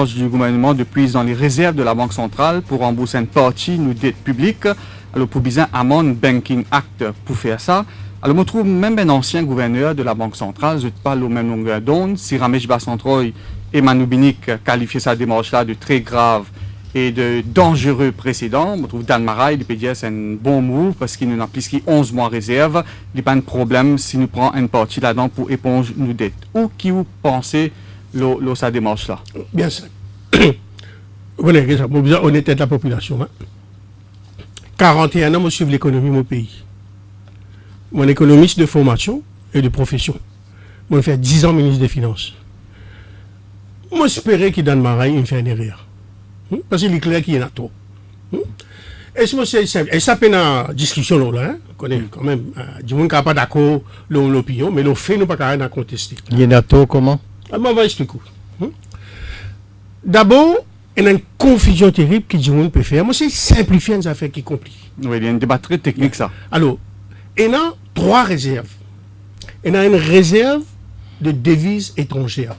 du gouvernement de puiser dans les réserves de la Banque centrale pour rembourser une partie de nos dettes publiques. Alors, pour besoin amende Banking Act pour faire ça. Alors, je trouve même un ancien gouverneur de la Banque centrale, je ne parle au même longueur d'onde, si Ramesh Basantroy et Manu Binik qualifient sa démarche-là de très grave et de dangereux précédent. Je trouve Dan Marais, peut dire c'est un bon move parce qu'il nous a plus que 11 mois réserve. Il n'y a pas de problème si nous prenons une partie là-dedans pour éponger nos dettes. Ou qui vous pensez sa démarche-là? Bien sûr. Vous avez ça, on était de la population. Hein? 41 ans, je suis l'économie de mon pays. Mon économiste de formation et de profession. Moi, j'ai fait 10 ans ministre des Finances. Moi, j'espérais qu'il donne Marais, il me fait une erreur. Parce qu'il est clair qu'il y en a trop. Et c'est simple. Et ça peut dans discussion là, hein? On connaît quand même. Du monde qui n'a pas d'accord l'opinion, mais le fait, nous pas carrément à contester. Il y en a trop comment? On va expliquer. D'abord, il y a une confusion terrible que du monde peut faire. Moi, c'est simplifier une affaire qui est compliquée. Oui, il y a un débat très technique, ça. Alors, il y a 3 réserves. Il y a une réserve de devises étrangères.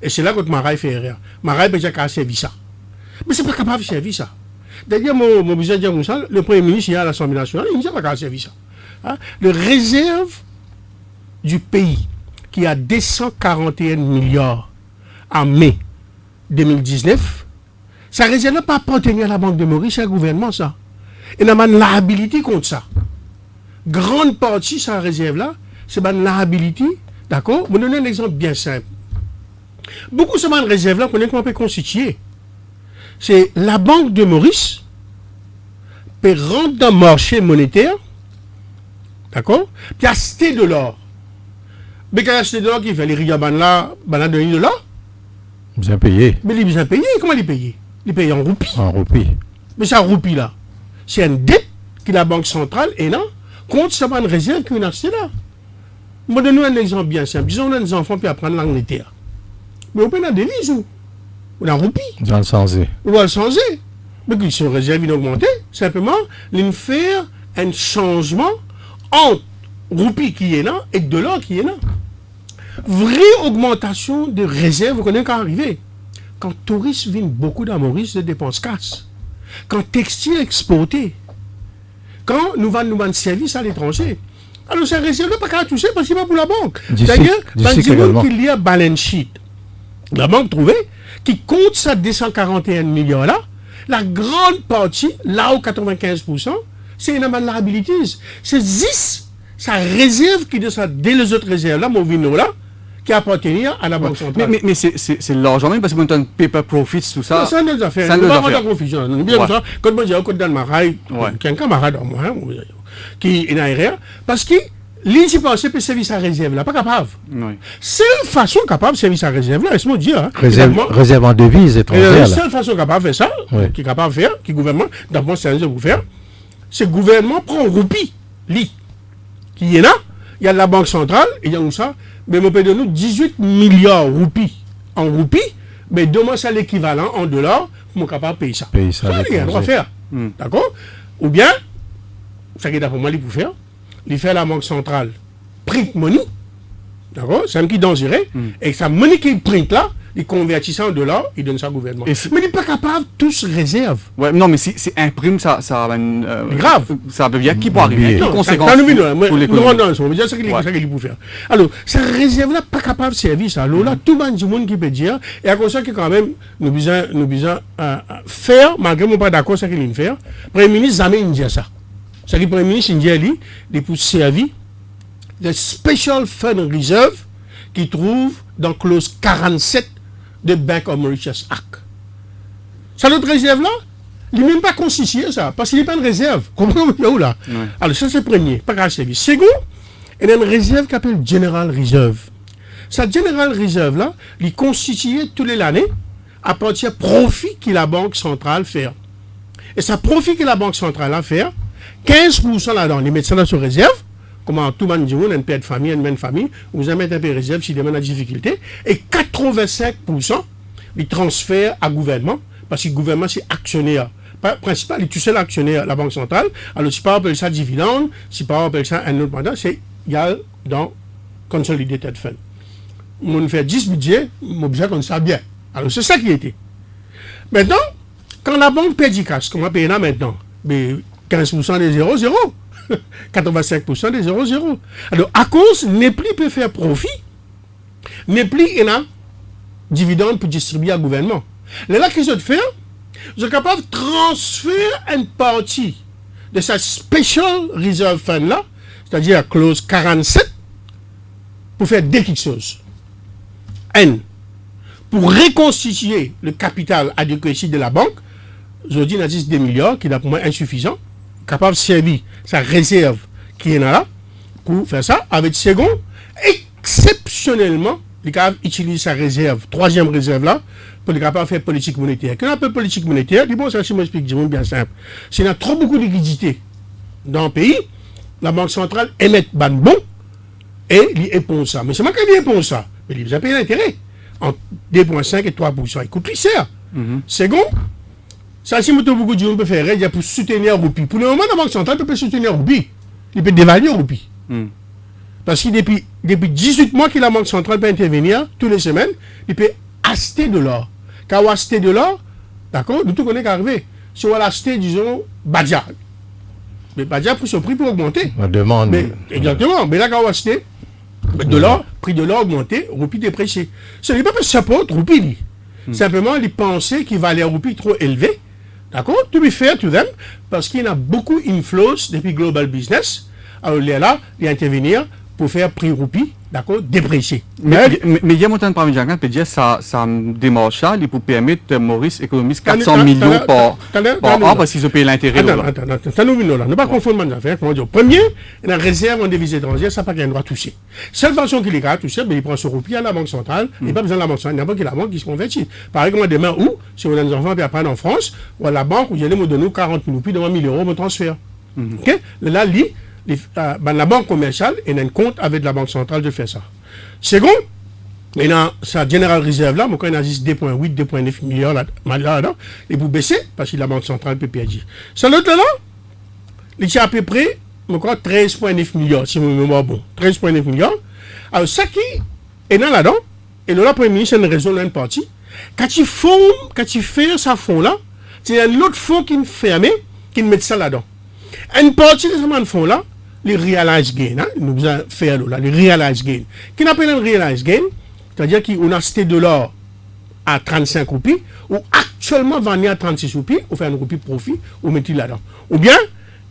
Et c'est là que Marais fait erreur. Marais peut dire qu'il a servi ça. Mais c'est pas capable de servir ça. D'ailleurs, mon besoin de dire ça, le Premier ministre, il y a à l'Assemblée nationale, il ne sait pas capable de servir ça. Hein? Le réserve du pays qui a 241 milliards en mai 2019, ça réserve n'a pas appartenu à la Banque de Maurice, c'est le gouvernement, ça. Il y a une liability contre ça. Grande partie de sa réserve-là, c'est une liability, d'accord? Je vais donner un exemple bien simple. Beaucoup de ces réserves-là, qu'on peut constituer. C'est la Banque de Maurice peut rentrer dans le marché monétaire, d'accord? Puis acheter de l'or. Mais quand acheter de l'or, qui fait les rigaban là, donner de l'or? Bien payé. Mais il est bien payé. Comment il est payé? Il est payé en roupies. En roupies. Mais ça roupie là, c'est une dette que la Banque centrale est là, contre sa bonne réserve qu'on a acheté là. Je vais donner un exemple bien simple. Disons, on a des enfants qui apprennent l'Angleterre. Mais on peut avoir des devises ou on a roupie. Dans le sensé. On va le changer. Mais qu'ils sont réserves inaugmentées, simplement, il faire un changement entre roupie qui est là et de l'or qui est là. Vraie augmentation de réserves, vous connaissez quand arriver. Quand touristes viennent beaucoup dans Maurice, de dépenses casse. Quand textile exporté. Quand nous vendons services à l'étranger. Alors, ces réserves-là, pas qu'à toucher parce que c'est pas pour la banque. D'ailleurs, dans le monde qu'il y a balance sheet, la banque trouvait qui compte ça 241 millions là, la grande partie, là où 95%, c'est une liabilities. C'est 10, sa réserve qui descend dès les autres réserves là, mon vino là, qui appartient à la Banque centrale. Mais c'est l'argent même parce que on paper profits, tout ça. C'est une autre affaire. C'est une autre affaire. Confusion. Quand moi j'ai un code dans Marais, qui a un camarade en moi, qui est en arrière, parce que l'INSI pensait peut servir sa réserve là, pas capable. Oui. Seule façon capable de servir sa réserve là, laisse-moi dire. Hein, réserve en devises étrangères. La seule façon capable de faire ça, qui est capable de faire, qui gouvernement, d'abord c'est un pour faire, c'est le gouvernement prend roupie, qui est là, il y a la Banque centrale, et il y a où ça, mais on peut donner 18 milliards roupies en roupies, mais demain c'est l'équivalent en dollars, pour capable de payer ça. Payer ça, il y a un droit à faire. D'accord? Ou bien, ça qui est pour moi, il peut faire. Il fait la Banque centrale print money, d'accord, c'est un qui dangereux, et sa monnaie qu'il print là, il convertit ça en dollars, il donne ça au gouvernement. Mais il n'est pas capable, tous réserve. Ouais, non, mais si imprime, ça grave. Ça peut bien qui peut arriver. Quelles conséquences pour l'économie. C'est ça qu'il peut faire. Alors, sa réserve là, pas capable de servir ça. Alors là, tout le monde qui peut dire, et à cause de ça, quand même, nous besoin faire, malgré moi pas d'accord, ça qu'il vient faire, le Premier ministre jamais il dit ça. C'est que le Premier ministre India, il pour servir le Special Fund Reserve qui trouve dans clause 47 de Bank of Mauritius Act. Ça, notre réserve-là, il n'est même pas constitué, ça, parce qu'il n'est pas une réserve. Comprenez-vous là? Ouais. Alors, ça, c'est le premier, pas grave service. Second, il y a une réserve qui s'appelle General Reserve. Cette General Reserve-là, il est constitué tous les années à partir du profit que la Banque centrale fait. Et ce profit que la Banque centrale a fait, 15% là-dedans, les médecins sur réserve, comment tout le monde dit, on a une paire de famille, une même famille, vous en mettez un peu de réserve si demande la difficulté, et 85%, ils transfèrent à gouvernement, parce que le gouvernement, c'est actionnaire. Principal, il est tout seul actionnaire, la Banque centrale. Alors, si par exemple, ça dividende, si par exemple, ça un autre mandat, c'est égal dans Consolidated Fund. On fait 10 budgets, mon budget comme ça bien. Alors, c'est ça qui était. Maintenant, quand la banque paie du cash, comment payer là maintenant? Mais 15% des 0,0. 85% des 0,0. Alors, à cause, Nepli peut faire profit. Nepli, il a dividende pour distribuer au gouvernement. Là, qu'est-ce que faire? Vous êtes capable de transférer une partie de sa Special Reserve Fund là, c'est-à-dire la clause 47, pour faire deux petites choses. N. Pour reconstituer le capital adequacy de la banque, aujourd'hui, il existe des milliards qui est pour moi insuffisant, capable de servir sa réserve qui est là, pour faire ça. Avec second, exceptionnellement, il est capable d'utiliser sa réserve, troisième réserve là, pour être capable de faire politique monétaire. Quand on appelle politique monétaire, bon, ça, je m'explique, bien simple. S'il y a trop beaucoup de liquidités dans le pays, la Banque centrale émet ban bon et il éponge ça. Mais c'est moi qui éponge ça. Mais il a payé l'intérêt entre 2,5 et 3%. Il coûte plus cher. Second, ça, si beaucoup de gens peuvent faire, il y a pour soutenir le roupie. Pour le moment, la Banque centrale peut soutenir le roupie. Il peut dévaluer le roupie. Parce que depuis 18 mois que la Banque centrale peut intervenir, toutes les semaines, il peut acheter de l'or. Quand on achète de l'or, d'accord, nous tout connaissons qu'arriver. Si on acheter, disons, Badia. Mais Badia, pour son prix peut augmenter. On demande. Mais, exactement. Mais là, quand on achète de l'or, prix de l'or augmenté, roupie déprécié. Ce n'est pas parce que ça porte roupie. Simplement, ils pensaient qu'il valait un roupie trop élevé. D'accord? To be fair to them, parce qu'il y a beaucoup d'inflows depuis Global Business. Alors, là, il y a intervenir pour faire prix roupie, d'accord, déprécié. Mais il y a montant de parmi les gens qui disent ça démarche ça, il peut permettre Maurice économiser 400 millions par an parce qu'ils ont payé l'intérêt. Attends, ça nous vient là. Ne pas confondre les affaires. Comment dire? Premier, la réserve en devises étrangères, ça n'a pas qu'un droit toucher. Seule façon qu'il est capable de toucher, il prend son roupie à la Banque centrale, il n'a pas besoin de la Banque centrale, n'importe quelle banque qui se convertit. Par exemple, demain, si on a des enfants qui apprennent en France, ou à la banque, où il y a des mots de nous 40 000 roupies, devant 1 000 euros, mon transfert. Ok? Là, la banque commerciale a un compte avec la banque centrale de faire ça. Second, il a sa General Reserve là, quand il existe 2,8, 2,9 milliards là-dedans, et pour baisser, parce que la banque centrale peut perdre. Ça l'autre là, il y a à peu près, 13,9 milliards, si mon mémoire bon. 13,9 milliards. Alors, ça qui est là-dedans, et là, le Premier ministre a une raison là, une partie. Quand tu fais ça fond là, il y a un autre fonds qui est fermé, qui met ça là-dedans. Une partie de ce fonds là, les realized gain, nous allons faire là, les realized gain. Qui appelle un realized gain, c'est-à-dire qu'on a acheté de l'or à 35 roupies, ou actuellement vendu à 36 roupies, on fait un roupie profit, on met là-dedans. Ou bien,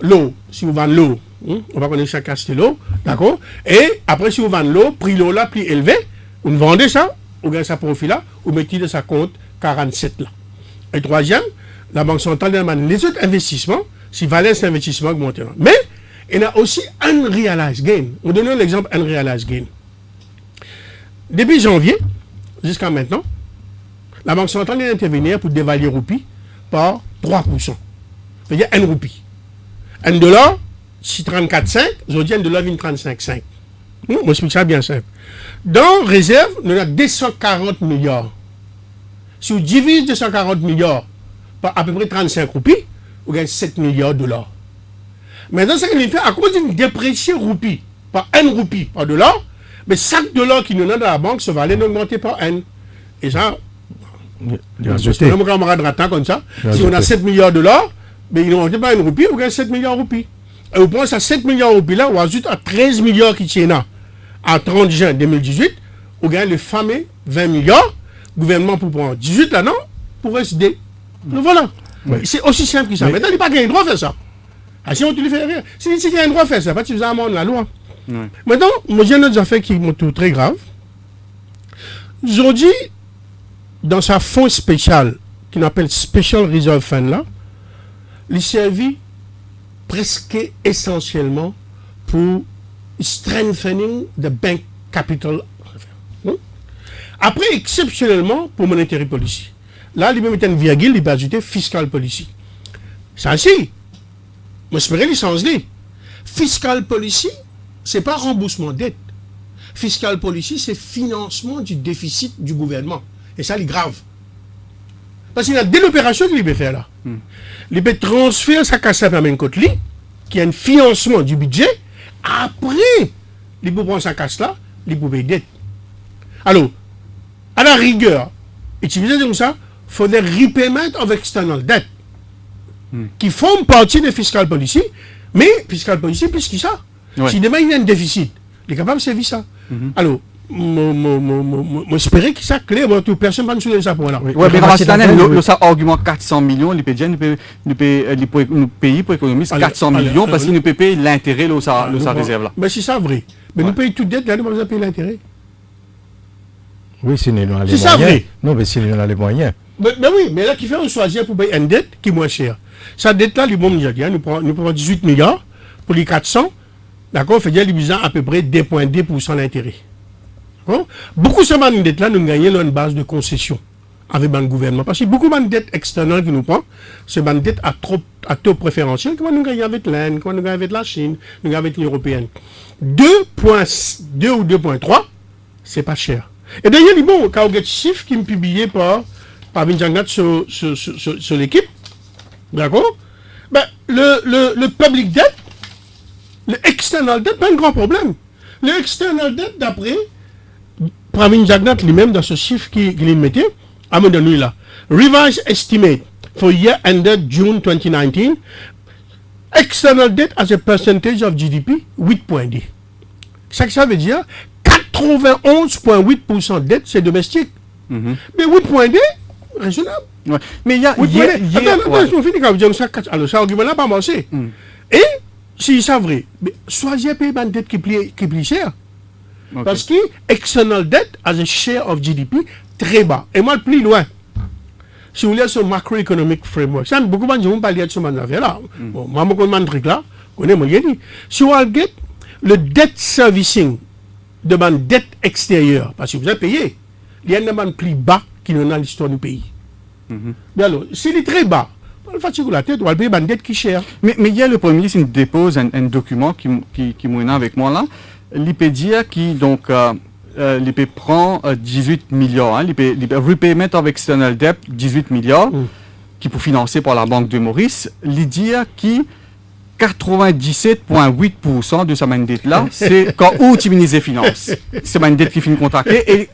l'eau, si on vend l'eau, on va connaître chaque acheter l'eau, d'accord? Et après, si on vend l'eau, prix l'eau là, plus élevé, on vendait ça, on gagne sa profit là, on met de sa compte 47 là. Et troisième, la Banque centrale demande les autres investissements, si valait cet investissement augmenté. Mais, il y a aussi unrealized gain. On donne l'exemple unrealized gain. Depuis janvier, jusqu'à maintenant, la Banque centrale est intervenir pour dévaluer le roupie par 3%. C'est-à-dire 1 roupie. $1, si 34,5, aujourd'hui $1 vient 35,5. On explique ça bien simple. Dans réserve, nous avons 240 milliards. Si on divise 240 milliards par à peu près 35 roupies, on gagne 7 milliards de dollars. Maintenant, ça qu'il fait, à cause d'une dépréciation roupie par 1 roupie par dollar, mais chaque dollar qui nous donne dans la banque se valait augmenter par 1. Et ça, c'est un camarade ratant comme ça. Si on a 7 milliards de dollars, mais ils n'ont augmenté par 1 roupie, on gagne 7 milliards de roupies. Et on prend ça 7 milliards de roupies là, on ajoute à 13 milliards qui tiennent là, à 30 juin 2018, on gagne le fameux 20 milliards. Le gouvernement pour prendre 18 là, non, pour rester. Donc voilà. Oui. C'est aussi simple que ça. Maintenant, il n'y a pas qu'un droit de faire ça. Ah, si on te le fait rien. Si il y a un droit de faire ça, pas tu faisais amende la loi. Oui. Maintenant, moi j'ai une autre affaire qui me trouve très grave. Aujourd'hui, dans sa fonds spécial, qu'on appelle Special Reserve Fund là, il servit presque essentiellement pour strengthening the bank capital. Après, exceptionnellement, pour monetary policy. Là, il peut mettre une virgule, il peut ajouter fiscal policy. Ça aussi, j'espère les changer. Fiscal policy, ce n'est pas remboursement de dette. Fiscal policy, c'est financement du déficit du gouvernement. Et ça, c'est grave. Parce qu'il y a des opérations qu'il peut faire là. Il peut transférer sa casse à la côté, qui a un financement du budget. Après, il peut prendre sa casse là, il peut payer dette. Alors, à la rigueur, utilisé comme ça, for the repayment of external debt, qui forment partie des fiscal policy, mais fiscal policy, plus que ça. Ouais. Si demain il y a un déficit, il est capable de servir ça. Alors, j'espérais que ça clair, tout personne ne va nous soulever ça pour là. Oui, mais dans cette année, le argument 400 millions, les pays pour économiser 400 millions parce qu'ils ne peuvent pas l'intérêt de sa réserve là. Mais c'est ça vrai. Mais nous payons toute dette, là, nous ne pouvons pas payer l'intérêt. Oui, si nous avons les C'est ça moyens. vrai. Non, mais si nous avons les moyens. Mais oui, mais là, qui fait on choisit pour payer une dette qui est moins chère. Sa dette là, nous prenons 18 milliards pour les 400. D'accord, fait dire les à peu près 2,2% d'intérêt. Beaucoup de ces dettes là, nous gagnons une base de concession avec le gouvernement. Parce que beaucoup de dettes extérieures qui nous prennent, c'est des dettes à taux préférentiel que nous gagnons avec l'Inde, que nous gagnons avec la Chine, nous gagnons avec l'Union européenne. 2,2 ou 2,3, c'est pas cher. Et d'ailleurs, bon, quand on a des chiffres qui sont publiés par Vinjangat sur l'équipe, d'accord, ben, le public debt, le external debt, pas un grand problème. Le external debt, d'après Pravin Jagnat lui-même, dans ce chiffre qu'il mettait, à mon donné là, revised estimate for year ended June 2019, external debt as a percentage of GDP, 8,2. Ça que ça veut dire, 91,8% de dette, c'est domestique. Mais 8,2, raisonnable. Ouais. Mais il y a... Attends, on finit quand vous dites ça, alors ça argument-là pas marché. Et, si c'est vrai, choisir payer une dette qui est plus chère. Okay. Parce que external debt as a share of GDP très bas. Et moi, le plus loin, si vous voulez, ce macroeconomic framework, ça, beaucoup de gens parlent de ce affaire-là. Bon, moi, beaucoup de trucs là, on est dit. Si vous regardez le debt servicing de ma dette extérieure, parce que vous avez payé, il y a un demande plus bas qu'il y en a dans l'histoire du pays. Mais alors, s'il est très bas, on va fatiguer la tête, on va payer une dette qui est chère. Mais hier, le Premier ministre dépose un document qui est avec moi là. L'IPDIA qui donc l'IP prend 18 milliards, l'IP repayment of external debt 18 milliards qui pour financer par la Banque de Maurice, l'IDIA qui 97,8% de sa main dette là, c'est quand où tu ministre des Finances. C'est main dette qui finit contractée et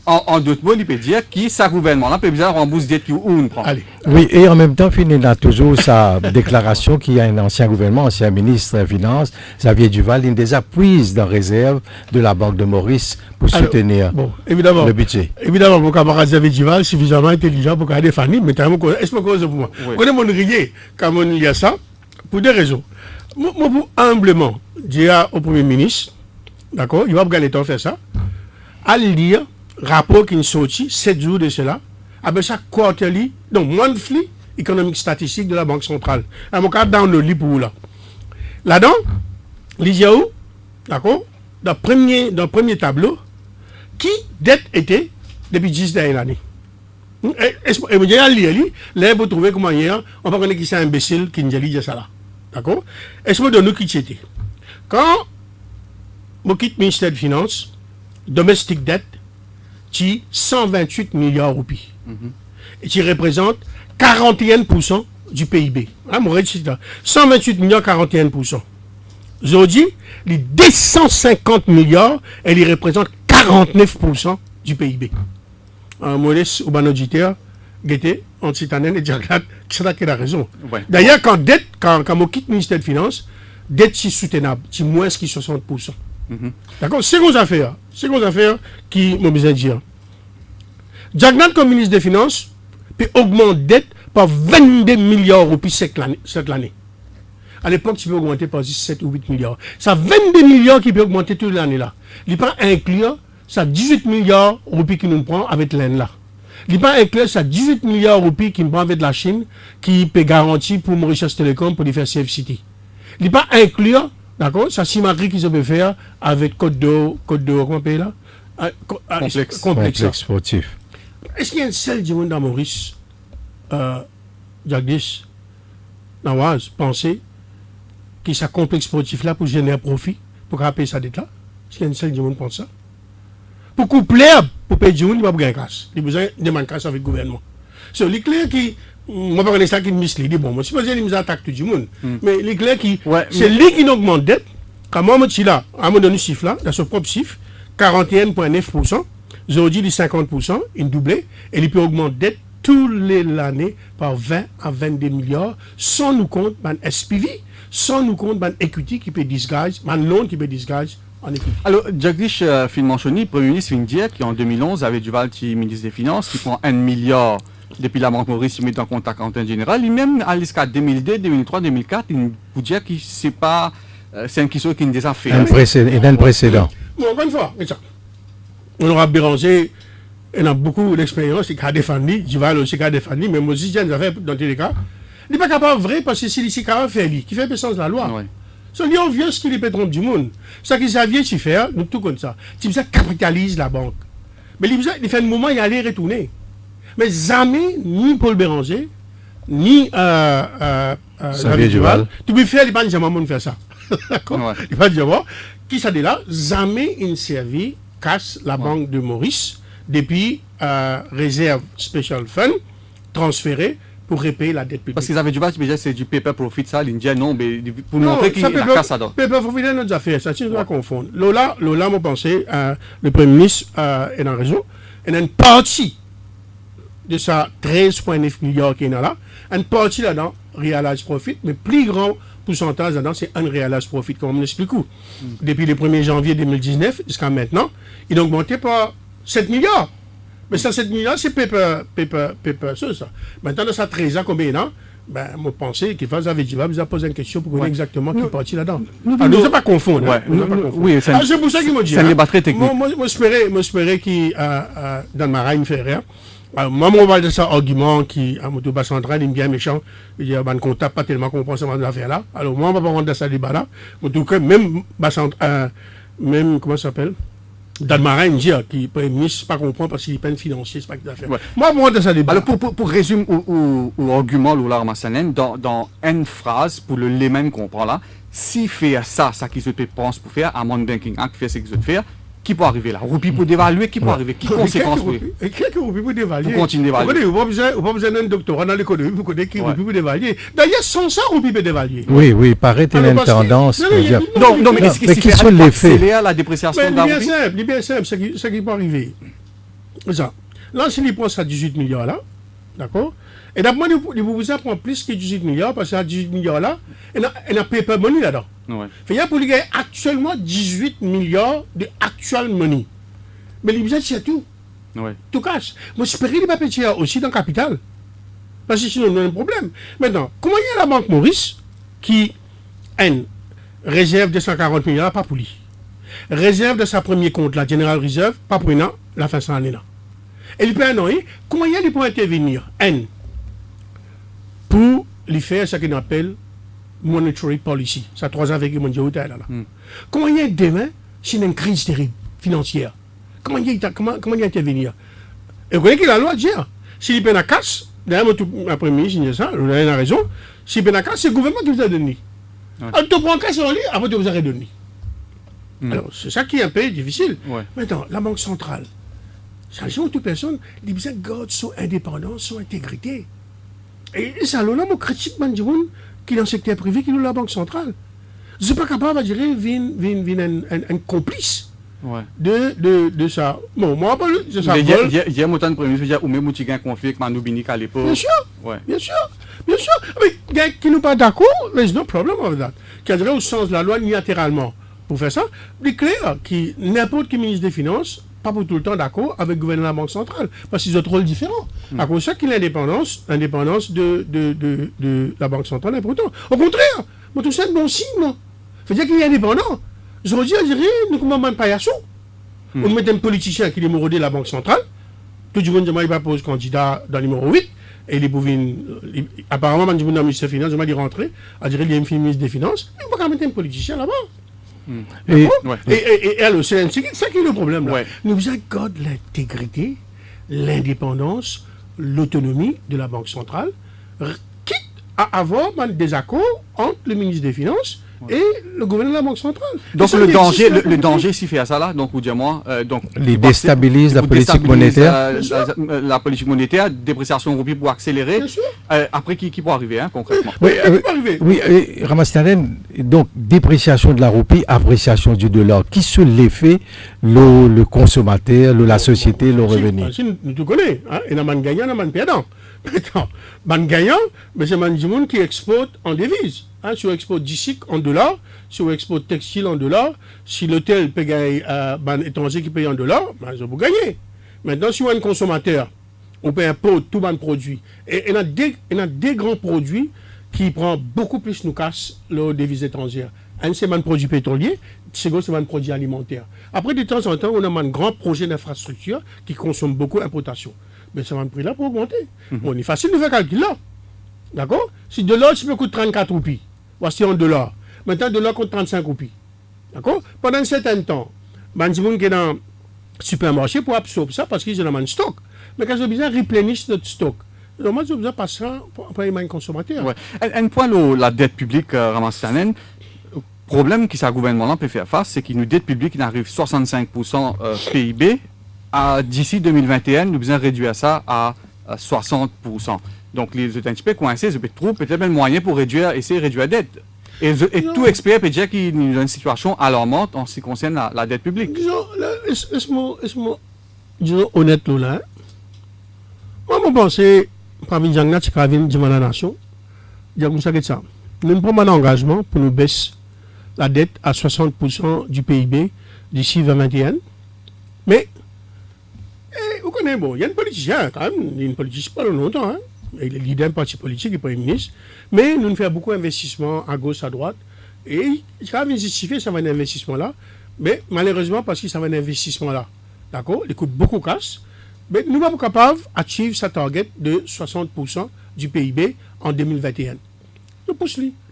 en d'autres mots, l'IP dire qui sa gouvernement là peut bien rembourser dette où on prend. Allez. Oui, et en même temps, il a toujours sa déclaration qu'il y a un ancien gouvernement, ancien ministre des Finances, Xavier Duval, il des appuis dans réserve de la Banque de Maurice pour soutenir le budget. Évidemment, mon camarade Xavier Duval, suffisamment intelligent pour garder Fanny, mais est-ce que pour moi? Quand on riait, quand on lit ça, pour deux raisons. Moi, pour humblement dire au Premier ministre, d'accord, il va regarder le temps faire ça, à lire rapport qui est sorti 7 jours de cela, avec ça quarterly, donc monthly economic statistique de la Banque centrale. À mon cas, dans le lit pour là. Là-dedans, l'ISIAO, d'accord, dans le premier tableau, qui dette était depuis 10 dernières années. Et vous allez là, vous trouvez comment hier, on va connaître qui c'est un imbécile qui nous a dit ça là. D'accord? Est-ce que nous qui c'était? Quand je quitte le ministère des Finances, domestic debt, qui 128 milliards de roupies. Et qui représente 41% du PIB. Hein, 128 milliards, 41%. Aujourd'hui, les 250 milliards, elle représente 49% du PIB. Un modeste ou un auditeur, Guetté, anti-citanen et Diaglade, c'est là qu'il a raison. Ouais. D'ailleurs, quand on quitte le ministère des Finances, dette c'est soutenable, c'est moins que 60%. D'accord? C'est une affaire qui m'a besoin de dire. Diaglade, comme ministre des Finances, peut augmenter dette par 22 milliards de roupies cette année. À l'époque, tu peux augmenter par 7 ou 8 milliards. Ça 22 milliards qui peut augmenter toute l'année là. Il peut inclure ça 18 milliards de roupies qui nous prend avec l'Inde là. Il peut inclure ça 18 milliards de roupies qui nous prend avec la Chine qui peut garantir pour Mauritius Telecom pour lui faire CFCT. Il peut inclure, d'accord, ça symétrie qu'ils peuvent faire avec Côte d'Or, comment on appelle là? Complexe sportif. Est-ce qu'il y a un seul du monde dans Maurice, Jagdish, Nawaz, penser que ce complexe sportif là pour générer profit, pour payer sa dette là? Est-ce qu'il y a un seul du monde qui pense ça? Pour coupler, pour payer du monde, il va gagner casse. Il a besoin de demander casse avec le gouvernement. C'est l'éclair qui, moi, je ça qui me mislit. Bon, moi, je ne sais pas si il attaque tout le monde. Mais l'éclair qui, c'est lui qui augmente dette. Quand moi, je suis là, à un moment donné, chiffre là, dans son propre chiffre, 41,9%. Aujourd'hui, les 50%, il doublé, et il peut augmenter dette tous les l'année par 20 à 22 milliards, sans nous compte ban SPV, sans nous compte ban equity qui peut disguise, ban loan qui peut disguise en equity. Alors, Jagdish Finmanchoni, Premier ministre India, qui en 2011 avait du Valti, ministre des Finances, qui prend 1 milliard depuis la Banque Maurice, il met en contact en général. Lui-même, jusqu'à 2002, 2003, 2004, il vous dit que c'est pas, c'est un qui qui nous a fait. Un précédent. Bon, encore une fois, c'est ça. On aura Béranger, il a beaucoup d'expérience, il a défendu, Duval aussi a défendu, mais moi aussi, j'ai des affaires dans tous les cas. Il n'est pas capable vrai parce que c'est ici capable de faire lui, qui fait le sens de la loi. Ouais. C'est lui obvious qu'il est pétron du monde. C'est ça qu'il savait s'y faire, nous tout comme ça. Tu capitalise la banque. Mais il fait un moment, il allait retourner. Mais jamais, ni Paul Béranger, ni Xavier Duval, tu peux faire, il pas jamais faire ça. D'accord? Ouais. Il va dire, qui ça dit là, jamais une servie casse la banque de Maurice depuis réserve special fund transférée pour repayer la dette publique. Parce qu'ils avaient du mal, c'est du paper profit, ça, l'Indien, non, mais pour montrer qu'il a casse ça. Paper profit, c'est notre affaire, ça, tu ne dois confondre. Lola, moi, pensais, le Premier ministre est dans raison, il y a une partie de sa 13,9 milliards qui est là, une partie là-dedans, realized profit, mais plus grand pourcentage là-dedans, c'est unrealized profit, comme on l'explique. Depuis le 1er janvier 2019 jusqu'à maintenant, il a augmenté par 7 milliards. Mais ça, 7 milliards, c'est paper, ça. Maintenant, dans sa 13 ans, combien d'ans? Ben, moi, je pensais qu'il fallait vous a posé une question pour connaître exactement qui est parti là-dedans. Nous ne sommes pas confondre. Oui, c'est pour ça qu'il m'a dit. C'est un débat très technique. Moi, j'espérais qu'il, dans ma reine, fait rien. Moi, on va de ça argument qui, à Moto Bas Central, il est bien méchant. Il dit, ben, qu'on tape pas tellement qu'on pense à l'affaire là. Alors, moi, on va pas rendre ça débat là. En tout cas, même même, comment ça s'appelle? Dans le marin, il dit qu'il peut pas comprendre parce qu'il est peine financier, c'est pas qu'il a fait. Ouais. Moi, moi, dans ça débat. Alors, pour résumer au argument, Lola Massanen, dans une phrase, pour le layman comprend là, si fait ça qui se pense pour faire, à mon banking act, fait ce qu'il veut faire, qui peut arriver là? Roupie pour dévaluer, qui peut arriver? Qui conséquence pour quelques roupies pour dévaluer. Pour continuer d'évaluer. Vous n'avez pas besoin d'un doctorat dans l'économie pour connaître qui roupie pour dévaluer. D'ailleurs, sans ça, roupie peut dévaluer. Oui, paraît qu'il y a une tendance. Non, mais est-ce qu'il faut accélérer la dépréciation de la roupie? Il est bien simple, ce qui peut arriver. Ça. Là, s'il y prend ça 18 milliards là, d'accord? Et d'abord, il vous prend plus que 18 milliards parce qu'à 18 milliards là, il y a paper money là-dedans. Ouais. Il y a pour lui gagner actuellement 18 milliards de actual money. Mais les c'est tout. Ouais. Tout casse. Moi, j'espère qu'il va payer aussi dans le capital. Parce que sinon, on a un problème. Maintenant, comment il y a la Banque Maurice qui a une réserve de 140 milliards, pas pour lui. Réserve de sa premier compte, la General Reserve, pas pour lui, la fin de l'année. Et il peut annoncer comment il y a pour intervenir. Pour lui faire ce qu'on appelle monetary policy. Ça 3 ans avec le monde là. Comment il y a demain s'il y a une crise terrible financière? Comment il y a intervenir? Et vous voyez que la loi dit, s'il y a une casse, d'ailleurs, ma première ministre, ça, vous avez raison, s'il y a une casse, c'est le gouvernement qui vous a donné. Alors, tu prends une casse en ligne, après tu vous a redonné. Alors, c'est ça qui est un peu difficile. Ouais. Maintenant, la Banque centrale, ça change toute personne, les besoins gardent son indépendance, son intégrité. Et ça, là, mon critique, qui est dans le secteur privé, qui est la Banque centrale. Je ne suis pas capable de dire un complice de ça. Bon, moi, je sais pas. Il y a un de premier ministre, ou même un conflit avec Manoubini à l'époque. Bien sûr. Bien sûr. Mais qui n'est pas d'accord, there's no problem with that. Qui a au sens de la loi unilatéralement pour faire ça. Il est clair que n'importe quel ministre des Finances, pas pour tout le temps d'accord avec le gouvernement de la Banque centrale, parce qu'ils ont trop différents. À cause de ça, qu'il y a l'indépendance de la Banque centrale est important. Au contraire, moi, tout ça, c'est un bon signe. Ça veut dire qu'il est indépendant. Je redis, on dirait, nous ne sommes pas yassou. On met un politicien qui est maraudé de la Banque centrale, tout le monde il va poser candidat dans le numéro 8, et il est apparemment, quand je suis dans le ministère des Finances, je vais rentrer, on dirait qu'il y a un ministre des Finances, il ne va pas mettre un politicien là-bas. Et alors, c'est ça qui est le problème là. Nous accordons l'intégrité, l'indépendance, l'autonomie de la Banque centrale, quitte à avoir des accords entre le ministre des Finances et le gouverneur de la Banque centrale. Donc le danger s'il fait à ça là, donc, ou dis-moi, donc il déstabilise la politique monétaire. La politique monétaire, dépréciation roupie pour accélérer. Après, qui peut arriver, hein, concrètement? Oui, Ramastanen, donc dépréciation de la roupie, appréciation du dollar. Qui sont l'effet, le consommateur, la société, le revenu? Nous te connaissons, il y a un gagnant, il y a un perdant. Man gagnant, mais c'est man qui exporte en devises. Si on exporte d'ici en dollars, si on exporte textile en dollars, si l'hôtel peut gagner un étranger qui paye en dollars, ben, ça peut gagner. Maintenant, si on est un consommateur, on peut importer tout le produit. Et il y a des grands produits qui prennent beaucoup plus nous casse les devises étrangères. Un, c'est un produit pétrolier, second, c'est un produit alimentaire. Après, de temps en temps, on a un grand projet d'infrastructure qui consomme beaucoup d'importation. Mais ça va me prix là pour augmenter. Bon, il est facile de faire calcul là. D'accord? Si de l'or, ça coûte 34 roupies. Voici en dollars. Maintenant, de l'or coûte 35 roupies. D'accord? Pendant un certain temps, il y a des gens qui sont dans le supermarché pour absorber ça parce qu'ils ont un stock. Mais quand ils ont besoin de replénish notre stock, normalement, ils ont besoin de passer pour un consommateur. Ouais. Un point, la dette publique, Ramastanen, le problème que ce gouvernement-là peut faire face, c'est qu'une dette publique qui arrive 65% PIB. D'ici 2021, nous devons réduire ça à 60%. Donc, les autres un petit peu coincés, ils trouvent peut-être même moyen pour essayer de réduire la dette. Et tout expert peut dire qu'il y a une situation alarmante en ce qui concerne la dette publique. Disons honnête, là. Moi, je pense que parmi les gens qui ont la nation, il y a ça. Nous prenons un engagement pour nous baisser la dette à 60% du PIB d'ici 2021. Mais, vous connaissez, bon, il y a un politicien, quand même, il y a une politicien pas longtemps, hein. Il est leader d'un parti politique, il est Premier ministre, mais nous faisons beaucoup d'investissements à gauche, à droite, et il va justifier ça va un investissement-là, mais malheureusement, parce que ça va un investissement-là, d'accord, il coûte beaucoup de cash, mais nous ne sommes pas capables d'atteindre sa target de 60% du PIB en 2021. Nous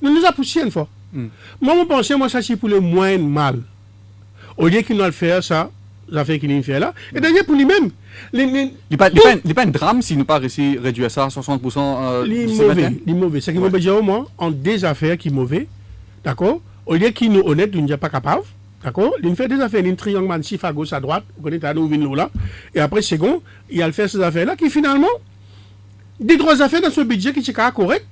nous avons poussé une fois. Moi, je pense que ça c'est pour le moins mal. Au lieu qu'il nous le faire ça, affaires qu'il nous fait là. Et d'ailleurs, pour lui-même, il n'est pas un drame s'il nous pas réussi à réduire ça à 60%. Il est mauvais. C'est qu'il veut dire au moins en des affaires qui sont mauvais. D'accord? Au lieu qu'il nous honnête, il n'est pas capable. D'accord? Il fait des affaires, il triangle massif à gauche, à droite. Vous connaissez, nous là. Et après, second, il a fait ces affaires-là qui finalement, des trois affaires dans ce budget qui sont correct.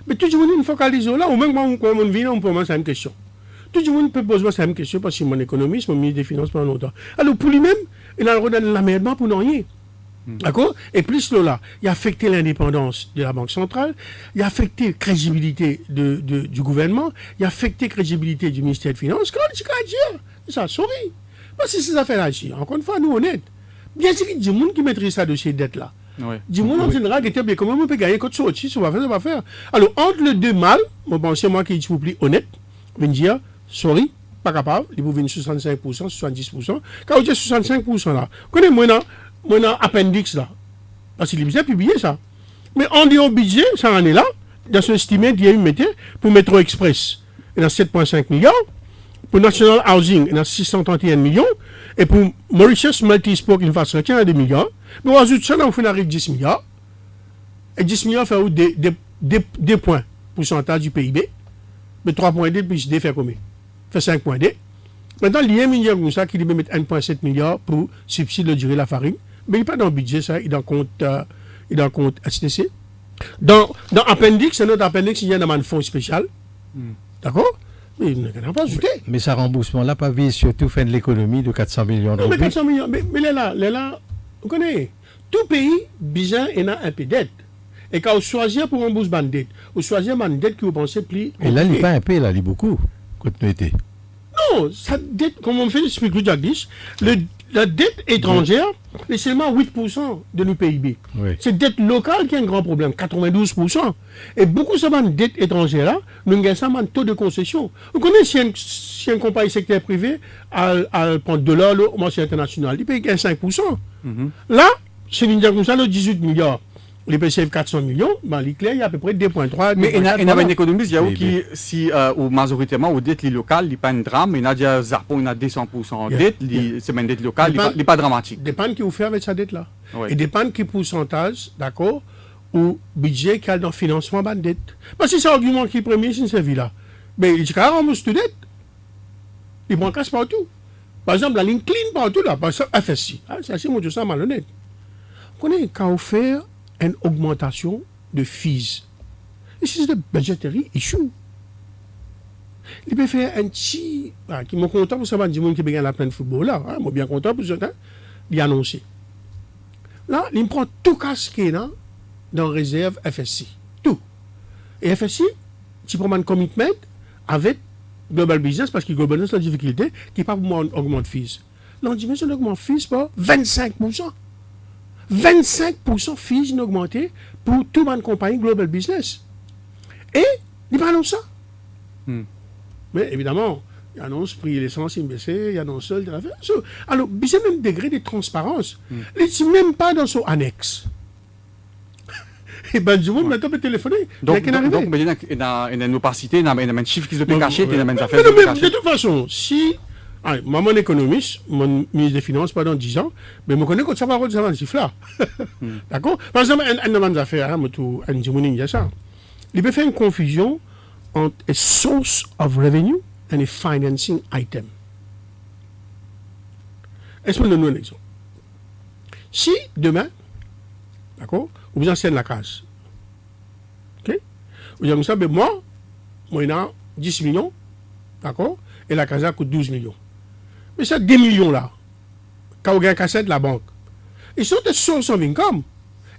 Mais tout le monde focalise là, ou même quand on vient, on peut poser la même question. Tout le monde peut poser la même question parce que mon économiste, mon ministre des Finances pendant longtemps. Alors pour lui-même, il a le droit de l'amènement pour rien. D'accord? Et plus là, il a affecté l'indépendance de la Banque centrale, il a affecté la crédibilité du gouvernement, il a affecté la crédibilité du ministère des Finances. Comment tu peux dire? Ça, sorry. Parce que ces affaires-là, encore une fois, nous honnêtes. Bien sûr qu'il y a des gens qui maîtrisent ça de ces dettes-là. Du monde en général, comment on peut gagner quand tu sortis, ça va faire. Alors, entre les deux mal, c'est moi qui suis plus honnête, je vais dire, sorry, pas capable, il faut venir 65%, 70%. Quand on dit 65% là, connaissez moi dans appendix là, parce qu'il est publié ça. Mais on dit au budget, ça en est là, dans ce estimé, il y a eu pour Métro Express, il y a 7,5 milliards, pour National Housing, il y a 631 millions, et pour Mauritius Multisport Infrastructure, il y a 2 milliards. Mais on ajoute ça, on fait 10 milliards. Et 10 milliards fait des points pourcentage du PIB. Mais 3,2 plus D fait combien? Fait 5,2. Maintenant, il y a 1 milliard comme ça qui lui met 1,7 milliard pour subsidier la durée de la farine. Mais il n'est pas dans le budget, ça, il est dans le compte STC. Dans appendix, c'est notre appendix, il y a un fonds spécial. D'accord? Mais il n'a pas ajouté. Mais ce remboursement-là, pas vise surtout faire de l'économie de 400 millions de roupies. Mais 400 millions, mais là, vous connaissez, tout pays, bizarre, il a un peu de dette. Et quand vous choisissez pour rembourser une dette, vous choisissez une dette qui vous pensez plus. Et là, il n'est pas un peu, là, il est beaucoup, continuité. Non, sa dette, comme on fait expliquer Jagdish, la dette étrangère, c'est seulement 8% de nos PIB. Oui. C'est dette locale qui est un grand problème, 92%. Et beaucoup de cette dette étrangère-là, nous avons un taux de concession. Vous connaissez si un compagnie secteur privé à prendre de l'or au marché international, il paye 5%. Là, c'est une comme ça, 18 milliards. Les PCF 400 millions, l'éclair, il y a à peu près 2,3. Mais il y a un économiste, il y a qui, si, ou majoritairement, aux dettes locales, il n'y a pas un drame, il y a déjà Zapon, il y a 200% de dette, c'est une dette locale, il n'est pas dramatique. Dépend qui vous fait avec sa dette-là. Et dépend qui pourcentage, d'accord, ou budget qu'il y a dans le financement de la dette. Parce que c'est l'argument qui est premier, c'est celui-là. Mais il dit qu'à rembourser tout net. Il prend casse partout. Par exemple, la ligne clean partout, là, par exemple, FSI. Ah, ça, c'est mon Dieu, ça malhonnête. On connaît qu'à offrir une augmentation de fees. This is the budgetary issue. Il peut faire un petit. Qui m'ont content pour savoir du monde qui gagne la pleine football là. Moi bien content pour ça. Il a annoncé. Là, il prend tout casse qui est là dans réserve FSI. Tout. Et FSI, tu prends un commitment avec Global Business parce que Global Business a la difficulté qui n'est pas pour moi augmente fees. Là, on dit, mais on augmente fees par 25%. 25% fees augmenté pour toute une compagnie Global Business. Et il parle de ça. Mais évidemment, il annonce prix l'essence baissé, il annonce seul de la so, alors, c'est même degré de transparence. Il n'est même pas dans son annexe. Et ben, du monde, maintenant, peut téléphoner. Donc, il y a une opacité, il y a un chiffre qui se peut cacher, il y a une affaire. Mais de toute façon, si. Moi, mon économiste, mon ministre des Finances pendant 10 ans, mais je connais que ça va avoir des chiffres là. D'accord? Par exemple, un de mes affaires, il peut faire une confusion entre a source of revenue and a financing item. Est-ce que nous donnons un exemple? Si demain, d'accord, vous enseignez la case, ok? Vous dites, ça, moi, il y a 10 millions, d'accord, et la case coûte 12 millions. Mais ça, 10 millions là, quand vous gagnez une cassette de la banque, ils sont des sources of income.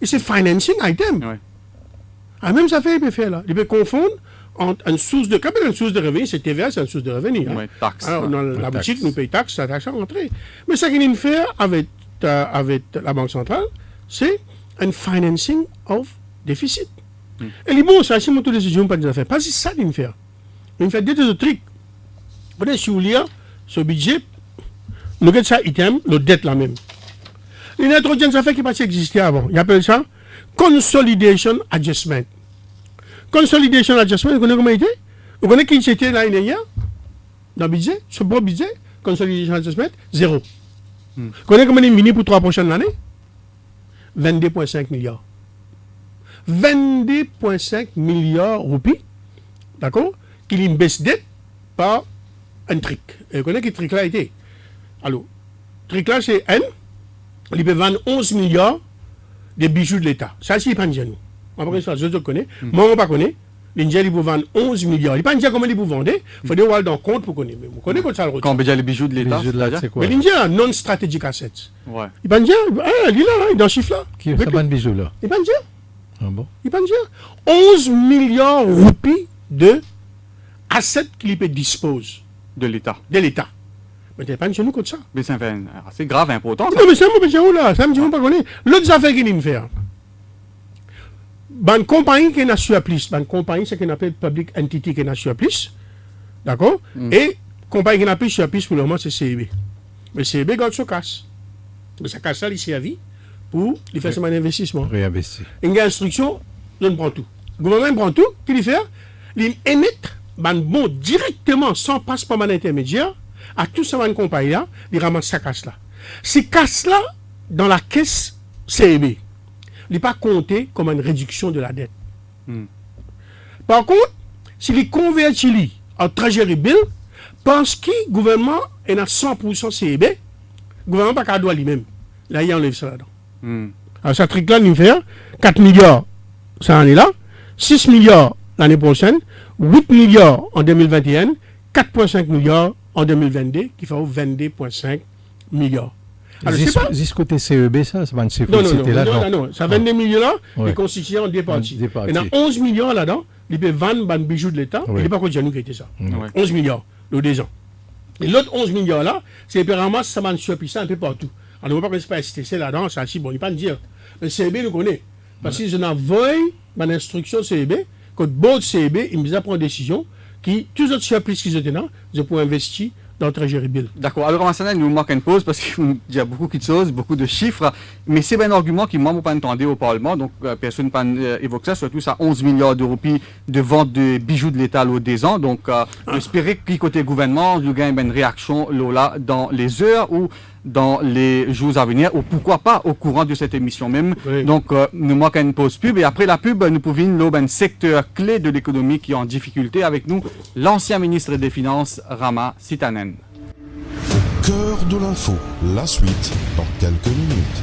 Et c'est financing item. Ouais. Même ça fait, il peut faire là. Il peut confondre entre une source de. Quand une source de revenu, c'est TVA, c'est une source de revenu. Hein. Ouais, taxe. Alors, dans la boutique, nous payons taxe, ça taxe à rentrer. Mais ça qu'il y a faire avec la Banque centrale, c'est un financing of déficit. Et les bons, ça, c'est mon décision, pas de faire. Pas si ça qu'il fait. Il fait des autres trucs. Peut-être si vous lisez ce budget, nous avons ça item, le dette la même. Les nitrogen, ça fait qui pas exister avant. Ils appellent ça Consolidation Adjustment. Consolidation Adjustment, vous connaissez comment il était? Vous connaissez qui c'était l'année dernière? Dans le budget? Ce beau budget, Consolidation Adjustment, 0. Vous connaissez comment il est venu pour 3 prochaines années? 22,5 milliards. 22,5 milliards roupies, d'accord? Qu'il y a une baisse dette par un trick. Et vous connaissez quel trick là était? Alors, trick là, c'est N. Il peut vendre 11 milliards de bijoux de l'État. Ça, c'est pas nous. Après ça, je connais. Moi, je ne connais pas. L'Indien, il peut vendre 11 milliards. Il ne peut pas dire comment il peut vendre. Il faut aller dans le compte pour connaître. Vous connaissez quoi ça le quand on dit les bijoux de l'État, c'est quoi? Mais l'Indien, non-strategic assets. Ouais. Il peut dire, il est là, il est dans le chiffre là. Qui est ce bijou là? Il peut dire. Ah bon? Il peut dire. 11 milliards roupies de assets qu'il peut dispose. De l'État. De l'État. Mais tu n'es pas chez nous comme ça. Mais c'est assez grave, important. Non, mais c'est un mauvais là. Ça me dit, on ne pas connaître. L'autre affaire qu'il me fait. Une compagnie qui est dans surplus, une compagnie, c'est qu'on appelle public entity qui est dans surplus. D'accord? Et compagnie qui est dans surplus pour le moment, c'est CEB. Mais CEB garde son casse. Mais sa casse, ça, il servi pour lui faire son investissement. Réinvestir. Il y a une instruction, on prend tout. Le gouvernement prend tout, qu'il fait, il émet bon directement, sans passe par un intermédiaire, à tout ça, une compagnie là, il ramasse sa casse là. Ces casses là, dans la caisse CEB, il n'est pas compté comme une réduction de la dette. Par contre, s'il est converti en treasury bill, parce que le gouvernement est à 100% CEB, le gouvernement n'a pas qu'à droit lui-même. Là, il enlève ça là-dedans. Alors, ça trick là, il fait 4 milliards cette année-là, 6 milliards l'année prochaine, 8 milliards en 2021, 4,5 milliards en 2022, qui fait 22,5 milliards. Alors, c'est côté CEB, ça, c'est pas une chiffre. Non, ça 22 millions là, il est constitué en deux parties. Il y a 11 millions là-dedans, il peut vendre un bijou de l'État, il n'est pas contre nous qui était ça. 11 milliards, le 2 ans. Et l'autre 11 millions là, c'est apparemment ça va surpuissant un peu partout. Alors, on ne va pas STC là-dedans, ça bon, il ne pas dire. Mais CEB nous connaît. Parce que je n'envoie mon instruction CEB, quand bon CEB, il me prend une décision qui, tous les autres surplus qu'ils étaient là, je peux investir dans le treasury bill. D'accord. Alors, maintenant, il nous manque une pause parce qu'il y a beaucoup de choses, beaucoup de chiffres. Mais c'est un argument qui, moi, je ne pas entendre au Parlement. Donc, personne ne évoque ça, surtout ça 11 milliards d'euros de vente de bijoux de l'État au 10 ans. Donc, j'espère que côté gouvernement, il y a une réaction là, dans les heures où dans les jours à venir, ou pourquoi pas au courant de cette émission même. Oui. Donc, nous manquons une pause pub, et après la pub, nous pouvons voir un secteur clé de l'économie qui est en difficulté avec nous, l'ancien ministre des Finances, Rama Sitanen. Au cœur de l'info, la suite dans quelques minutes.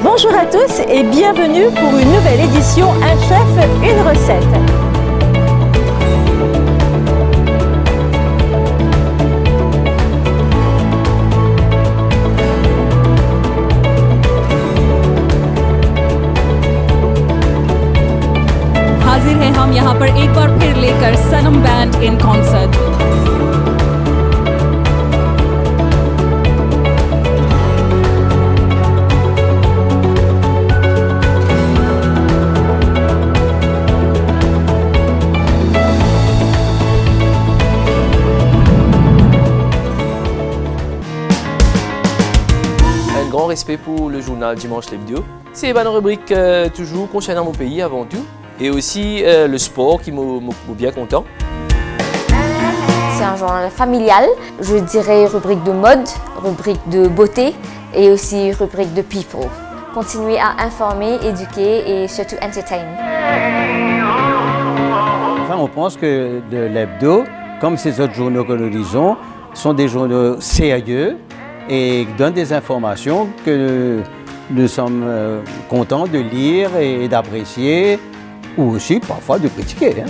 Bonjour à tous et bienvenue pour une nouvelle édition Un chef, une recette. हाजिर हैं हम यहाँ पर एक बार फिर लेकर Sanam band in concert. Grand respect pour le journal Dimanche l'Hebdo. C'est une rubrique toujours concernant mon pays avant tout. Et aussi le sport qui m'a bien content. C'est un journal familial, je dirais rubrique de mode, rubrique de beauté et aussi rubrique de people. Continuer à informer, éduquer et surtout entertain. Enfin, on pense que l'hebdo, comme ces autres journaux que nous lisons, sont des journaux sérieux et donnent des informations que nous sommes contents de lire et d'apprécier, ou aussi parfois de critiquer.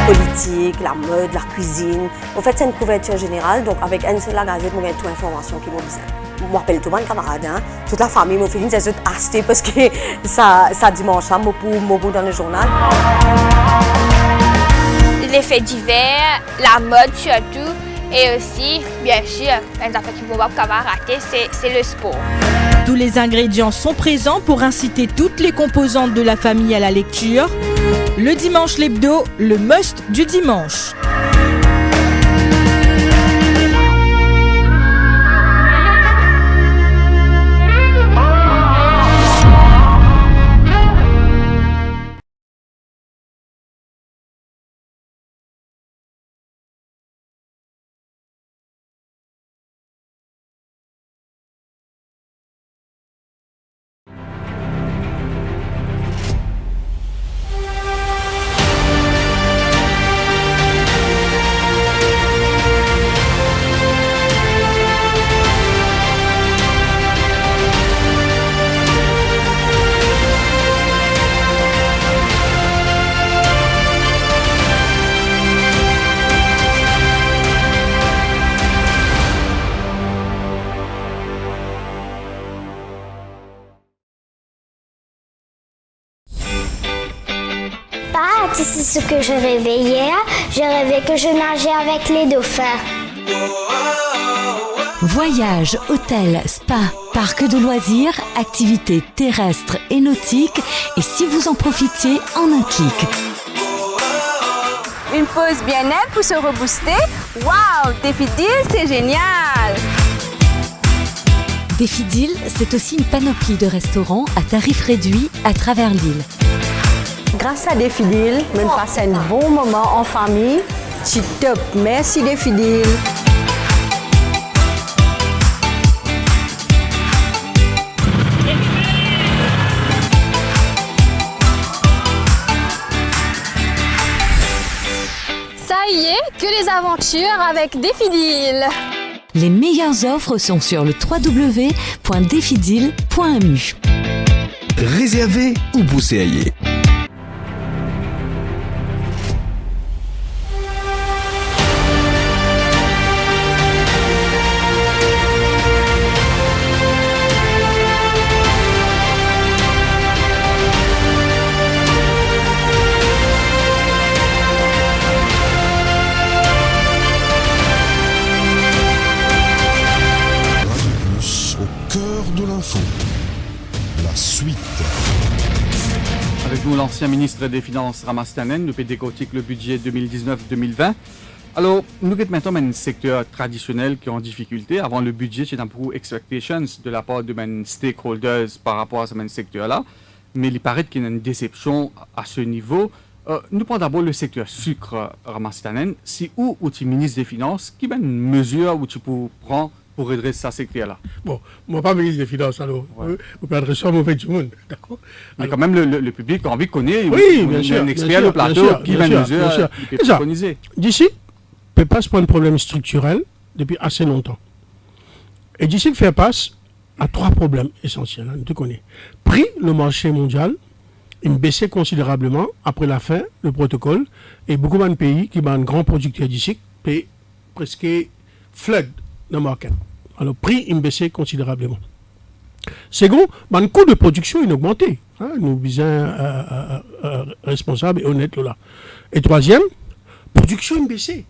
Politique, la mode, la cuisine. En fait, c'est une couverture générale, donc avec une seule gazette, on a toute l'information qui m'a besoin. Je m'appelle tout mon camarade, toute la famille m'a fait une c'est acheté parce que ça dimanche, moi dans le journal. Les faits divers, la mode surtout, et aussi, bien sûr, une affaire qui ne va pas rater, c'est le sport. Tous les ingrédients sont présents pour inciter toutes les composantes de la famille à la lecture. Le Dimanche l'Hebdo, le must du dimanche. c'est ce que je rêvais hier. Je rêvais que je nageais avec les dauphins. Voyages, hôtels, spa, parcs de loisirs, activités terrestres et nautiques, et si vous en profitiez en un clic. Une pause bien-être pour se rebooster. Waouh, Défidil, c'est génial! Défidil, c'est aussi une panoplie de restaurants à tarifs réduits à travers l'île. Grâce à Défidil, on passe un bon moment en famille. C'est top. Merci Défidil. Ça y est, que les aventures avec Défidil. Les meilleures offres sont sur le www.defidil.mu. Réservez ou bousséaillez. La suite. Avec nous, l'ancien ministre des Finances, Ramas Tanen, nous décortique le budget 2019-2020. Alors, nous sommes maintenant dans un secteur traditionnel qui est en difficulté. Avant le budget, c'est un peu expectations de la part de mes stakeholders par rapport à ce secteur-là. Mais il paraît qu'il y a une déception à ce niveau. Nous prenons d'abord le secteur sucre, Ramas Tanen. Si où tu ministre des Finances, qui est une mesure où tu peux prendre pour redresser ce secteur-là? Bon, moi pas ministre des Finances, alors. Ouais. Vous pouvez adresser à mauvais du monde, d'accord? Mais quand même, le public a envie de connaître. Oui, bien sûr. Un expert de plateau qui va nous préconiser. D'ici, ne peut pas se prendre un problème structurel depuis assez longtemps. Et d'ici, fait face à 3 problèmes essentiels, hein, tu connais. Prix, le marché mondial, il baissait considérablement après la fin du protocole. Et beaucoup de pays qui sont un grand producteur d'ici paient presque flood dans le marché. Alors, le prix, il baissait considérablement. Second, le coût de production, il a augmenté. Hein, nous sommes responsables et honnêtes là. Et troisième, production, il baissait.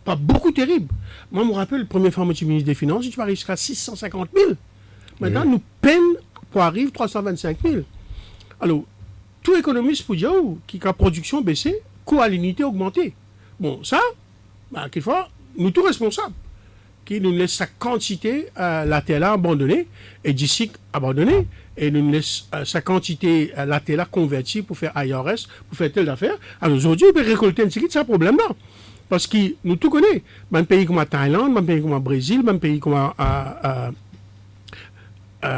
Pas beaucoup terrible. Moi, je me rappelle, le premier pharmacien ministre des Finances, tu arrives jusqu'à 650 000. Maintenant, nous peinons pour arriver à 325 000. Alors, tout économiste pour dire que la production baissée, coût à l'unité augmenté. Bon, ça, quelquefois, nous tous responsables. Qui nous laisse sa quantité la terre abandonnée et d'ici abandonnée et nous laisse sa quantité la terre convertie pour faire IRS, pour faire telle affaire. Alors aujourd'hui, on peut récolter un petit peu de ce problème-là. Parce que nous tout connaissons. Même pays comme la Thaïlande, même pays comme le Brésil, même pays comme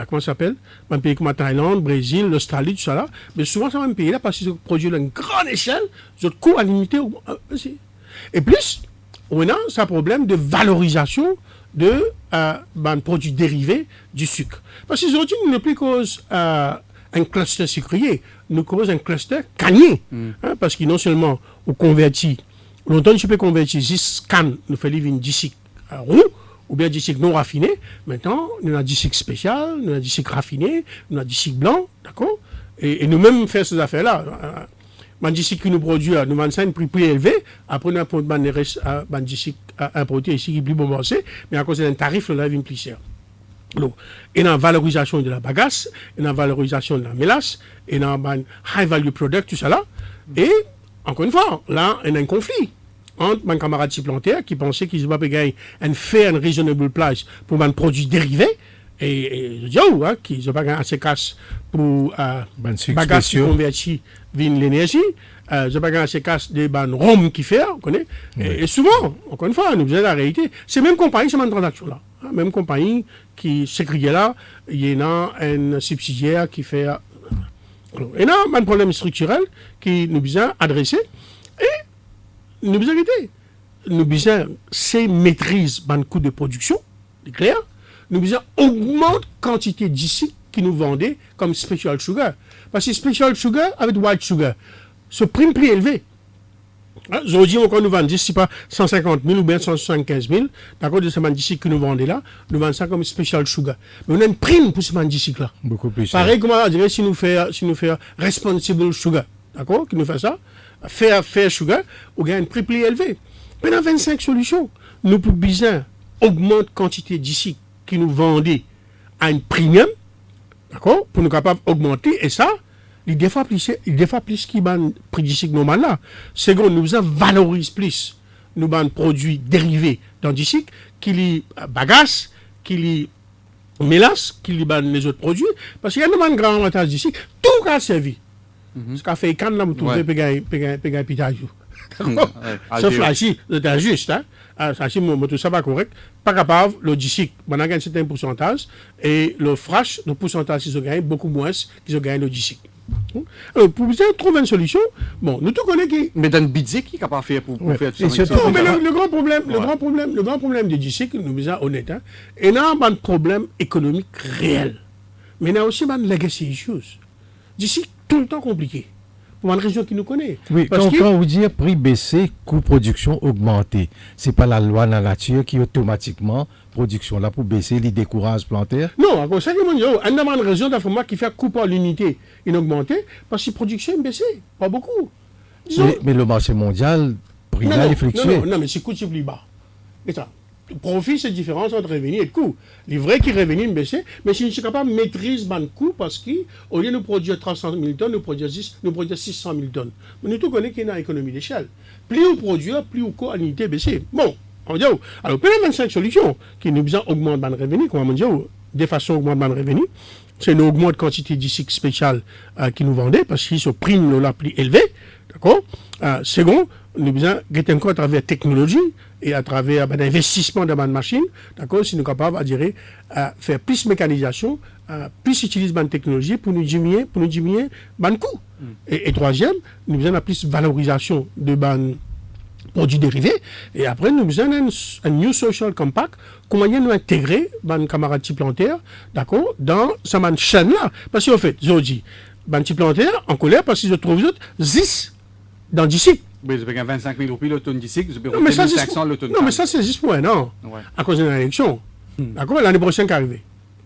comment ça s'appelle? Même pays comme la Thaïlande, Brésil, l'Australie, tout ça là. Mais souvent, c'est même pays là parce qu'ils produisent à une grande échelle, notre coût à limiter. Et plus, on a ce problème de valorisation de produits dérivés du sucre. Parce qu'aujourd'hui, nous ne plus cause un cluster sucrier, nous cause un cluster cannier. Hein, parce que non seulement on convertit, longtemps tu peux convertir 10 cannes, nous fait livrer une disque roux, ou bien disque non raffiné. Maintenant, nous avons un disque spécial, nous avons un disque raffiné, nous avons un disque blanc, d'accord? Et nous-mêmes faisons ces affaires-là. D'ici qui nous produit, nous vendons ça à un prix plus élevé. Après, nous avons un disque importé ici qui est plus bon marché, mais à cause d'un tarif, là, il est plus cher. Donc, il y a une valorisation de la bagasse, il y a une valorisation de la mélasse, il y a un high value product, tout ça là. Et, encore une fois, là, il y a un conflit entre mes camarades supplémentaires qui pensaient qu'ils ne pouvaient pas gagner un fair and reasonable price pour un produit dérivé. Et je dis, qu'ils n'ont pas gagné assez casse pour bagasse qui convertit vers l'énergie. Je n'ai pas gagné assez casse des rhum qui fait, on connaît. Et souvent, encore une fois, nous faisons la réalité. C'est la même compagnie, c'est la même transaction là. Même compagnie qui s'écrit là, il y a un subsidiaire qui fait. Il y a un problème structurel qui nous besoin adresser et nous besoin arrêter. Nous besoin c'est maîtrise le coût de production, c'est clair. Nous besoin augmente quantité d'ici qui nous vendait comme special sugar. Parce que special sugar avec white sugar, ce prix élevé. Aujourd'hui, quand nous vendons d'ici pas 150 000 ou bien 175 000, d'accord, de ce d'ici que nous vendons là, nous vendons ça comme special sugar. Mais on a une prime pour ce d'ici là. Beaucoup plus. Pareil, comment on dirait si nous fait responsible sugar, d'accord, qui nous fait ça, faire sugar, on gagne un prix plus élevé. Pendant 25 solutions, nous pouvons bien augmenter la quantité d'ici qui nous vendait à un premium, d'accord, pour nous capables d'augmenter, et ça, il des fois plus qui ban prix d'ici normal là. Second, nous valorise plus nous ban produits dérivés dans d'ici qui les bagages, qui les mélasse, qui les ban les autres produits, parce qu'il y a un grand avantage d'ici, tout a servi. Ce qu'a fait quand là, vous trouvez pégaille pitajou. Sauf là, si, c'est juste, hein. Ça, si tout ça va correct, pas capable, le logistique, on a gagné un certain pourcentage, et le flash, le pourcentage qu'ils ont gagné, beaucoup moins qu'ils ont gagné le logistique. Alors, pour bien trouver une solution, bon, nous tous connaissons qui. Mais dans le budget, qui est capable de faire pour faire tout ça? Non, mais le grand problème de logistique, nous sommes honnêtes, hein, et il y a un problème économique réel. Mais il y a aussi un legacy issues. D'ici, tout le temps compliqué. Pour une région qui nous connaît. Oui, quand vous dites prix baissé, coût production augmenté, c'est pas la loi de la nature qui automatiquement, production là pour baisser, les décourage plantaire? Non, à cause de ça, il y a une région d'Afrique qui fait coût par l'unité augmenté, parce que la production est baissée, pas beaucoup. Mais le marché mondial, prix là, il fluctue. Non, mais c'est coût plus bas. Et ça. Le profit, c'est la différence entre revenu et le coût. Les vrais qui revenus baissent, mais si nous sommes capables de maîtriser le coût, parce qu'au lieu de produire 300 000 tonnes, nous produisons 600 000 tonnes. Mais nous tous connaissons qu'il y a une économie d'échelle. Plus on produit, plus on coût à l'unité baissée. Bon, on dit, alors, il y a 25 solutions qui nous augmentent le revenu, comme on dit, de façon augmente le revenu. C'est nous augmente la quantité d'ici spécial qui nous vendait, parce qu'ils sont prime la plus élevée. D'accord? Second, nous besoin encore à travers la technologie et à travers l'investissement dans la machine, d'accord, si nous sommes capables à faire plus de mécanisation, plus utiliser la technologie pour nous diminuer le coût. Et troisième, nous besoin de plus de valorisation de produits dérivés. Et après, nous besoin d'un New Social Compact, comment nous intégrer les camarades plantaires, d'accord, dans cette chaîne-là. Parce qu'en fait, je dis, les plantaires en colère parce qu'ils se trouvent 10 dans d'ici. Mais vous avez 25 000 roupies l'automne d'ici, vous avez 500 l'automne. Non, mais ça, c'est juste pour un an, à cause de l'élection. D'accord, l'année prochaine qui arrive.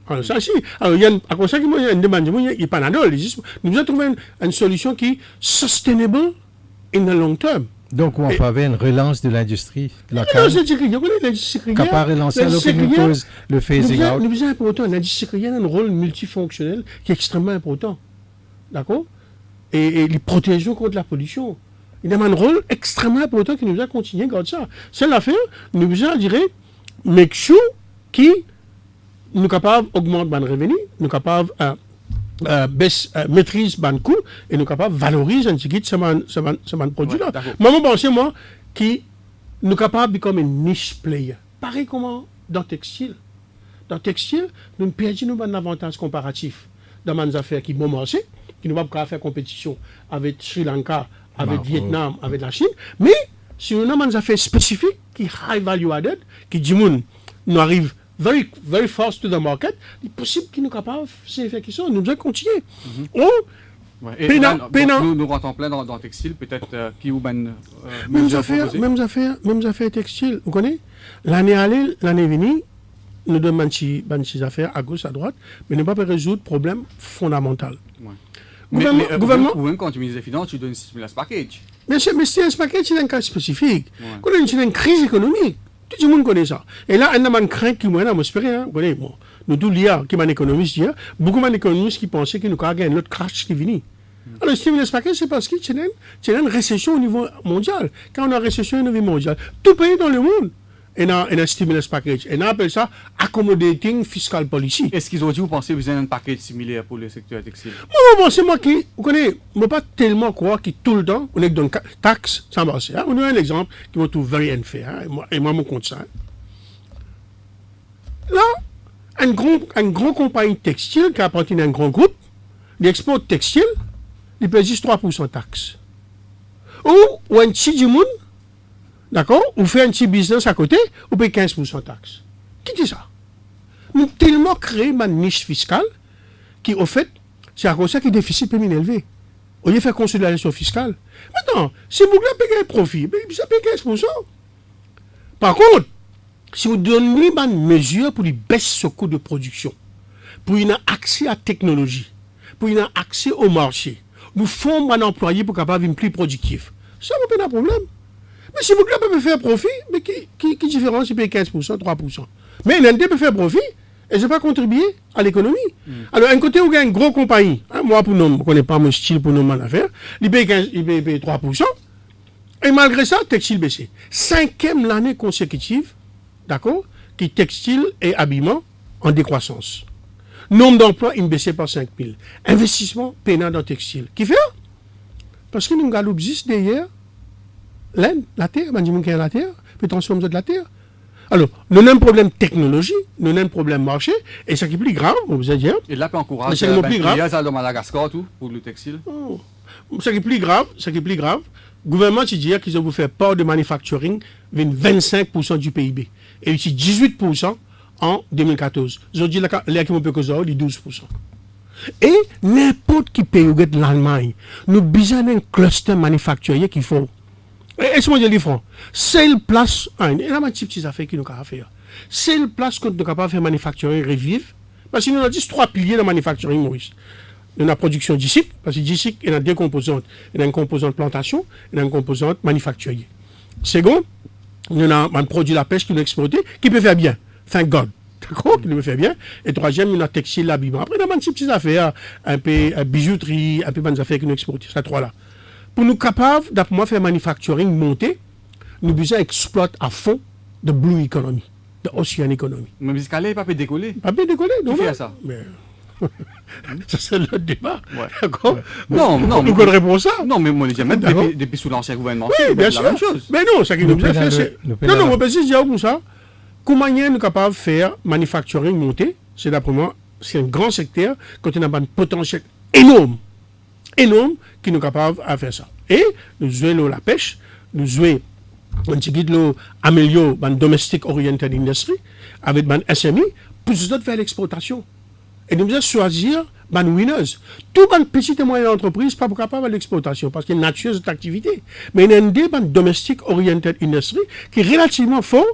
Alors, ça, si. Alors, il y a à cause de ça, il y a une demande, il n'y a pas d'adol. Nous devons trouver une solution qui est sustainable in the long term. Donc, on va une relance de l'industrie locale. L'industrie capable de relancer le phasing out. Nous besoin important. L'industrie a un rôle multifonctionnel qui est extrêmement important. D'accord? Et les protéger contre la pollution. Il a un rôle extrêmement important qui nous doit continuer comme ça. C'est l'affaire, nous besoin, je dirais, make sure qui nous capable d'augmenter nos revenus, nous capable maîtrise le coût et nous capable de valoriser un petit peu ce produit là. Moi, je pense moi qui nous capable de become une niche player. Pareil comme dans textile. Dans textile, nous perdons un avantage comparatif dans les affaires qui vont marcher, qui ne vont pas faire compétition avec Sri Lanka, avec Vietnam, avec la Chine. Mais si nous avons des affaires spécifiques qui high value added, qui nous arrivent very, very fast to the market, il est possible qu'ils nous capables de ces effets qui sont. Nous devons continuer. Nous rentrons plein dans le textile, peut-être qui ou même affaires textiles. Vous connaissez? L'année allée, l'année venue, nous donnons des affaires à gauche, à droite, mais ne pas résoudre le problème fondamental. Gouvernement, ou même quand tu ministre des Finances, tu donnes un stimulus package. Mais stimulus package, c'est un cas spécifique. Quand on a une crise économique, tout le monde connaît ça. Et là, on a une crainte qui m'a espéré. Nous tous liés, qui sont économistes, beaucoup d'économistes qui pensaient qu'il nous a gagné l'autre crash qui vient. Alors, le stimulus package, c'est parce qu'il y a une récession au niveau mondial. Quand on a une récession au niveau mondial, tout pays dans le monde. Et un stimulus package. Et on appelle ça accommodating fiscal policy. Est-ce qu'ils ont dit, vous pensez, que vous avez un package similaire pour le secteur textile? Moi, c'est moi qui, vous connaissez, je ne peux pas tellement croire que tout le temps, on est dans taxe, ça marche. On a un exemple qui me trouve very unfair. Et moi, je compte ça. Là, une grande compagnie textile qui appartient à un grand groupe, l'export textile, il paye juste 3% de taxes. Ou un petit du monde, d'accord? Ou fait un petit business à côté, ou paye 15% de taxes. Qui dit ça? Nous avons tellement créé une niche fiscale qui, au fait, c'est à cause de ça que le déficit peut élevé. Au lieu de faire consolidation fiscale. Maintenant, si vous payez un profit, ça paye 15%. Par contre, si vous donnez une mesure pour baisser ce coût de production, pour y avoir accès à la technologie, pour y avoir accès au marché, nous formons un employé pour capable être plus productif. ça n'a pas de problème. Mais si vous peut faire profit, mais qui différence, il paye 15%, 3%. Mais l'ND peut faire profit et je ne vais pas contribuer à l'économie. Alors, un côté où il y a une grosse compagnie, hein, moi, pour nous, je ne connais pas mon style pour nous d'affaires, il paye 3%, et malgré ça, textile baissé. 5e l'année consécutive, d'accord, qui textile et habillement en décroissance. Nombre d'emplois, il baissé par 5 000. Investissement pénal dans le textile. Qui fait? Parce que nous avons juste derrière la terre, la terre, puis transformer de la terre. Alors, nous avons un problème technologie, nous avons un problème marché, et ce qui est plus grave, vous allez dire. Et là, on encourage c'est plus grave. À Madagascar, tout, pour le textile. Oh. Ce qui est plus grave, le gouvernement dit qu'ils ont fait part de manufacturing 25% du PIB. Et ici 18% en 2014. Ils ont dit les qui m'ont fait 12%. Et n'importe qui pays de l'Allemagne, nous avons besoin d'un cluster manufacturier qu'il faut. Et ce modèle franc, c'est le place, il y a un petit affaire qui nous a faire. C'est le place que nous sommes capables de faire manufacturer revivre. Parce que nous avons dit 3 piliers de manufacturing, Maurice. Nous avons la production d'ici, parce que d'ici, il y a 2 composantes. Il y a une composante plantation, il y a une composante manufacturier. Second, nous avons un produit de la pêche qui nous exporte, qui peut faire bien. Thank God. D'accord, qui nous fait bien. Et troisième, nous avons textile, l'habillement. Après, nous avons un petit petites affaires, un peu bijouterie, un peu de affaires qui nous exportent. C'est 3 là. Pour nous capables, d'après moi, faire manufacturing monter, nous besoin exploiter à fond de blue economy, de ocean economy. Mais Biscalais, pas peut décoller. Pas peut décoller, non. Qui fait ça? Mais... ça, c'est le débat. Ouais. D'accord? Ouais. Non, nous connaissons ça. Non, mais moi, j'ai même depuis sous l'ancien gouvernement. Oui, bien sûr. La même chose. Mais non, ça qui nous a fait, c'est. Non, on peut se dire comme ça. Comment nous sommes capables de faire manufacturing monter? C'est d'après moi, c'est un grand secteur quand on a un potentiel énorme qui nous est capable de faire ça. Et nous jouons la pêche, nous jouons améliorer la domestic oriented industry avec un SMI pour nous faire l'exportation. Et nous devons choisir les winners. Tout les petites et moyennes entreprises ne sont pas capables de l'exportation parce qu'il y a une nature de cette activité. Mais il y a une domestic oriented industry qui est relativement fort.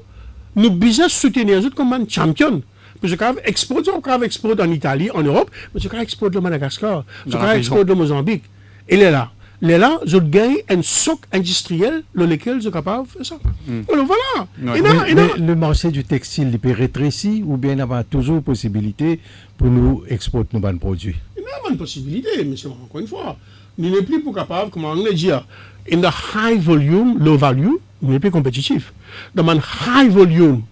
Nous devons soutenir les autres comme un champion. Je peux exporter en Italie, en Europe, mais je peux exporter au Madagascar, je peux exporter au Mozambique. Et là, je gagne un soc industriel dans lequel je suis capable de faire ça. Alors voilà. Mais le marché du textile, il peut rétrécir ou bien il y a toujours possibilité pour nous exporter nos produits? Il y a une possibilité, mais c'est encore une fois. Nous n'est plus capable, comment on dit, in the high volume, low value, nous n'est plus compétitif. Dans un high volume,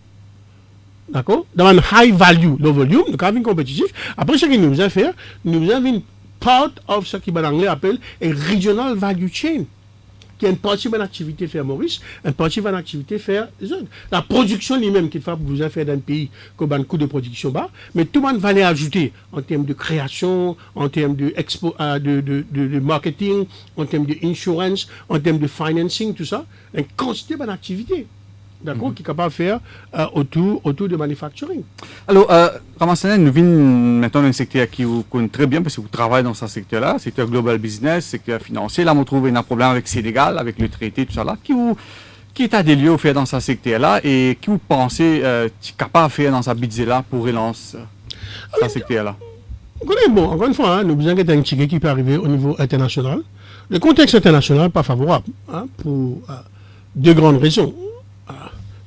d'accord? Dans un high value, low volume, nous sommes compétitifs. Après, ce que nous avons fait, nous avons une part of ce qui en anglais appelle un regional value chain, qui est une partie de l'activité faire Maurice, une partie de l'activité faire les autres. La production lui-même qui fait besoin faire d'un pays comme un coût de production bas, mais tout le monde va les ajouter en termes de création, en termes de marketing, en termes de insurance, en termes de financing, tout ça, une quantité de l'activité. D'accord, qui est capable de faire autour de manufacturing. Alors, Ramassane, nous venons maintenant d'un secteur qui vous connaît très bien parce que vous travaillez dans ce secteur-là, secteur global business, secteur financier. Là, on trouve un problème avec Sénégal, avec le traité, tout ça là. Qui est à des lieux faire dans ce secteur-là et qui vous pensez capable de faire dans ce budget-là pour relancer ce secteur-là? Bon, encore une fois, nous avons un ticket qui peut arriver au niveau international. Le contexte international n'est pas favorable pour 2 grandes raisons.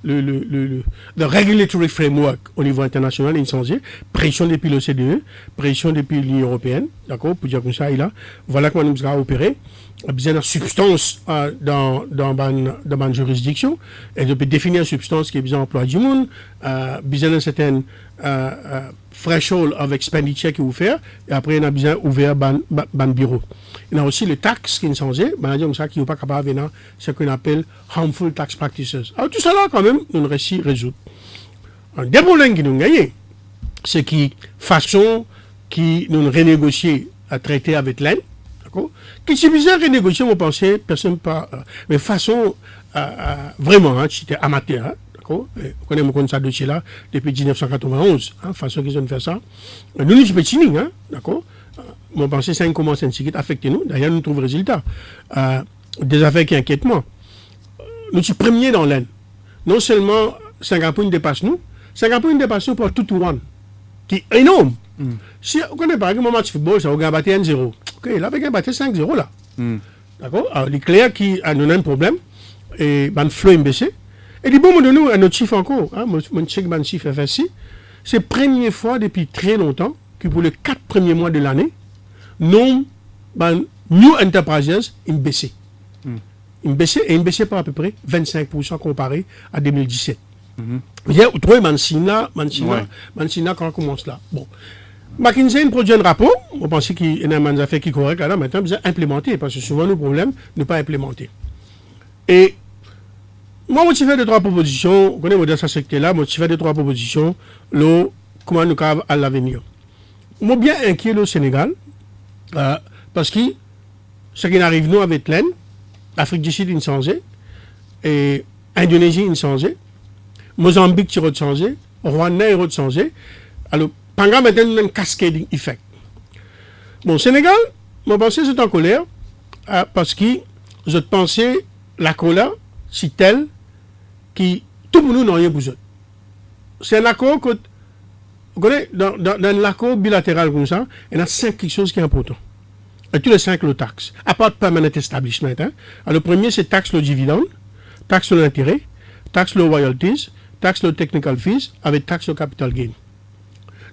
Le regulatory framework au niveau international est changé, pression depuis l'OCDE, pression depuis l'Union européenne, d'accord, pour dire comme ça, voilà comment nous allons opérer, besoin de substance dans la juridiction, et de définir une substance qui est besoin d'emploi du monde, besoin d'un certain threshold of expenditure qu'il faut faire, et après, on a besoin d'ouvrir un bureau. Il y a aussi les taxes qui sont changées, qui n'est pas capable de ce qu'on appelle harmful tax practices. Alors tout ça là, quand même, nous réussi à résoudre. Un des problèmes qui nous gagnent, c'est que façon qui nous renégocier à traiter avec l'Inde, d'accord, qui c'est bizarre renégocier, on pensait, personne pas, mais façon vraiment, c'était amateur, d'accord, on connaît mon ça dossier là depuis 1991, façon qu'ils ont fait ça. Nous, nous sommes petits, d'accord. Mon pensée, ça commence à affecter nous. D'ailleurs, nous trouvons le résultat. Des affaires qui inquiètent moi. Nous sommes premiers dans l'Inde. Non seulement Singapour nous dépasse nous, Singapour nous dépasse nous pour tout one, qui est énorme. Si on connaît par exemple un match de football, ça va battre 1-0. Ok, là, on va battre 5-0 là. D'accord? Alors, il est clair qu'il a un problème, et le flot est baissé. Et dit, bon, nous, un autre chiffre encore, mon check, mon chiffre FSI, c'est la première fois depuis très longtemps que pour les 4 premiers mois de l'année, non, New Enterprises, il baissé. Il baissé par à peu près 25% comparé à 2017. Il y a trois Mancina quand on commence là. Bon. McKinsey a produit un rapport, on pense qu'il y a un affaire qui est correct, là, maintenant, il faut implémenter, parce que souvent, le problème, ne pas implémenter. Et moi, je fais 2-3 propositions, on connaît le ce secteur-là, je fais 2-3 propositions, comment nous avons à l'avenir. Je suis bien inquiet au Sénégal, parce que ce qui arrive, nous, avec l'Inde, l'Afrique du Sud, il changé, et l'Indonésie, il changé, Mozambique, il a changé, Rwanda, il a changé. Alors, pendant maintenant, un cascading effect. Bon, Sénégal, je pense que c'est en colère, parce que je pensais la colère, c'est tel qui, tout pour nous, n'a rien besoin. C'est un accord que, vous connaissez, dans l'accord bilatéral comme ça, il y a 5 choses qui sont importantes. Et tous les 5 le taxes, à part permanent establishment. Hein. Alors, le premier, c'est taxe le dividende, taxe l'intérêt, taxe le royalties, taxe le technical fees, avec taxe le capital gain.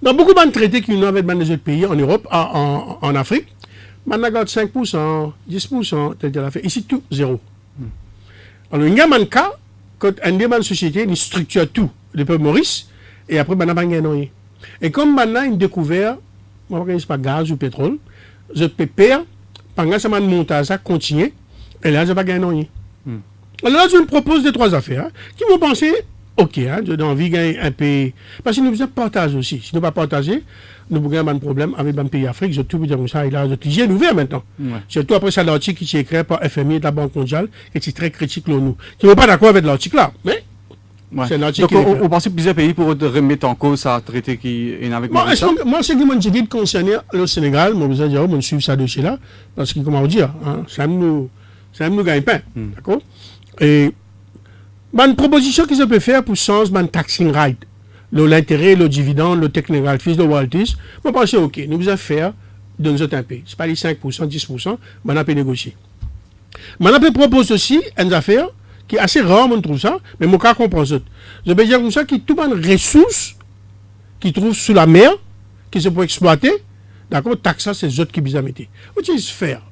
Dans beaucoup de traités qui nous avec les autres pays en Europe, en Afrique, on a 5%, 10%, tel tel affaire. Ici, tout, zéro. Alors, il y a un cas, quand une société, une structure tout, le peuple Maurice, et après, on n'a pas gagné. Et comme on a une découverte, on ne pas gaz ou pétrole, je peux perdre, pendant que ça montage, ça continue, et là, je ne vais pas gagner. Alors là, je me propose 2-3 affaires qui m'ont pensé. Ok, j'ai envie de gagner un pays. Parce que nous besoin de partager aussi. Si nous ne pas partager, nous avons un problème avec un pays d'Afrique. Je tout dire comme ça. Il a j'ai ouvert maintenant. Ouais. Surtout après ça, l'article qui est écrit par FMI de la Banque mondiale, qui est très critique pour nous. Qui n'est pas d'accord avec l'article là. Mais c'est l'article. Donc, on pense que plusieurs pays pour remettre en cause ça traité qui est avec moi, ce qui m'a dit concerné le Sénégal, moi, je vais suivre ça dossier là. Parce que, comment dire, ça nous gagne pas. D'accord? Et une proposition qu'ils peuvent faire pour changer de taxing rate, l'intérêt, le dividende, le technical fees, le royalties, je pense ok, nous allons faire dans notre pays. Ce n'est pas les 5%, 10%, mais on peut négocier. Mais on peut proposer aussi une affaire qui est assez rare, on trouve ça, mais mon cas comprend ça. Je veux dire comme ça, qui tout une ressource qui trouve sous la mer, qui se peut exploiter, d'accord, taxe ça, c'est les autres qui besoin de mettre. Où tu faire?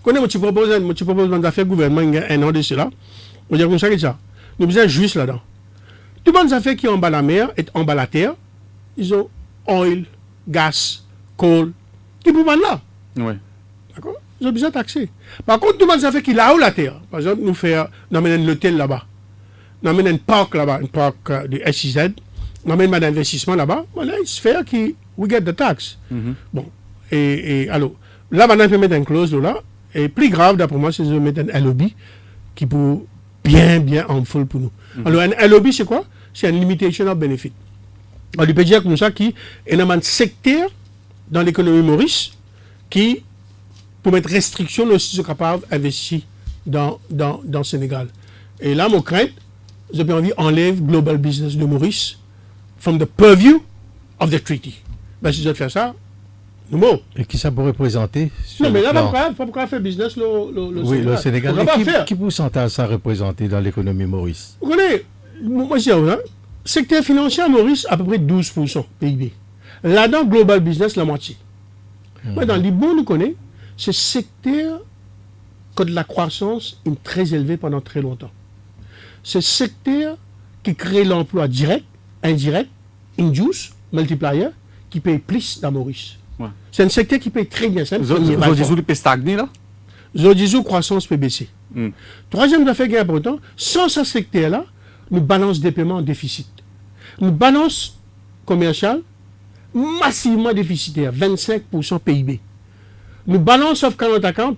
Quand tu proposes une affaire gouvernement, il y a un an de cela, on va dire comme ça que ça. Nous besoin juste là-dedans. Tout le monde a fait qui en bas la mer et en bas la terre, ils ont oil, gaz, coal, qui pour là. Oui. D'accord? Ils ont besoin de taxer. Par contre, tout le monde a fait qui là-haut la terre. Par exemple, nous faisons un hôtel là-bas. Nous avons un parc là-bas, un parc de SIZ. Nous avons un investissement là-bas. Voilà, il se fait qui we get the tax. Bon. Et alors, là, maintenant, il faut mettre une clause là. Et plus grave, d'après moi, c'est de mettre un LOB qui pour bien harmful pour nous. Alors, un LOB, c'est quoi? C'est une limitation of benefit. On peut dire comme ça qu'il y a un secteur dans l'économie Maurice qui, pour mettre restriction, aussi sont capables d'investir dans le Sénégal. Et là, mon crainte, j'ai envie d'enlever Global Business de Maurice from the purview of the treaty. Ben, si je fais ça, nous mots. Et qui ça pourrait représenter? Non, mais là, pourquoi faire business oui, le Sénégal. Quel pourcentage ça représente dans l'économie Maurice? Vous connaissez, moi, je dis, secteur financier à Maurice, à peu près 12% PIB. Là-dedans, Global Business, la moitié. Mais dans l'Ibo, nous connaissons, ce secteur qui a de la croissance est très élevé pendant très longtemps. Ce secteur qui crée l'emploi direct, indirect, induce, multiplier, qui paye plus dans Maurice. Ouais. C'est un secteur qui paye très bien. Zodizou peut stagner là? Zodizou croissance peut baisser. Troisième affaire qui est important, sans ce secteur-là, nous balance des paiements en déficit. Nous balance commercial massivement déficitaire, 25% PIB. Nous balance of current account,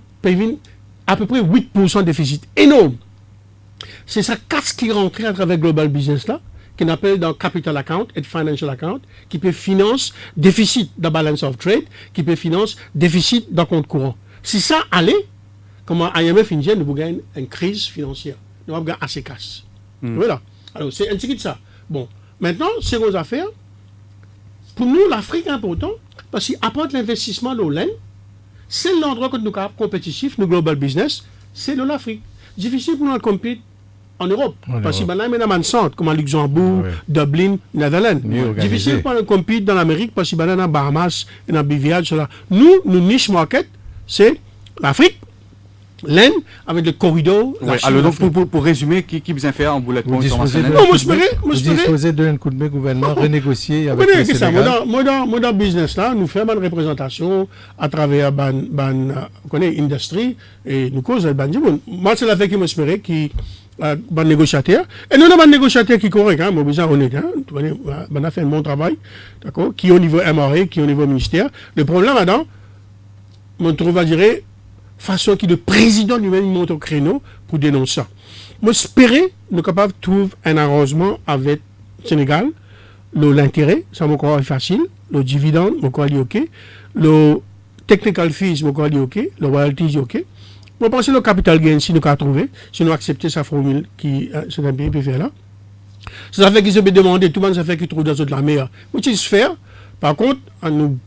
à peu près 8% déficit. Énorme. C'est sa casse qui rentre à travers Global Business là, qu'on appelle dans Capital Account et Financial Account, qui peut financer déficit dans Balance of Trade, qui peut financer déficit dans compte courant. Si ça allait, comme IMF indien, nous gagnons une crise financière. Nous avons assez casse. Voilà. Alors, c'est un petit peu de ça. Bon, maintenant, c'est vos affaires. Pour nous, l'Afrique est important parce qu'il apporte l'investissement de l'Olaine, c'est l'endroit que nous sommes compétitifs, nous global business, c'est l'Afrique. Difficile pour nous compétir en Europe. Parce que maintenant, il y a un centre, comme à Luxembourg, Dublin, Netherlands. Difficile pour nous compétir dans l'Amérique, parce que maintenant, dans Bahamas, dans Bivial, cela. Nous, niche market, c'est l'Afrique. L'Inde, avec le corridor. Alors, donc, pour résumer, qui besoin faire en bullet point international? Non, moi, je disposez d'un coup de main gouvernement, renégocier avec le Sénégal. Moi, dans le business, là, nous faisons une représentation à travers l'industrie et nous causons le moi, c'est la fait qui m'espérait qui un négociateur. Et nous avons un négociateur qui est correct, moi, besoin honnête. On a fait un bon travail, d'accord, qui est au niveau MRA, qui est au niveau ministère. Le problème, maintenant, on trouve à dire, façon que le président lui-même monte au créneau pour dénoncer ça. Moi, j'espérais nous capables de trouver un arrangement avec le Sénégal. L'intérêt, ça m'a encore facile. Le dividende, m'a encore dit OK. Le technical fees, m'a encore dit OK. Le royalties, OK. Moi, je pense que le capital gain, si nous avons trouvé, si nous acceptons sa formule qui c'est un pays peut faire là. Ça fait qu'ils se demandé, tout le monde ça fait qu'ils trouvent dans la meilleure. Moi, je faire. Par contre, nous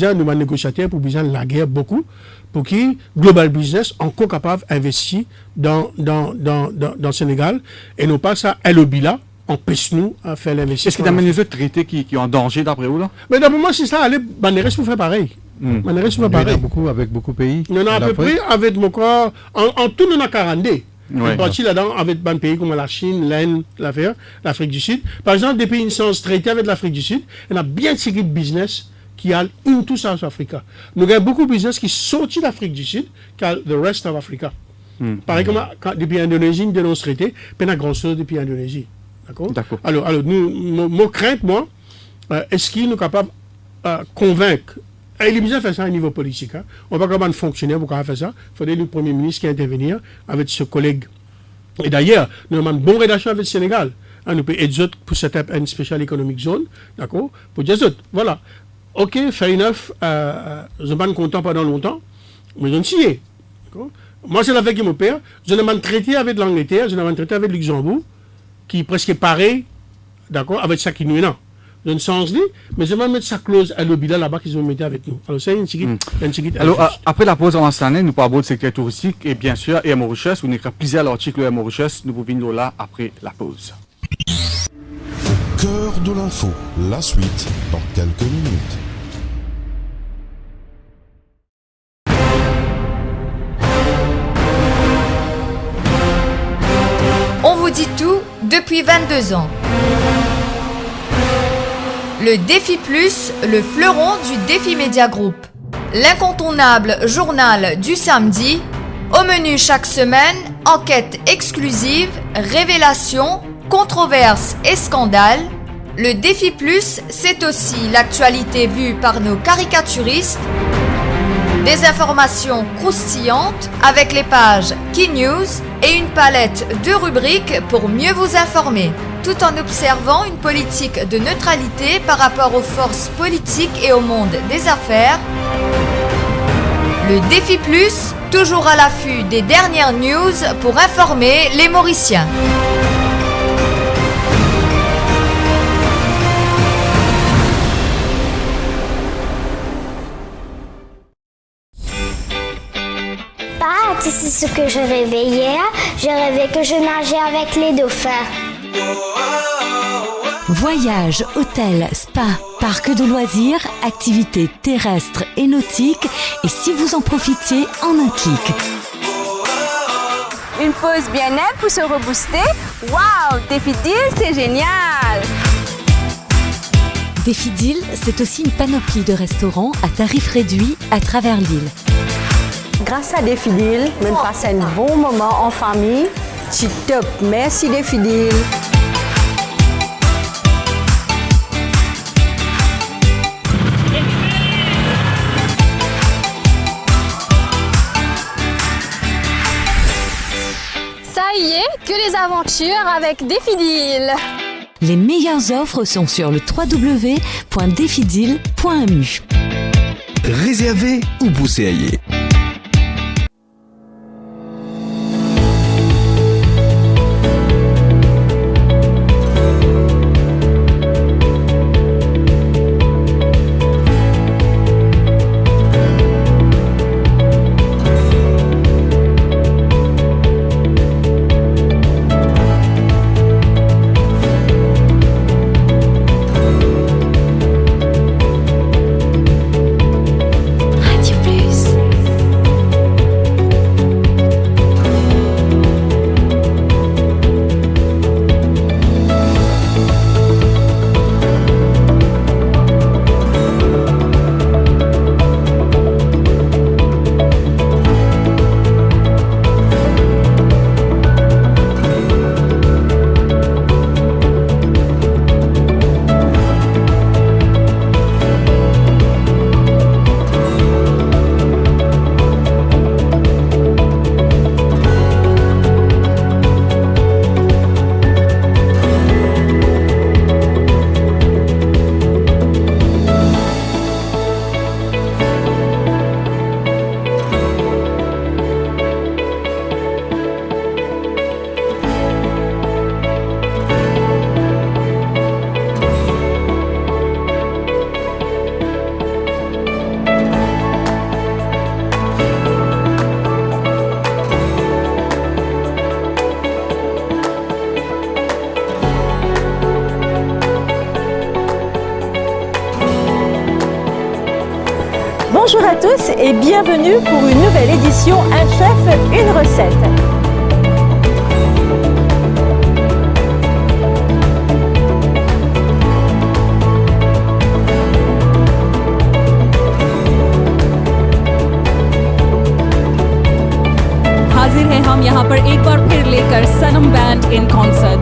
avons négociateur pour besoin de la guerre beaucoup. Pour qui Global Business encore capable d'investir dans le Sénégal et non pas ça, LOBILA empêche-nous à faire l'investissement. Est-ce qu'il y a des autres traités qui sont en danger d'après vous là? Mais d'après moi, c'est ça, allez, Banérès pour faire pareil. Banérès pour faire pareil. Avec beaucoup de pays. Il y en a à peu près avec mon corps, en tout, on a 42. On partit là-dedans avec des pays comme la Chine, l'Inde, l'Afrique du Sud. Par exemple, des pays qui sont traités avec l'Afrique du Sud, on a bien sécurisé de business qui a into South Africa. Nous avons beaucoup de business qui sortent d'Afrique du Sud qu'à the rest of Africa. Par exemple, depuis l'Indonésie, nous avons traité, puis on a grand chose depuis l'Indonésie. D'accord? Alors, mon crainte, moi, est-ce qu'il est capable de convaincre? Et il est bien faire ça au niveau politique. Hein? On ne va pas comment fonctionner pour faire ça. Il faudrait le Premier ministre qui intervenir avec ce collègue. Et d'ailleurs, nous avons une bonne relation avec le Sénégal. Hein, nous pouvons aider pour set up une special economic zone. D'accord? Pour dire autres. Voilà. OK, fair enough, je ne suis pas content pendant longtemps, mais je ne sais pas. Moi, c'est la fait qui me perd. Je ne m'en traité avec l'Angleterre, je ne m'en traité avec le Luxembourg, qui est presque pareil, d'accord, avec ça qui nous est là. Je ne change pas, mais je vais mettre sa clause à l'OBILA là-bas qu'ils ont mis avec nous. Alors, c'est une petite. Alors, après la pause en cette année, nous parlons du secteur touristique et bien sûr, et Mauritius, on écrit plusieurs articles à Mauritius, nous vous venons là après la pause. Cœur de l'info, la suite dans quelques minutes. On vous dit tout depuis 22 ans. Le Défi Plus, le fleuron du Défi Média Group. L'incontournable journal du samedi. Au menu chaque semaine, enquêtes exclusives, révélations, controverses et scandales. Le Défi Plus, c'est aussi l'actualité vue par nos caricaturistes. Des informations croustillantes avec les pages Key News et une palette de rubriques pour mieux vous informer, tout en observant une politique de neutralité par rapport aux forces politiques et au monde des affaires. Le Défi Plus, toujours à l'affût des dernières news pour informer les Mauriciens. Tu sais ce que je rêvais hier? Je rêvais que je nageais avec les dauphins. Voyages, hôtels, spa, parcs de loisirs, activités terrestres et nautiques, et si vous en profitiez en un clic. Une pause bien-être pour se rebooster? Waouh, Défi Deal, c'est génial! Défi Deal, c'est aussi une panoplie de restaurants à tarifs réduits à travers l'île. Grâce à Défi Deal, on passe un bon moment en famille. C'est top. Merci Défi Deal. Ça y est, que les aventures avec Défi Deal. Les meilleures offres sont sur le www.defideal.mu. Réservé ou bousséaillé. Bonjour à tous et bienvenue pour une nouvelle édition Un chef, une recette. हाजिर हैं हम यहाँ पर एक बार फिर लेकर Sanam band in concert.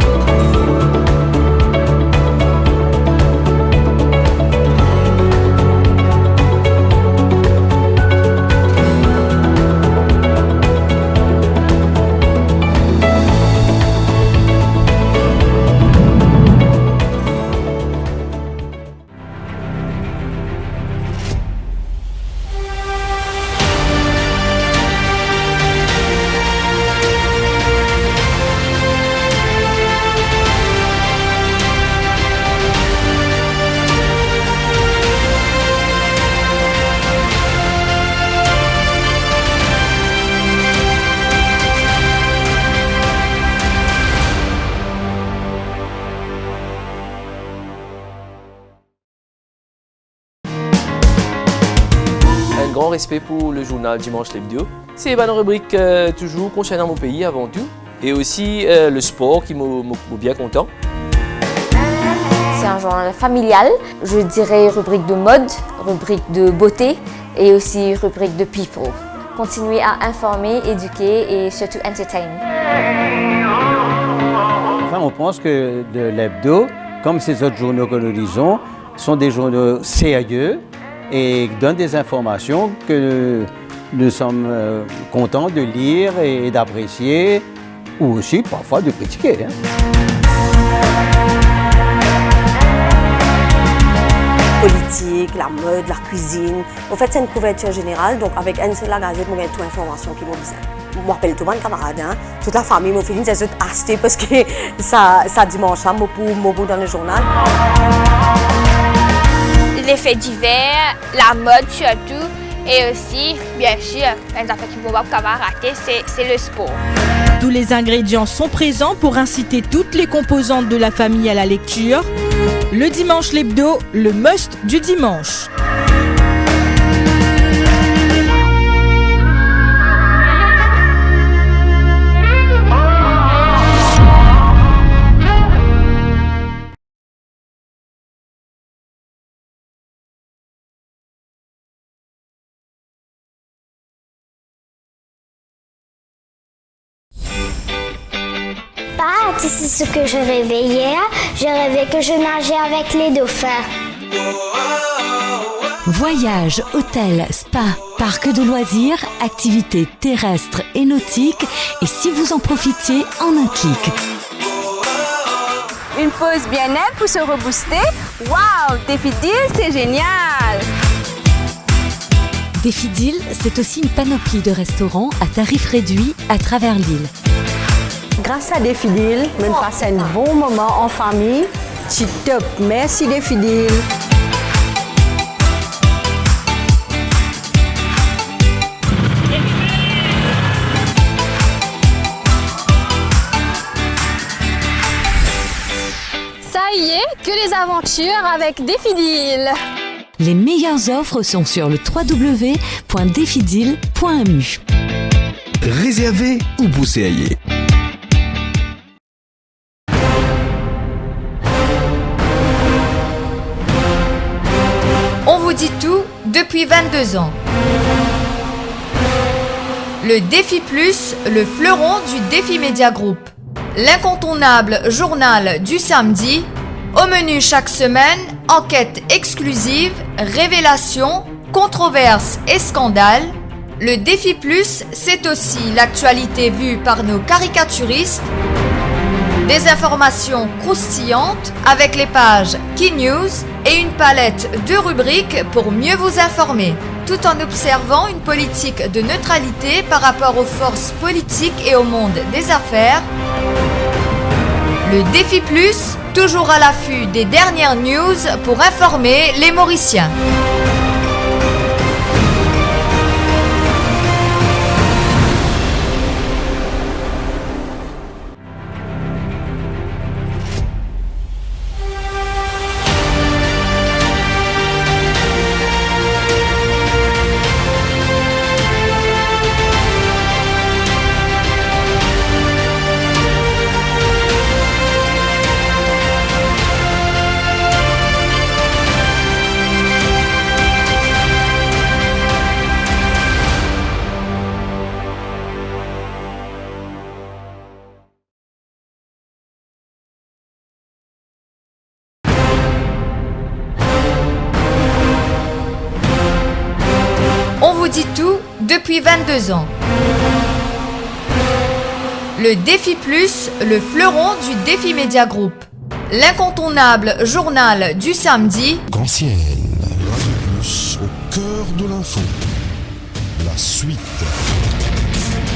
Un grand respect pour le journal Dimanche l'Hebdo. C'est une rubrique toujours concernant mon pays avant tout. Et aussi le sport qui m'a bien content. C'est un journal familial, je dirais rubrique de mode, rubrique de beauté et aussi rubrique de people. Continuer à informer, éduquer et surtout entertain. Enfin, on pense que l'hebdo, comme ces autres journaux que nous lisons, sont des journaux sérieux et donnent des informations que nous sommes contents de lire et d'apprécier, ou aussi parfois de critiquer. Politique, la mode, la cuisine. En fait, c'est une couverture générale, donc avec une seule gazette, on a toute l'information qui m'a besoin. Je m'appelle tout le monde camarade, toute la famille m'a fait une c'est acheté parce que ça dimanche, moi pour dans le journal. Les faits divers, la mode surtout, et aussi, bien sûr, les affaires qui ne vont pas rater, c'est le sport. Tous les ingrédients sont présents pour inciter toutes les composantes de la famille à la lecture. Le Dimanche l'Hebdo, le must du dimanche. Tu sais ce que je rêvais hier? Je rêvais que je nageais avec les dauphins. Voyages, hôtels, spa, parcs de loisirs, activités terrestres et nautiques, et si vous en profitiez en un clic. Une pause bien-être pour se rebooster. Waouh, Défi Deal, c'est génial! Défi Deal, c'est aussi une panoplie de restaurants à tarifs réduits à travers l'île. Grâce à Défi Deal, on passe un bon moment en famille. C'est top. Merci Défi Deal. Ça y est, que les aventures avec Défi Deal. Les meilleures offres sont sur le www.defideal.mu. Réservé ou bousséaillé. On vous dit tout depuis 22 ans. Le Défi Plus, le fleuron du Défi Média Group. L'incontournable journal du samedi. Au menu chaque semaine, enquêtes exclusives, révélations, controverses et scandales. Le Défi Plus, c'est aussi l'actualité vue par nos caricaturistes. Des informations croustillantes avec les pages Key News et une palette de rubriques pour mieux vous informer, tout en observant une politique de neutralité par rapport aux forces politiques et au monde des affaires. Le Défi Plus, toujours à l'affût des dernières news pour informer les Mauriciens. depuis 22 ans. Le Défi Plus, le fleuron du Défi Média Group. L'incontournable journal du samedi. Ancienne, Radio Plus, au cœur de l'info. La suite.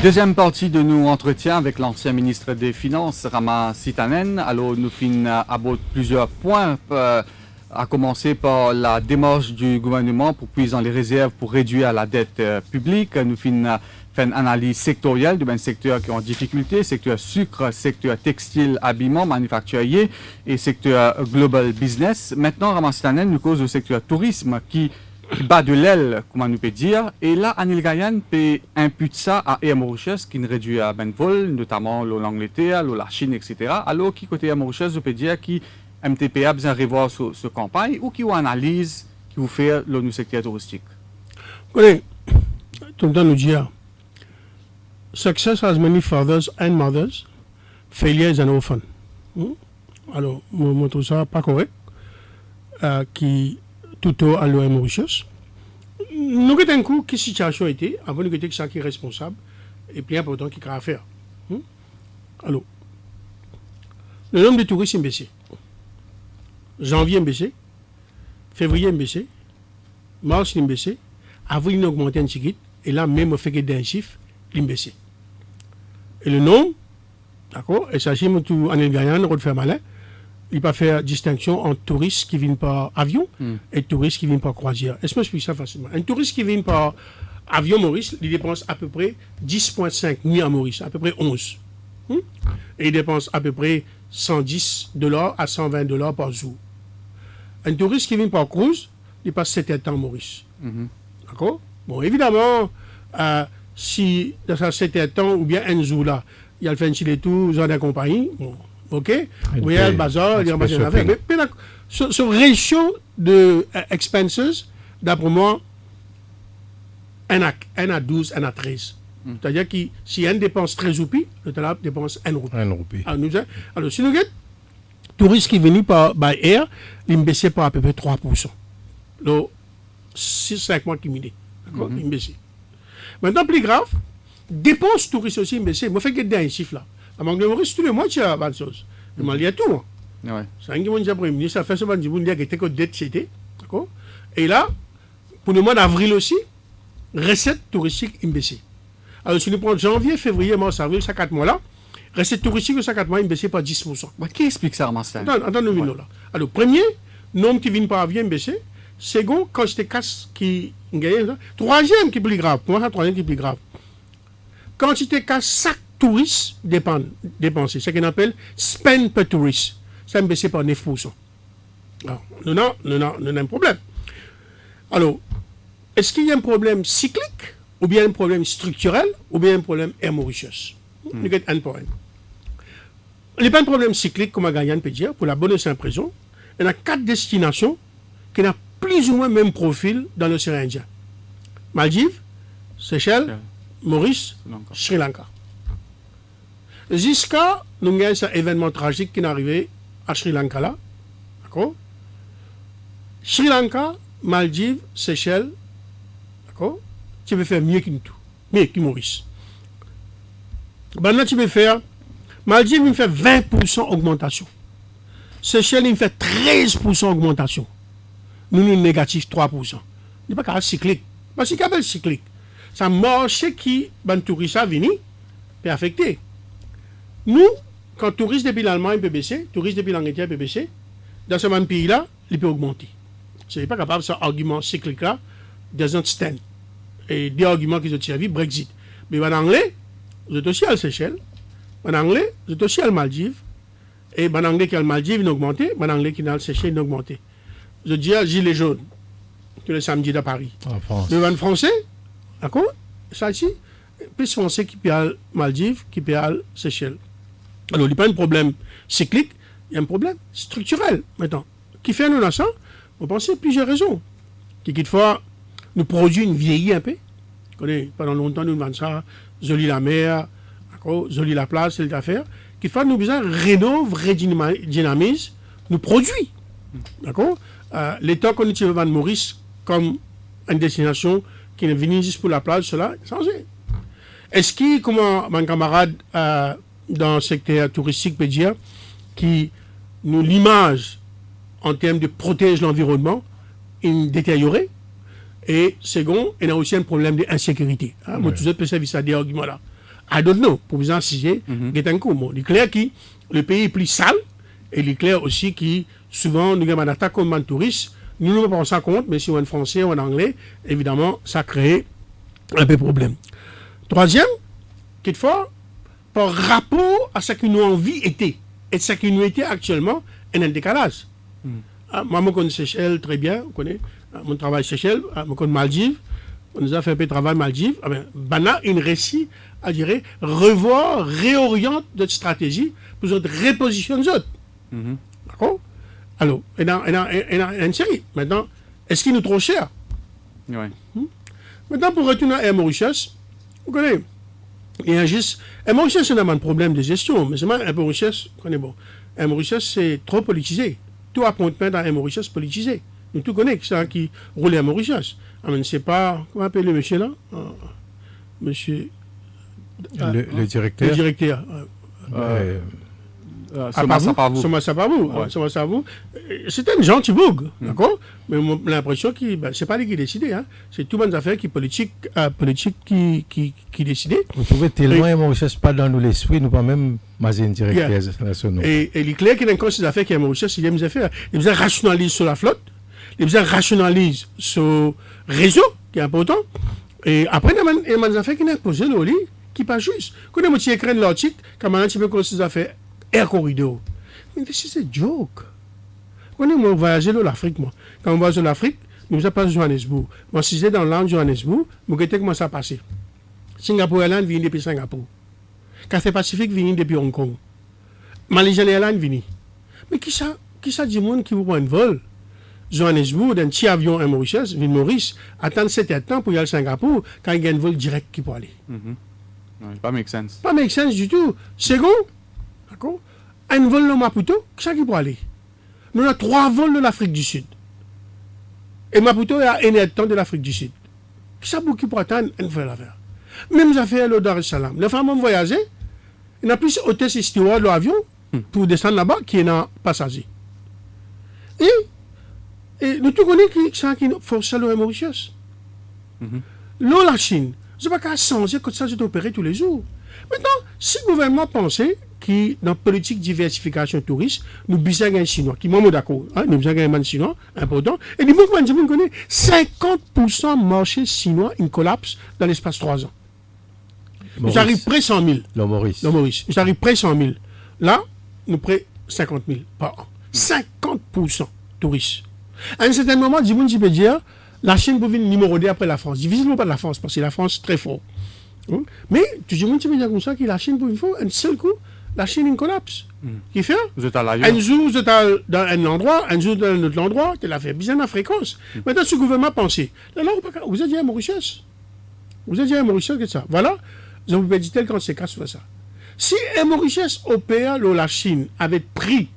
Deuxième partie de nos entretiens avec l'ancien ministre des Finances, Rama Sitanen. Alors, nous finissons à plusieurs points, à commencer par la démarche du gouvernement pour puiser dans les réserves pour réduire la dette publique. Nous finissons fait une analyse sectorielle de secteurs qui ont en difficulté, secteur sucre, secteur textile, habillement, manufacturier et secteur global business. Maintenant, Rama Sitanen nous cause le secteur tourisme qui bat de l'aile, comment nous peut dire. Et là, Anil Gayan peut imputer ça à Air Mauritius qui ne réduit à ben vol, notamment l'Angleterre, la Chine, etc. Alors, qui côté Air Mauritius, nous peut dire qui MTP a besoin de revoir ce campagne ou qui ou analyse qui vous fait le secteur touristique. Oui, tout le temps nous dire success has many fathers and mothers, failure is an orphan. Alors, je trouve ça pas correct. Qui tout au à l'OM Mauritius. Nous avons un coup, quelle situation était, avant nous avons ça qui est responsable, et puis important qui a à faire. Alors, le nombre de touristes est baissé. Janvier est baissé, février est baissé, mars est baissé, avril il a augmenté un petit peu, et là même on fait que d'un chiffre, il est baissé. Et le nombre, d'accord, et ça c'est tout en Gaïane, on fait malin. Il ne peut pas faire distinction entre touristes qui viennent par avion et touristes qui viennent par croisière. Est-ce que je m'explique ça facilement? Un touriste qui vient par avion Maurice, il dépense à peu près 10,5 nuits à Maurice, à peu près 11. Et il dépense à peu près $110 à $120 par jour. Un touriste qui vient par cruise, il passe 7 ans à Maurice. D'accord? Bon, évidemment, si dans ces 7 ans ou bien un jour là, il y a le fancy et tout, genre de compagnie, bon. OK? Oui, le bazar, il y a un affaire. Mais ce ratio de expenses, d'après moi, 1 à 12, 1 à 13. C'est-à-dire que si un dépense 13 roupies, l'autre dépense 1 roupie. 1 roupie. Alors, si nous avons touristes qui viennent par by air, ils me baissent par à peu près 3%. Donc, 6-5 mois qui m'aident. D'accord? Ils me baissent. Maintenant, plus grave, dépenses touristes aussi, ils me baissent. Moi, je fais que un chiffre là. À manque de Maurice, tous les mois, tu as pas de chose. Je m'en lis à tout. C'est un qui m'a dit après ministre, ça fait souvent du monde qui était que dette c'était. D'accord? Et là, pour le mois d'avril aussi, recettes touristiques ont baissé. Alors, si nous prenons janvier, février, mars, avril, ces 4 mois-là, recettes touristiques de ces 4 mois ont baissé par 10%. Qui explique ça, Marcel? Attends, là. Alors, premier, nombre qui viennent par avion baissé. Second, quand c'était casse qui gagne. Troisième qui est plus grave. Pour moi, troisième qui est plus grave. Quantité casse, sac touristes dépensés, ce qu'on appelle spend per tourist. Ça me baissé par 9%. Alors, nous avons un problème. Alors, est-ce qu'il y a un problème cyclique, ou bien un problème structurel, ou bien un problème Air Mauritius? Nous avons un problème. Il n'y a pas un problème cyclique, comme Gaïane peut dire, pour la bonne et simple raison. Il y a 4 destinations qui ont plus ou moins le même profil dans l'océan Indien. Maldives, Seychelles, Maurice, Sri Lanka. Jusqu'à nous avons cet événement tragique qui est arrivé à Sri Lanka là. D'accord? Sri Lanka, Maldives, Seychelles, d'accord? Tu veux faire mieux que nous tout. Mieux que Maurice. Maintenant, tu veux faire. Maldives, il fait 20% augmentation. Seychelles, il fait 13% augmentation. Nous, nous négatif 3%. Il n'est pas cyclique. Parce qu'il y a cyclique. Ça marche qui, ben, touristes à venir, peut affecter. Nous, quand touristes depuis l'Allemagne peut baisser, touristes depuis l'Angleterre peut baisser, dans ce même pays-là, il peut augmenter. Ce n'est pas capable, ce argument cyclique-là, doesn't stand. Et des arguments qui ont servi, Brexit. Mais en anglais, vous êtes aussi à Seychelles, en anglais, vous êtes aussi à Maldives, et en anglais qui a le Maldives, il a augmenté, en anglais qui a le Seychelles, il a augmenté. Vous êtes dit à Gilets jaunes, tous les samedis à Paris. En France. Mais en français, d'accord? Ça ici, plus français qui peut à Maldives, qui peut à Seychelles. Alors, il n'y a pas un problème cyclique, il y a un problème structurel, maintenant. Qui fait nous dans ça? On pense à plusieurs raisons. Qui, quelquefois, nous produit une vieillie un peu. Vous connaissez, pendant longtemps, nous vendons ça, joli la mer, joli la place, c'est l'affaire. Quelquefois, nous besoin rénove, redynamise, nous produit. D'accord? L'État qu'on utilise Van Maurice comme une destination qui est venu juste pour la plage, cela, changé. Est-ce que, comment mon camarade dans le secteur touristique peut dire, qui nous l'image en termes de protéger l'environnement, est détériorée, et second, il y a aussi un problème d'insécurité. Moi, tout ça peut servir à des arguments-là. I don't know, pour vous en citer, il est clair que le pays est plus sale, et il est clair aussi que souvent, nous avons un attaque comme un touriste, nous ne pensons pas compte, mais si on est en français ou en anglais, évidemment, ça crée un peu de problème. Troisième, quelquefois, par rapport à ce que nous envie était, et ce que nous était actuellement, il y a un décalage. Moi, je connais Seychelles très bien, vous connaissez, mon travail Seychelles, je connais Maldives, on nous a fait un peu de travail Maldives, Bana, une récit, à dire, revoir, réorienter notre stratégie pour repositionner les autres. D'accord? Alors, il y a une série. Maintenant, est-ce qu'il nous est trop cher? Maintenant, pour retourner à Mauritius, vous connaissez, il y a juste. Mauritius, c'est un problème de gestion, mais c'est un Mauritius, vous connaissez bon. Mauritius, c'est trop politisé. Tout appointement dans Mauritius politisé. Nous tout connaissons ça qui roule à Mauritius. Je ne sais pas, comment appelle le monsieur là? Monsieur. Le directeur. Le directeur. Soma Sapavou. C'est un gentil boug, d'accord? Mais l'impression que c'est pas lui qui décide, hein? C'est tout le monde affaire qui politique qui décide. Vous trouvez tellement Mauritius pas dans nous l'esprit, nous pas même maser une directeur national. Et il est clair qu'il y a encore ces affaires qui est Mauritius, il y a des affaires. Il rationalise sur la flotte, il rationalise sur le réseau, qui est important. Et après, il y a des affaires qui sont posées au lit, qui ne sont pas justes. Quand on a écrit l'article, quand on a un peu ces affaires, Air Corridor. Mais c'est un joke. Quand on voyage dans l'Afrique, moi. Quand on voyage dans l'Afrique, nous sommes pas à Johannesburg. Moi, si j'étais dans l'an de Johannesburg, je vais comment ça passe. Singapore Airlines vient depuis Singapour. Cathay Pacific vient depuis Hong Kong. Malaysian Airlines vient. Mais qui ça dit monde qui vous prend un vol? Johannesburg, d'un petit avion à Mauritius, ville Maurice, attend 7 temps pour y aller à Singapour quand il y a un vol direct qui peut aller. Pas make sense. Pas make sense du tout. Second, d'accord? Un vol de Maputo, qui ça qui peut aller? Nous avons 3 vols de l'Afrique du Sud. Et Maputo est à 1 temps de l'Afrique du Sud. Qui ça pour qui peut attendre un vol à faire? Même affaire le Dar es Salaam. Les femmes ont voyagé, il y a plus hôtesse et steward de l'avion pour descendre là-bas qui est un passager. Et nous tous connaissons qui ça qui force l'eau à Mauritius. L'eau la Chine, je ne sais pas qu'à changer comme ça, je dois opérer tous les jours. Maintenant, si le gouvernement pensait que dans la politique de diversification touriste, nous avons un Chinois, qui est d'accord, nous avons un Chinois important, et nous connaissons 50% marché chinois in collapse dans l'espace 3 ans. Nous arrivons près 100 000. Le Maurice. Nous arrivons près 100 000. Là, nous près 50 000 par an. 50% touristes. À un certain moment, je peux dire, la Chine peut venir numéro 2 après la France. Difficilement pas de la France, parce que la France est très fort. Mais tout le monde peut dire comme ça que la Chine peut venir un seul coup, la Chine en collapse. Qui fait? Vous êtes à l'ailleurs. Un jour, vous êtes dans un endroit, un jour dans un autre endroit, tu l'as fait bien en fréquence. Maintenant, ce gouvernement pensait, là, vous êtes dit à Mauritius. Vous êtes dit à Mauritius que ça. Voilà, je vous dis telle conséquence sur ça. Si un Mauritius opère la Chine avec prix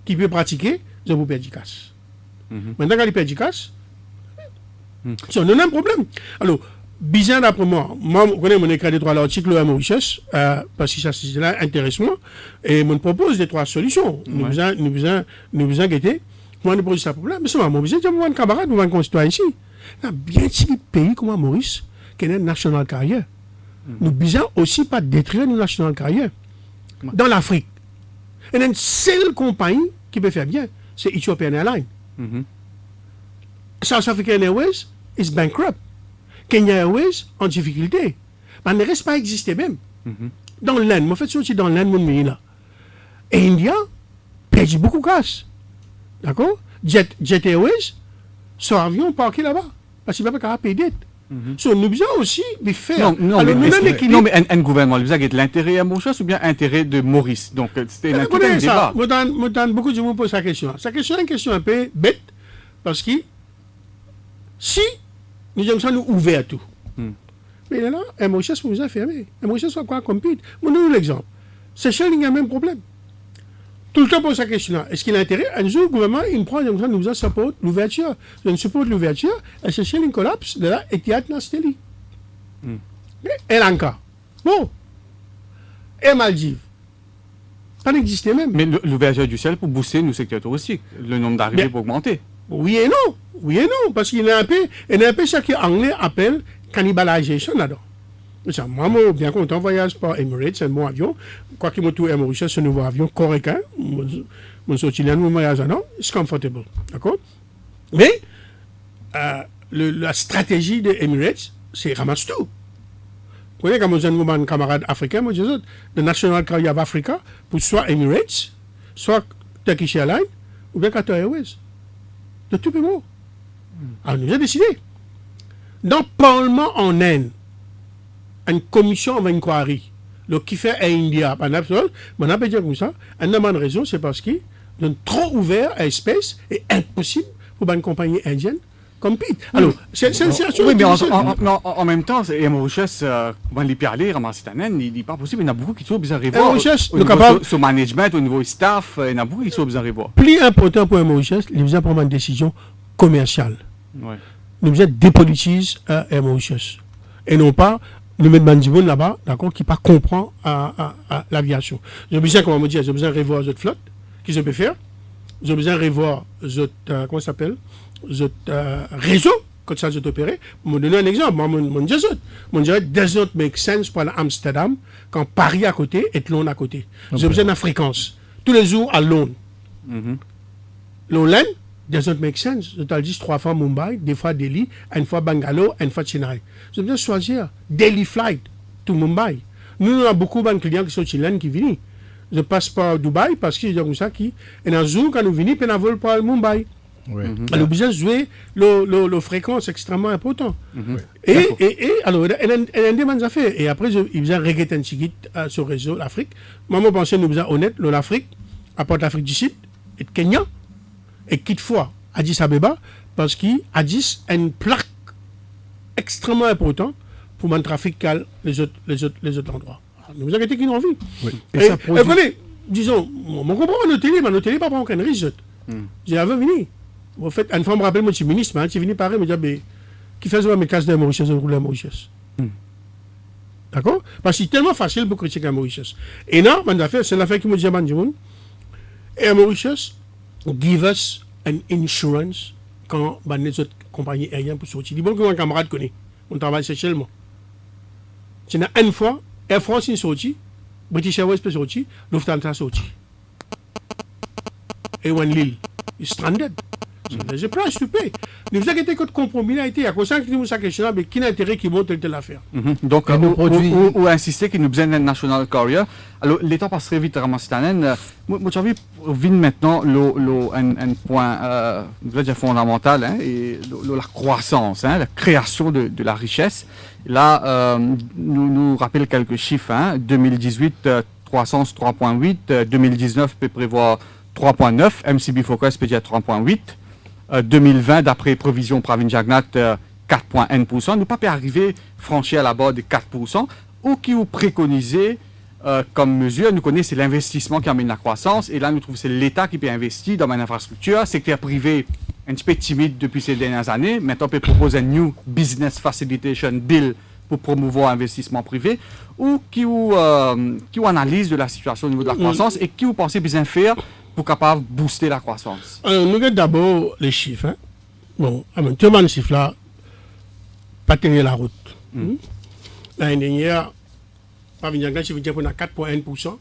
qui peut pratiquer, je vous perds du cash. Maintenant, quand il perd du cash, c'est un problème. Alors, bizarre d'après moi, je connais mon écrit des 3 articles à Mauritius, parce que ça, c'est là, intéressant, et je propose des 3 solutions. Nous besoin guetter. Moi, je pose ça problème. Mais c'est moi, je dis, mon camarade, mon concitoyen ici. Il y a bien de pays comme Maurice, qui est un national carrière. Nous besoin aussi pas détruire nos national carrière. Dans l'Afrique, il y a une seule compagnie qui peut faire bien, c'est Ethiopian Airlines. South African Airways is bankrupt. Kenya Airways en difficulté. Mais elle ne reste pas exister même. Dans l'Inde, moi, faites sortir dans l'Inde, mon pays là. Et India perd beaucoup de cash. D'accord? Jet Airways, son avion parqué là-bas. Parce qu'il ne va pas payer dette. So, nous besoin aussi de faire. Non, mais un gouvernement, il besoin de l'intérêt à Mauritius ou bien intérêt de Maurice. Donc, c'était un débat. Beaucoup de gens me posent la question. Sa question est une question un peu bête. Parce que si nous avons ça nous ouvert tout. Mais là, un Mauritius pour nous a fermé. Un Mauritius va quoi compete. Moi, nous l'exemple. Seychelles, il y a le même problème. tout le temps pose sa question. Est-ce qu'il a intérêt? Un jour, le gouvernement, il prend, il nous supporte l'ouverture. Il supporte l'ouverture, et c'est chez le collapse de la Etihad Nasteli. Et Lanka. Bon. Et Maldives. Ça n'existait même. Mais l'ouverture du ciel pour booster nos secteurs touristiques, le nombre d'arrivées pour augmenter. Oui et non, parce qu'il y a un peu ce que les Anglais appellent cannibalisation là-dedans. Moi, je suis bien content, voyage par Emirates, c'est un bon avion. Quoi qu'il me trouve Emirates, c'est un nouveau avion correct. Mon sortilien, mon voyage, non, c'est confortable. D'accord? Mais, la stratégie de Emirates, c'est ramasse tout. Vous voyez, quand j'ai un camarade africain, moi, je dis, le National Carrier of Africa, pour soit Emirates, soit Turkish Airlines, ou bien Qatar Airways. De tout le monde. Alors, nous avons décidé. Dans le Parlement en Inde, une commission va inquiry. Le qui fait à India, on a dire comme ça, une bonne raison, c'est parce qu'ils sont trop ouverts à l'espace et impossible pour une compagnie indienne compete. Alors, c'est une situation. Oui, mais en même temps, Mauritius, quand il peut aller ramasser ta naine, il n'est pas possible. Il y en a beaucoup qui sont besoin d'arriver au niveau management, au niveau staff, il y en a beaucoup qui sont besoin d'arriver. Plus important pour Mauritius, il besoin de prendre une décision commerciale. Ouais. Nous besoin de dépolitiser Mauritius. Et non pas nous mettre Bandivon là-bas, d'accord, qui ne comprend pas l'aviation. J'ai besoin, comment me dire, j'ai besoin de revoir votre flotte, qui je peux faire. J'ai besoin de revoir votre, comment ça s'appelle, votre réseau, quand ça je opéré. Pour me donner un exemple, moi, mon dirait, does not make sense pour aller à Amsterdam quand Paris à côté et Londres à côté. J'ai besoin de la fréquence. Tous les jours à Londres. Londres, does not make sense. Je t'ai dit 3 fois Mumbai, 2 fois Delhi, 1 fois Bangalore, 1 fois Chennai. Je besoin de choisir daily flight to Mumbai. Nous avons beaucoup de clients qui sont chiliens qui viennent. Je passe par Dubaï parce qu'ils disent comme ça qui, et un jour, quand nous venons, puis nous volons par Mumbai. Alors, besoin de jouer le fréquence extrêmement important. Et alors, il y a des bonnes affaires. Et après, il besoin de regretter un petit sur le réseau, l'Afrique. Moi, je pense que nous besoin honnête, l'Afrique, à part l'Afrique du Sud, et de Kenya, et quitte fois Addis Abeba, parce qu'Addis a une plaque extrêmement importante pour mon trafic cal les autres endroits. Nous vous inquiétez qu'ils ont envie. Oui. Et prenez, disons, mon comprend notre télé, mais notre télé pas prendre aucun risque. J'ai avant venu. En fait, une fois, je me rappelle, mon ministre, qui est venu parler, me dit, qui fait mes cases de Mauritius, je roule à Mauritius. D'accord? Parce que c'est tellement facile pour critiquer à Mauritius. Et non, c'est l'affaire qui me dit à Bandimoun. Et à Mauritius, give us an insurance quand les autres compagnies aériennes pour sortir. Dis bon que mon camarade connaît. On travaille sexuellement. C'est une fois, Air France est sorti, British Airways peut sortir, Lufthansa sorti. Et One Lille is stranded. There's a price to pay. Ne vous inquiétez que le compromis a été à cause de ça question, mais qui n'a intérêt qui monte telle affaire. Donc, ou insister qu'il nous besoin d'un national carrier. Alors, l'État passerait vite à ramasser ta naine. Moi, j'ai envie de venir maintenant un point fondamental, hein, et la croissance, hein, la création de la richesse. Là, nous rappelle quelques chiffres. Hein. 2018, croissance 3,8. 2019 peut prévoir 3,9. MCB Focus peut dire 3,8. 2020, d'après prévision Pravin Jagnat, 4,1%. Nous pas pu arriver franchir à la barre de 4%. Ou qui vous préconisez comme mesure, nous connaissons, c'est l'investissement qui amène la croissance. Et là, nous trouvons que c'est l'État qui peut investir dans une infrastructure. Secteur privé, un petit peu timide depuis ces dernières années. Maintenant, on peut proposer un New Business Facilitation Bill pour promouvoir l'investissement privé. Ou qui vous analyse de la situation au niveau de la croissance et qui vous pensez bien faire pour capable booster la croissance. Alors, nous regardons d'abord les chiffres. Hein. Bon, tout le chiffre là, pas tenir la route. L'année dernière, je veux dire qu'on a 4,1%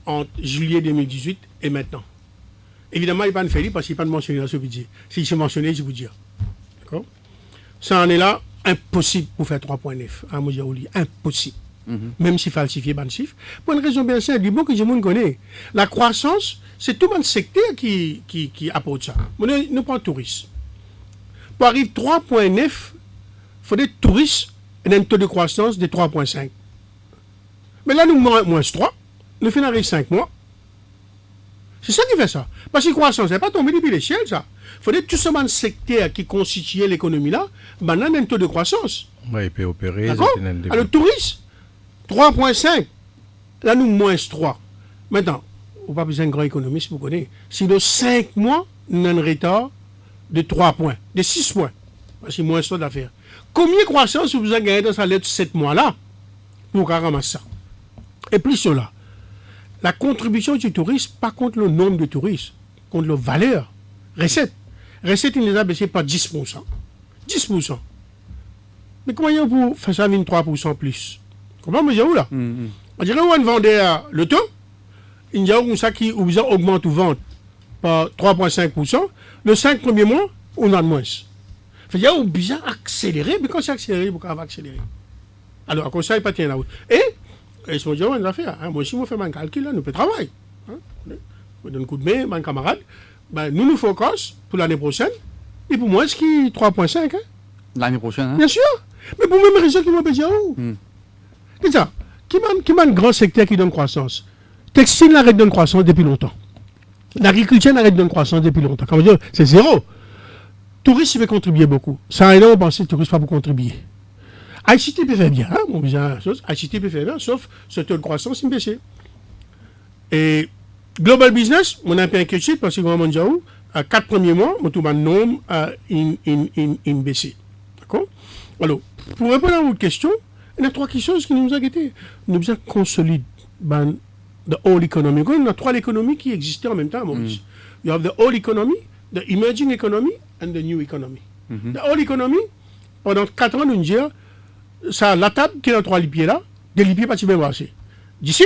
entre juillet 2018 et maintenant. Évidemment, il n'y a pas de fait parce qu'il n'y a pas de mentionné dans ce budget. Si c'est mentionné, je vous dis. D'accord? Ça en est là, impossible pour faire 3,9. À moi, impossible. Même si falsifié ban chiffre. Pour une raison bien simple, du bon que je me connais. La croissance, c'est tout le secteur qui apporte ça. Nous prenons le tourisme. Pour arriver à 3,9, il faut des touristes et un taux de croissance de 3,5. Mais là, nous moins 3, nous faisons 5 mois. C'est ça qui fait ça. Parce que la croissance n'est pas tombée depuis les ciels, ça. Il faut tout ce même secteur qui constituait l'économie là, on a un taux de croissance. Oui, il peut opérer. D'accord? Alors, le tourisme, 3,5. Là, nous, moins 3. Maintenant, ou pas besoin de grand économiste pour connaître. Si dans 5 mois, nous avons un retard de 3 points, de 6 points, parce que moins de d'affaires. Combien de croissance vous avez gagné dans sa lettre 7 mois-là pour ramasser ça? Et plus cela, la contribution du tourisme, pas contre le nombre de touristes, contre la valeur, recette. Recette, il les a baissé par 10%. 10%. Mais comment il y a pour faire ça 23% plus? Comment vous dire où là? On dirait qu'on vendait le taux, il y a un ça qui augmente ou vente par 3,5%. Le 5 premiers mois, on a de moins. Il y a bien accéléré, mais quand c'est accéléré, pourquoi on va accélérer? Alors, comme ça, il n'y a pas de la route. Et ils sont dit, on va faire. Moi aussi, je fais mon calcul, là, nous pouvons travailler. Je donne un coup de main, mon camarade. Ben, nous focus pour l'année prochaine. Et pour moi, c'est qui 3,5. Hein? L'année prochaine, hein? Bien sûr. Mais pour même raison qui m'a dit, c'est ça. Qui m'a un grand secteur qui donne croissance? Textile arrête de donner croissance depuis longtemps. L'agriculture arrête de donner croissance depuis longtemps. Comme je dis, c'est zéro. Tourisme peut contribuer beaucoup. Ça a on pense que le tourisme pas pour contribuer. ICT peut faire bien, hein, mon bizarre chose. ICT peut faire bien, sauf ce taux de croissance, il baisse. Et Global Business, on a un peu inquiété parce que vraiment, à 4 premiers mois, mon tout nombre a baissé. D'accord? Alors, pour répondre à votre question, il y a 3 choses qui nous ont inquiétés. Nous avons consolidé the whole economy. Il y a 3 économies qui existaient en même temps, Maurice. You have the old economy, the emerging economy, and the new economy. The old economy, pendant 4 ans, nous disons, ça, la table qui est dans 3 lipiers là, des lipiers pas si bien brassés. D'ici,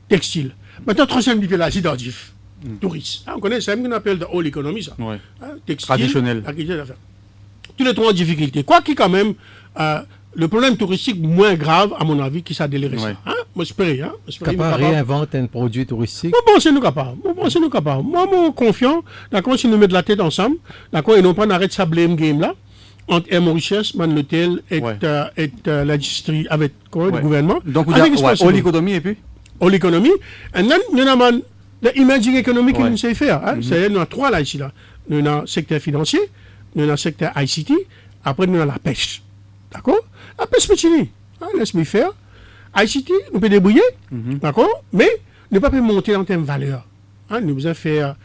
textile. Maintenant, 3e lipier là, c'est d'ordif. Tourisme. On connaît ça, qu'on appelle the old economy, ça. Ouais. Textile. Traditionnel. Tous les 3 en difficulté. Quoi qu'il quand même, le problème touristique moins grave, à mon avis, qui s'est déliré ça. Hein? Moi, j'espère. Hein? Capable réinventer un produit touristique. Moi, c'est nous capable. Moi, je suis confiant. D'accord, si nous mettons la tête ensemble, d'accord, et non pas arrêter ça blame game là, entre Air Mauritius, l'hôtel et l'industrie avec le gouvernement. Donc, vous avez l'économie et puis? L'économie. Et là, nous avons l'emerging economy que nous savons faire. Hein? C'est-à-dire, nous avons 3 là, ici. Là. Nous avons le secteur financier, nous avons le secteur ICT, après nous avons la pêche. D'accord? La pêche petit, laisse-moi faire. ICT, nous pouvons débrouiller, d'accord? Mais nous ne pouvons pas monter en termes de valeur. Hein? Nous devons faire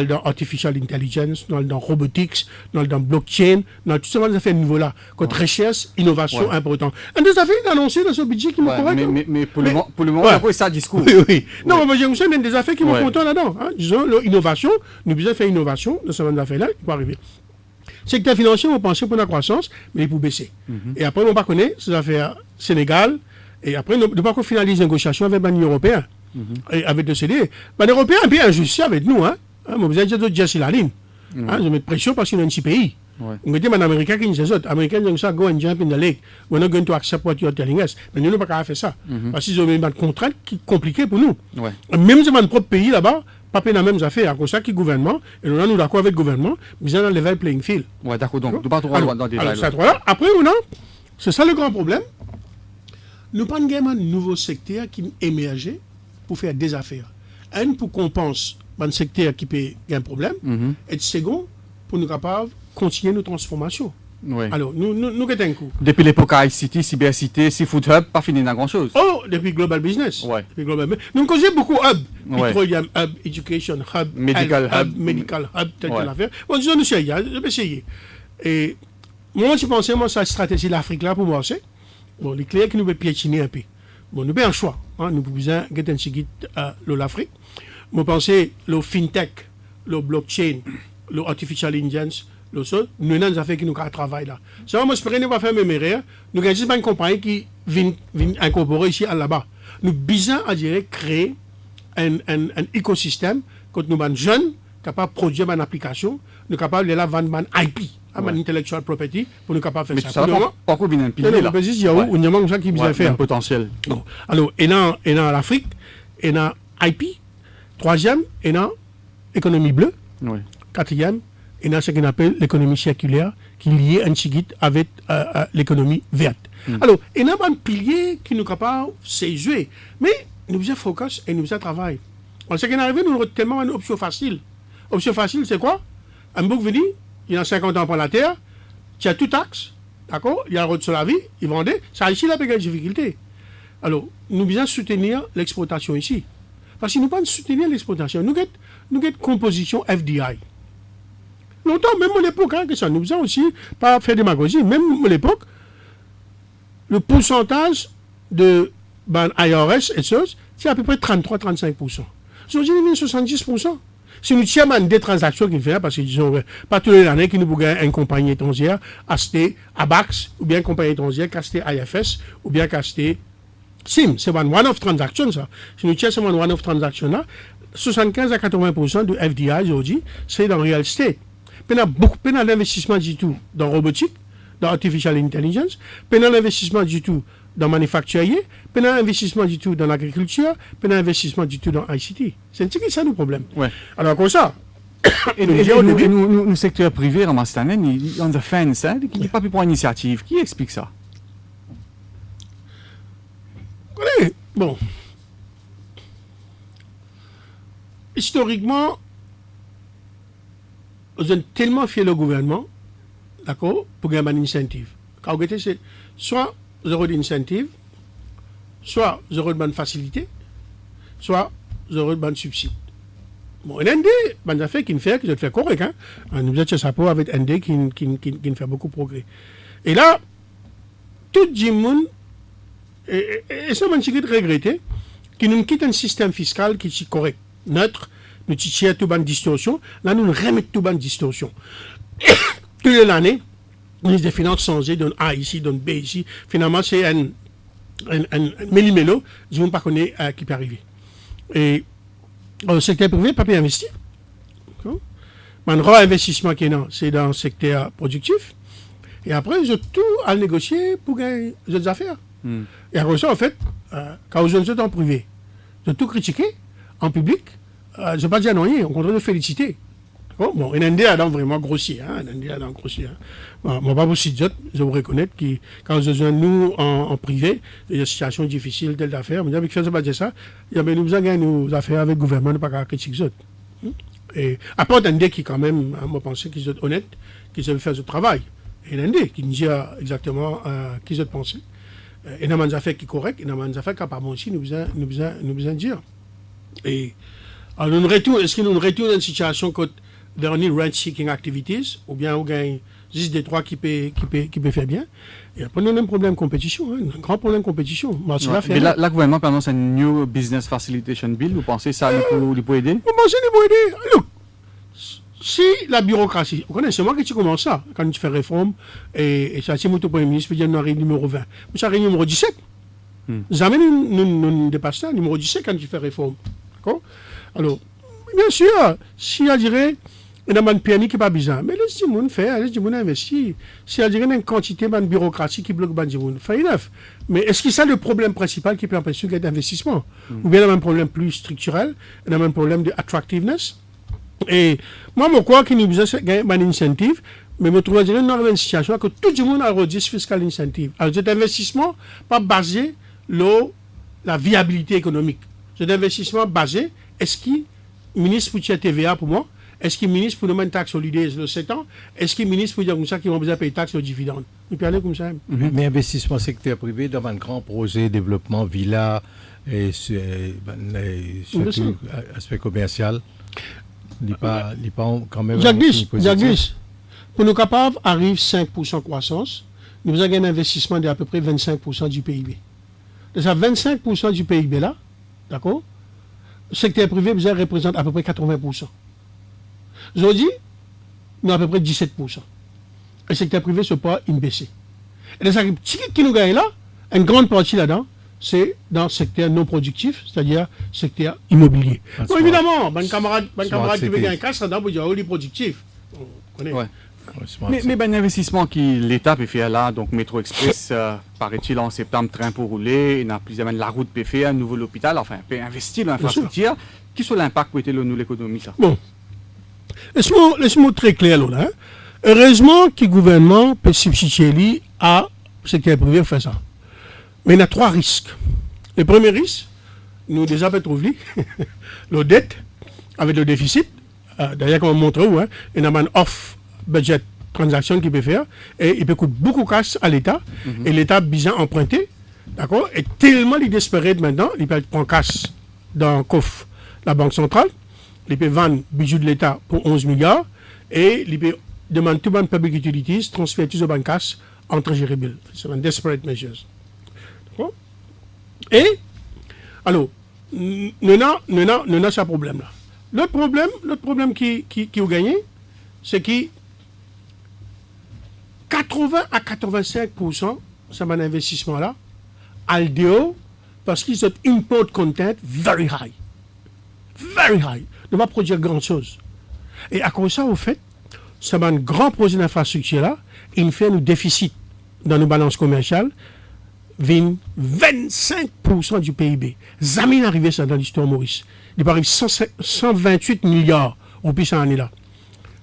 dans artificial intelligence, dans robotics, dans blockchain, dans tout ça, nous affaires niveau-là. Contre recherche, innovation importante. Et nous avons annoncé dans ce budget qui me correct. Mais pour le moment, c'est ça discours. Oui. Non, mais j'ai aussi des affaires qui me content là-dedans. Hein? Disons, l'innovation, nous devons faire innovation dans ce genre d'affaires-là, il peut arriver. Secteur financier, on pensait pour la croissance, mais il peut baisser. Et après, on ne va pas connaître ces affaires Sénégal, et après, on ne va pas finaliser une négociation avec l'Union européenne, et avec le CD. Les Européens sont un peu injustés avec nous. Hein? Vous avez dit que c'est la ligne. Je mets pression parce qu'il y a un petit pays. On dit que les Américains qui disent ça, Américains disent ça, go and jump in the lake. We're not going to accept what you're telling us. Mais nous ne pouvons pas faire ça. Parce qu'ils ont une contrainte qui est compliquée pour nous. Même si notre propre pays là-bas, pas les mêmes affaires. Comme ça, qui gouvernement, et nous sommes d'accord avec le gouvernement, mais ils ont un level playing field. Oui, d'accord. Donc, nous ne pas trop loin dans des détails. Après, c'est ça le grand problème. Nous pas un nouveau secteur qui émerge pour faire des affaires. Un, pour qu'on pense un secteur qui peut avoir un problème. Et second, pour nous capables de continuer nos transformations. Oui. Alors, nous un coup. Depuis l'époque ICT, Cybercité, Seafood Hub, pas fini dans grand-chose. Oh, depuis Global Business. Ouais. Nous causons beaucoup hub. Petroleum Hub, Education Hub, Medical Hub. Medical Hub, telle que l'affaire. Bon, disons, nous essayons, je vais essayer. Et moi, je pensais, sa stratégie de l'Afrique là pour moi, c'est. Bon, les clairs qui nous veulent piétiner un peu. Bon, nous avons un choix. Hein, nous pouvons get un seguit l'Afrique. Moi, pensais, le fintech, le blockchain, le artificial intelligence, le sol, nous avons des affaires qui nous travaillent là. Ça va, moi, j'espère ne pas faire mes erreurs. Nous avons juste une compagnie qui vient incorporer ici à là-bas. Nous besoin à dire créer un écosystème quand nous sommes jeunes, capables de produire une application, nous capables de la vendre un IP, un intellectual property, pour nous capables de faire ça. Mais ça va pas bien un pilier là. Il y a un ça qui besoin faire. Un potentiel. Alors, et dans l'Afrique, et dans IP, 3e, et dans l'économie bleue, 4e, et dans ce qu'on appelle l'économie circulaire, qui est liée un petit avec l'économie verte. Alors, il y a un pilier qui nous est capable de séduire, mais nous devons focus et nous devons travailler. Alors, ce qui est arrivé, nous avons tellement une option facile. Option facile, c'est quoi? Un bouc venu, il a 50 ans pour la terre, tu as tout taxe, d'accord? Il y a la route sur la vie, il vendait, ça ici, là, il y a des difficultés. Alors, nous devons soutenir l'exploitation ici. Parce que nous ne pouvons pas soutenir l'exportation. Nous avons une composition FDI. Longtemps, même à l'époque, que ça nous a aussi pas fait démagogie, même à l'époque, le pourcentage de IRS et choses, c'est à peu près 33-35%. Aujourd'hui, il y a 70%. Si nous tiens des transactions qu'il fait, parce que disons, pas toutes les années que nous pouvons une compagnie étrangère acheter ABAX, ou bien une compagnie étrangère acheter IFS, ou bien acheter SIM. C'est une one-off transaction, ça. Si nous tiens cette one-off transaction là, 75 à 80% de FDI aujourd'hui, c'est dans real estate. Il y a beaucoup d'investissement du tout dans la robotique, dans artificial intelligence, il y a l'investissement du tout dans le manufacturier, il y a l'investissement du tout dans l'agriculture, il y a l'investissement du tout dans ICT. C'est ça le problème. Ouais. Alors comme ça, nous secteur privé, en cette année, il y a un defense, qui n'est pas pu prendre initiative. Qui explique ça? Oui, bon. Historiquement, vous avez tellement fait le gouvernement, d'accord, pour gagner un incentive. Quand vous c'est soit zéro d'incentive, soit zéro de facilité, soit zéro de subside. Bon, ND, ben ça fait qu'il fait que je fais correct, hein. Nous avons ça pour avec ND qui fait beaucoup de progrès. Et là, tout le monde, et ça m'a regretté, qui nous quitte un système fiscal qui est correct, neutre. Nous tirons tout ban distorsion. Là, nous remettons tout ban distorsion. Toute l'année, le ministre des Finances changé d'un A ici, d'un B ici. Finalement, c'est un méli-mélo. Je ne sais pas qui peut arriver. Et le secteur privé, pas pu investir. Le réinvestissement qui est là, c'est dans le secteur productif. Et après, j'ai tout à négocier pour gagner des affaires. Et après ça, en fait, quand vous êtes en privé, j'ai tout critiqué en public. Je ne vais pas dire non, on continue de féliciter. Bon, un Indien a vraiment grossi. Un Indien a grossi. Moi, pas aussi d'autres, je vous reconnais que quand je viens nous en privé, il y a des situations difficiles, telles affaires. Mais avec ça, je ne vais pas dire ça. Nous avons gagné nos affaires avec le gouvernement, ne pas critiquer les autres. Et après, un Indien qui, quand même, moi, pensé qu'ils sont honnêtes, qu'ils veulent faire ce travail. Et un Indien qui nous dit exactement qu'ils ont pensé. Et nous avons des affaires qui sont correctes, et nous avons des affaires capables aussi, nous besoin dire. Et alors, est-ce que nous retournons dans une situation vers une rent-seeking activities, ou bien on gagne juste des trois qui peut faire bien. Et après, on a un problème de compétition, un grand problème de compétition. Mais là, le gouvernement annonce un New Business Facilitation Bill. Vous pensez que ça lui peut aider? Vous pensez qu'il peut aider? Look, si la bureaucratie, vous connaissez, c'est moi que tu commences ça, quand tu fais réforme, et ça, c'est mon Premier ministre, puis il y a une réunion numéro 20. Mais ça, réunion numéro 17. Jamais nous dépassons ça, numéro 17 quand tu fais réforme. D'accord? Alors, bien sûr, si elle dirait, il y a un PMI qui n'est pas bizarre, mais laissez le monde faire, laissez le monde investir. Si elle dirait, il y a une quantité de bureaucratie qui bloque le monde, fait enough. Mais est-ce que c'est le problème principal qui peut empêcher d'investissement? Ou bien il y a un problème plus structurel, il y a un problème de attractiveness? Et moi, je crois qu'il nous besoin d'un incentive, mais je trouve dans une situation que tout le monde a un registre fiscal incentive. Alors, cet investissement pas basé sur la viabilité économique. Cet investissement basé, est-ce qu'il ministre pour tirer TVA pour moi? Est-ce qu'il ministre pour demander une taxe solidaire de 7 ans? Est-ce qu'il ministre pour dire comme ça qu'ils vont besoin de payer taxe sur dividende? Il peut aller comme ça. Mais investissement secteur privé dans un grand projet développement villa et surtout aspect commercial, il n'est pas quand même. Jacques, pour nous capables, arrive 5% croissance, nous avons un investissement d'à peu près 25% du PIB. De ça, 25% du PIB là, d'accord? Le secteur privé représente à peu près 80%. Aujourd'hui, nous avons à peu près 17%. Le secteur privé se pas une baissée. Et les activités qui nous gagnent là, une grande partie là-dedans, c'est dans le secteur non productif, c'est-à-dire le secteur immobilier. Bon, évidemment, un camarade qui veut gagner un casse, là-dedans, il y a un productif. On connaît. Ouais. Mais ben investissement qui l'État peut faire là, donc Métro Express, paraît-il en septembre, train pour rouler, il y a plus ou moins la route peut faire, un nouveau hôpital, enfin, peut investir dans l'infrastructure. Qui sur l'impact peut être nous l'économie ça? Bon, laisse-moi très clair là. Hein. Heureusement que le gouvernement peut substituer à ce secteur privé faire ça. Mais il y a 3 risques. Le premier risque, nous déjà pas trouvé, la dette avec le déficit. D'ailleurs, comme on montre où, hein, il y a un off-budget transaction qu'il peut faire et il peut coûter beaucoup de cash à l'État et l'État a besoin d'emprunter, d'accord? Et tellement il est désespéré maintenant, il peut prendre cash dans le coffre la Banque centrale, il peut vendre le budget de l'État pour 11 milliards et il peut demander tout le monde public utilities, transférer tout ce banque cash entre gérer. C'est un desperate measures. D'accord? Et, alors, nous avons ce problème-là. L'autre problème qui a gagné, c'est que 80 à 85% de cet investissement-là, Aldeo, parce qu'ils ont import content very high. Very high. Ne va produire grand chose. Et à cause de ça, au fait, c'est un grand projet d'infrastructure-là, il fait un déficit dans nos balances commerciales, 25% du PIB. Jamais arrivé ça dans l'histoire Maurice. Il arrive 128 milliards au plus cette année-là.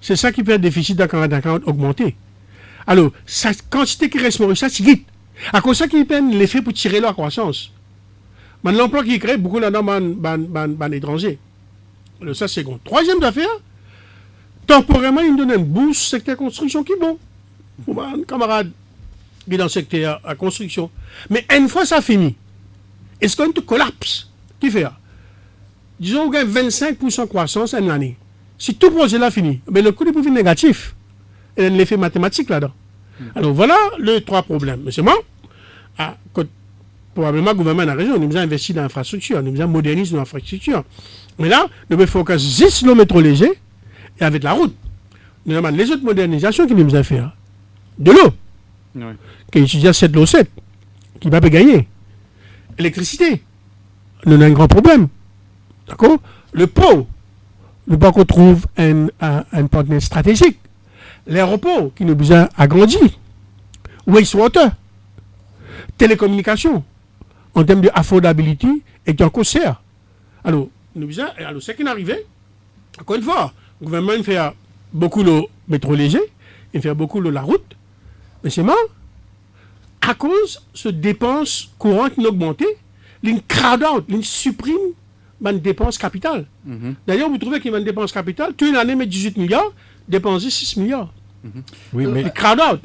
C'est ça qui fait le déficit d'un 40 augmenter. Alors, cette quantité qui reste Maurice, ça, c'est vite. À cause de ça, qu'il peine l'effet pour tirer la croissance. Mais l'emploi qui crée, beaucoup là-dedans, étrangers. Alors, ça, c'est bon. Troisième d'affaire, temporairement, il me donne une bourse secteur construction qui est bon. Pour un camarade qui est dans le secteur à construction. Mais une fois ça finit, est-ce qu'on te collapse? Qui fait? Disons qu'on gagne 25% de croissance en année. Si tout projet là finit, mais le coût du profit négatif. Il y a l'effet mathématique là-dedans. Alors voilà les trois problèmes. Mais c'est moi, probablement le gouvernement de la région, nous avons investi dans l'infrastructure, nous avons modernisé l'infrastructure. Mais là, nous devons focus 10 le métro léger et avec la route. Nous avons les autres modernisations qui nous avons fait. De l'eau, qui utilise 7 l'eau 7, qui va pas gagner. Électricité, nous avons un grand problème. D'accord? Le port qu'on trouve un partenaire stratégique. L'aéroport qui nous besoin agrandi. Wastewater. Télécommunications. En termes de affordability et qui encore sert. Alors, nous besoin, alors, ce qui est arrivé, encore une fois, le gouvernement il fait beaucoup le métro léger, il fait beaucoup la route, mais c'est marrant. À cause de ces dépenses courantes qui ont augmenté, il crowd out, il supprime une dépense capitale. D'ailleurs, vous trouvez qu'il y a une dépense capitale, toute une année, met 18 milliards, dépenser 6 milliards. Oui, mais les crowd out.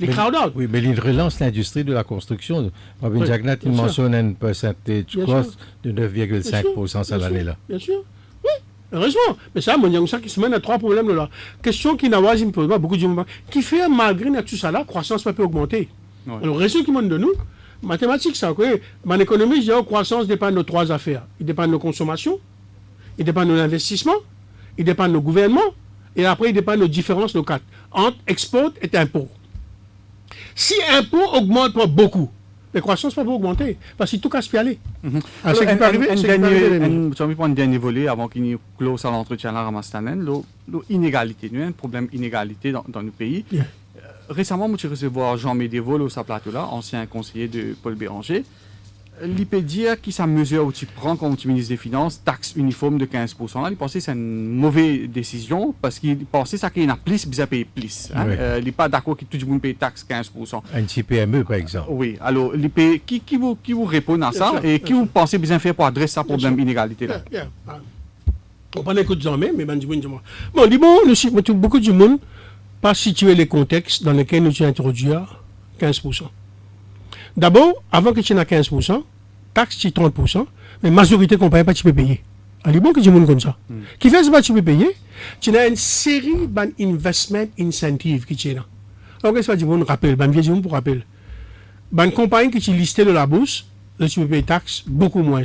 Oui, mais il relance l'industrie de la construction. Robin Jagnat, il mentionne un pourcentage de 9,5% cette année-là. Bien sûr. Oui, heureusement. Mais ça, il y a ça qui se mène à trois problèmes là. Question qui n'a pas beaucoup de gens qui fait malgré tout ça là, croissance peut augmenter. Ouais. Alors, raison qui montre de nous, mathématiques, ça, quoi. Mon économie, je dirais, croissance dépend de nos trois affaires. Il dépend de nos consommations, il dépend de nos investissements, il dépend de nos gouvernements, et après, il dépend de nos différences locales entre export et impôt. Si impôt augmente pas beaucoup, la croissance ne peut pas augmenter, parce que tout casse puis aller. Alors, ce qui peut arriver, un dernier volet, avant qu'il y ait close à l'entretien là, Ramastanen, l'inégalité. Il y a un problème d'inégalité dans nos pays. Yeah. Récemment, je suis recevoir Jean Médévol au plateau-là, ancien conseiller de Paul Béranger. Il peut dire qu'il s'est mesure où tu prends comme ministre des Finances, taxe uniforme de 15%. Là, il pensait que c'est une mauvaise décision parce qu'il pensait qu'il y en a plus, il a payé plus. Hein? Oui. Il n'est pas d'accord que tout le monde paye taxe 15%. Un petit PME, par exemple. Oui. Alors, qui vous répond à ça et qui vous pensez bien faire pour adresser ce problème d'inégalité là? On prend écoute jamais, mais bon, beaucoup de monde pas situer les contextes dans lesquels nous avons introduit 15%. D'abord, avant que tu aies 15%, taxe tu 30%, mais majorité compagnie pas tu peux payer. Alors bon que tu monde comme ça. Qui fait ça tu peux payer, tu as une série d'investment incentives qui tu là. Alors qu'est-ce que tu monde rappelle, vieux pour rappel. Ban compagnie qui tu listé de la bourse, là tu peux payer taxe beaucoup moins.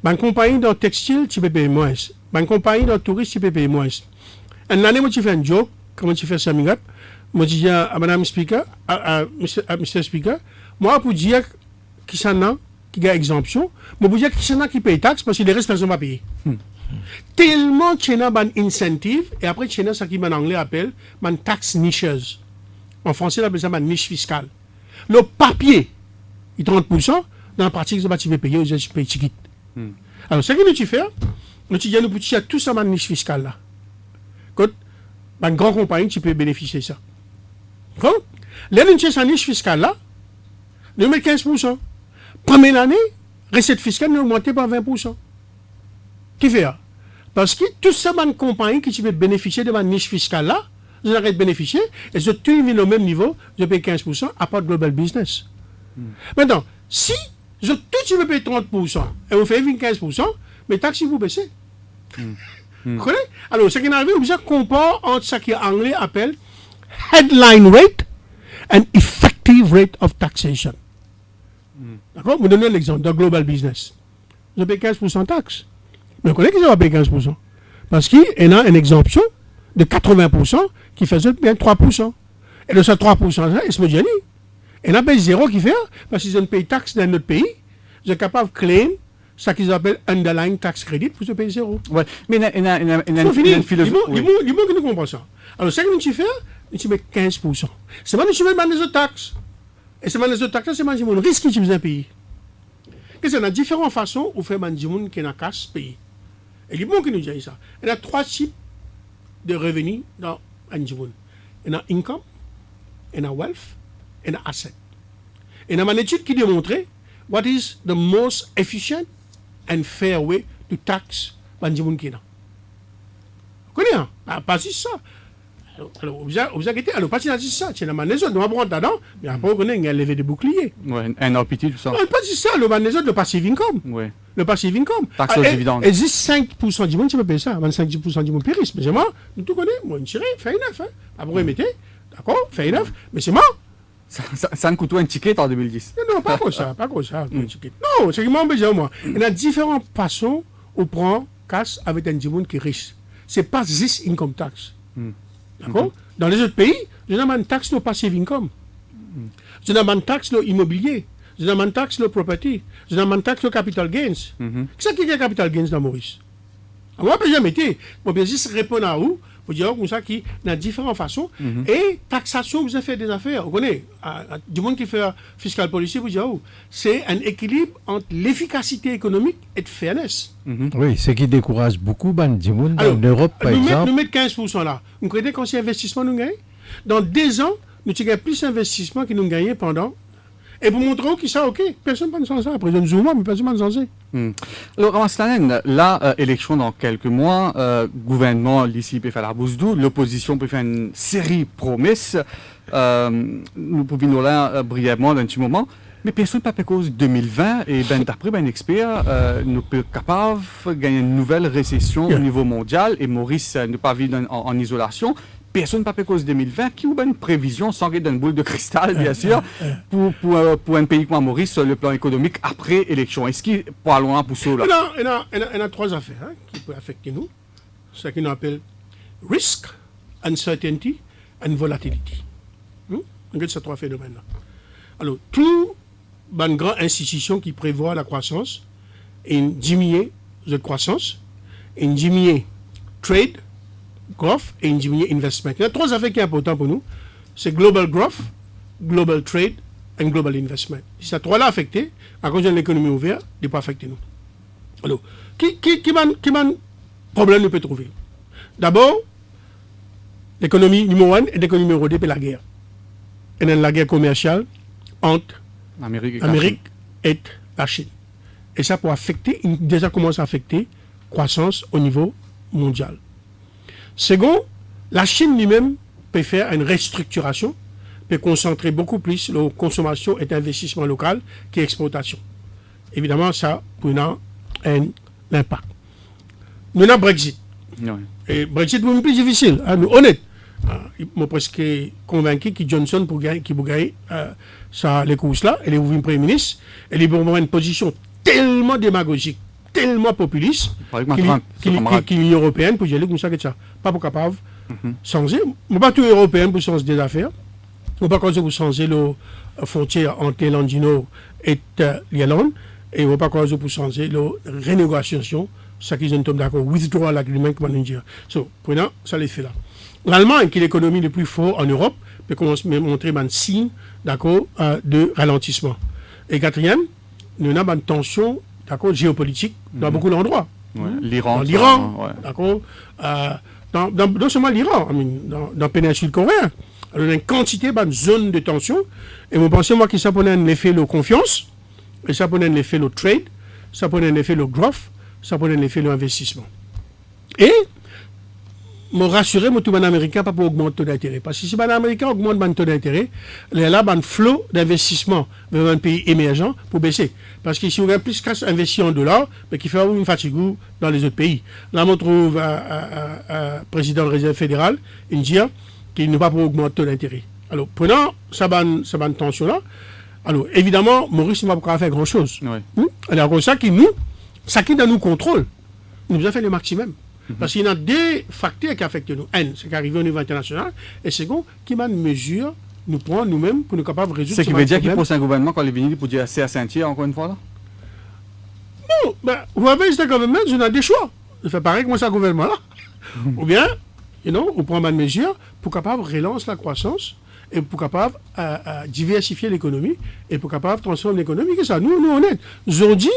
Ban compagnie dans textile, tu peux payer moins. Ban compagnie dans tourisme, tu peux payer moins. Une année moi tu fais un joke, comment tu fais ça up, moi je dis à madame speaker, à Mr. Speaker, moi, pour dire qui s'en a, qui a exemption, moi, pour dire qui s'en a qui paye taxe parce que les restes, personne ne va payer. Tellement qu'il y a un incentive, et après, il y a ce qui en anglais appelle une taxe nicheuse. En français, on appelle ça une niche fiscale. Le papier, il est 30%, dans la pratique, tu vas payer, tu payes ticket. Alors, ce que nous faisons, nous disons, nous pouvons tout ça dans une niche fiscale là. Quand une grande compagnie, tu peux bénéficier de ça. Quand là, nous avons une niche fiscale là, nous mettons 15%. Première année, recette fiscale n'a augmenté par 20%. Qui fait ça? Parce que tout ça, une compagnie qui peut bénéficier de ma niche fiscale là, vous arrêtez de bénéficier, et je tout au même niveau, je paye 15% à part de global business. Maintenant, si je tout tu veux payer 30% et vous faites 15%, mes taxes vous baissez. Vous connaissez? Alors, ce qui est arrivé, on compare entre ce qui anglais appelle headline rate and effective rate of taxation. D'accord? Je vous donne un exemple dans Global Business. Vous payez 15% de taxes. Mais vous connaissez qu'ils ont payé 15%. Parce qu'il y a une exemption de 80% qui faisait bien 3%. Et de ce 3%, ils se me disent, et on a zéro qui fait, parce qu'ils ont payé taxes dans notre pays, ils sont capables de claim ce qu'ils appellent underlying tax credit pour se payer zéro. Ouais, mais il y a une philosophie. Dis-moi que nous comprenons ça. Alors, ce que nous faisons, nous mettons 15%. C'est pas nous qui mettons les autres taxes. Et c'est les autres taxes, c'est le risque que nous pays. Il y a différentes façons de faire des gens qui ont casse pays. Et les bons qui nous disent ça. Il y a 3 types de revenus dans un gens. Il y a income, il y a wealth, et il y a asset. Et il y a une étude qui démontre what is the most efficient and fair way to tax les gens qui ont. Vous connaissez? Pas si ça. Alors, vous inquiétez, alors, pas si ça, c'est la maison, nous avons dedans, mais après, on connaît, il y a levé de bouclier. Oui, un appétit, tout ça. Non, pas si ça, le maison, le passive income. Oui. Le passive income. Taxe aux dividendes. Et 5% du monde, tu peux payer ça, 25% du monde périsse. Mais c'est moi, nous tout connaissons, moi, une tirée, fait neuf. Après, vous mettez, d'accord, fait neuf, mais c'est moi. Ça ne coûte un ticket en 2010. Non, pas comme ça, pas comme ça. Non, c'est qui m'a besoin, moi. Il y a différentes façons où prendre casse avec un monde qui est riche. C'est pas this income tax. D'accord? Dans les autres pays, je n'ai pas une taxe de passive income. Je n'ai pas une taxe de immobilier. Je n'ai pas une taxe de property. Je n'ai pas une taxe de capital gains. Qu'est-ce qu'il y a capital gains dans Maurice? Moi, je vais mettre, je vais juste répondre à vous pour dire comme ça qu'il y a différentes façons. Et taxation, vous avez fait des affaires. Vous connaissez, du monde qui fait fiscal policy, vous dire, c'est un équilibre entre l'efficacité économique et de fairness. Oui, ce qui décourage beaucoup du monde en Europe, par exemple. Nous mettons 15% là. Vous croyez qu'on c'est investissement nous gagnons? Dans 2 ans, nous avons plus d'investissement que nous gagnons pendant. Et pour montrer que ça, ok, personne ne pense ça. Après, je ne mais personne ne pense ça. Alors, Ramastanen, la élection dans quelques mois, gouvernement, l'ici peut faire la bouse d'où, l'opposition peut faire une série de promesses. Nous pouvons nous là brièvement dans un petit moment. Mais personne ne peut pas cause 2020 et d'après un expert, nous sommes capables de gagner une nouvelle récession au niveau mondial et Maurice ne pas vivre en isolation. Personne ne peut pas cause 2020 qui a une prévision sans qu'il y ait une boule de cristal, bien sûr, pour un pays comme Maurice sur le plan économique après élection. Est-ce qu'il peut aller loin pour ça là? Il y a 3 affaires qui peuvent affecter nous. Ce qu'on appelle risk, uncertainty and volatility. On regarde ces 3 phénomènes-là. Alors, tout une grande institution qui prévoit la croissance et une diminuer de croissance, et une diminuer trade, growth et une diminuer investment. Il y a 3 affaires qui sont importantes pour nous. C'est global growth, global trade et global investment. Si ces 3-là affectés, à cause de l'économie ouverte, ils ne peuvent pas affecter nous. Alors, quel problème nous peut trouver? D'abord, l'économie numéro 1 est l'économie numéro 2, c'est la guerre. Et dans la guerre commerciale entre l'Amérique et la Chine. Et ça peut affecter, déjà commence à affecter la croissance au niveau mondial. Second, la Chine lui-même peut faire une restructuration, peut concentrer beaucoup plus sur la consommation et l'investissement local qu'exportation. Évidemment, ça peut avoir un impact. Nous avons Brexit. Oui. Et Brexit est beaucoup plus difficile, nous honnête. Je suis presque convaincu que Johnson qui va gagner les courses-là, elle est ouverte Premier ministre, elle est pour une position tellement démagogique, tellement populiste, qu'il l'Union européenne pour gérer comme ça, pas pour capable de changer. Je ne pas tout européen pour changer des affaires. Je ne pas cause pour changer la frontière entre l'Irlande du Nord et l'Irlande, et je ne pas cause pour changer la renégociation, ce qu'ils ont d'accord, withdrawal agreement, comme on dit. So, prenons ça les fait là. L'Allemagne, qui est l'économie la plus forte en Europe, peut commencer à montrer un signe de ralentissement. Et quatrième, nous avons une tension géopolitique dans beaucoup d'endroits. Ouais. L'Iran. D'accord. Non seulement l'Iran, dans la péninsule coréenne. Alors, il y a une quantité, une zone de tension. Et vous pensez, moi, que ça peut un effet de confiance, et ça peut un effet de trade, ça peut un effet de growth, ça peut un effet de investissement. Et me rassurer, tout le monde américain pas pour augmenter le taux d'intérêt. Parce que si les Américains augmentent le taux d'intérêt, là, il y a un flot d'investissement vers un pays émergent pour baisser. Parce que si on a plus qu'à investir en dollars, mais qui fait une fatigue dans les autres pays. Là, on trouve un président de la Réserve fédérale, indien, qui n'est pas pour augmenter le taux d'intérêt. Alors, pendant cette tension-là, alors évidemment, Maurice ne va pas faire grand-chose. Alors, comme ça, ça qui nous contrôle, nous avons fait le maximum. Parce qu'il y a des facteurs qui affectent nous. Un, c'est qu'arriver au niveau international. Et second, qui m'a une mesure, nous prend nous-mêmes pour nous capables de résoudre ce qui veut dire qu'il pose un gouvernement quand il est venu pour dire c'est à Saint-Thier encore une fois là? Non, vous avez un gouvernement, vous avez des choix. Je fais pareil que moi, c'est un gouvernement là. Ou bien, on prend une mesure pour capable de relancer la croissance et pour capable de diversifier l'économie et pour capable de transformer l'économie. C'est ça, nous honnêtes. Aujourd'hui,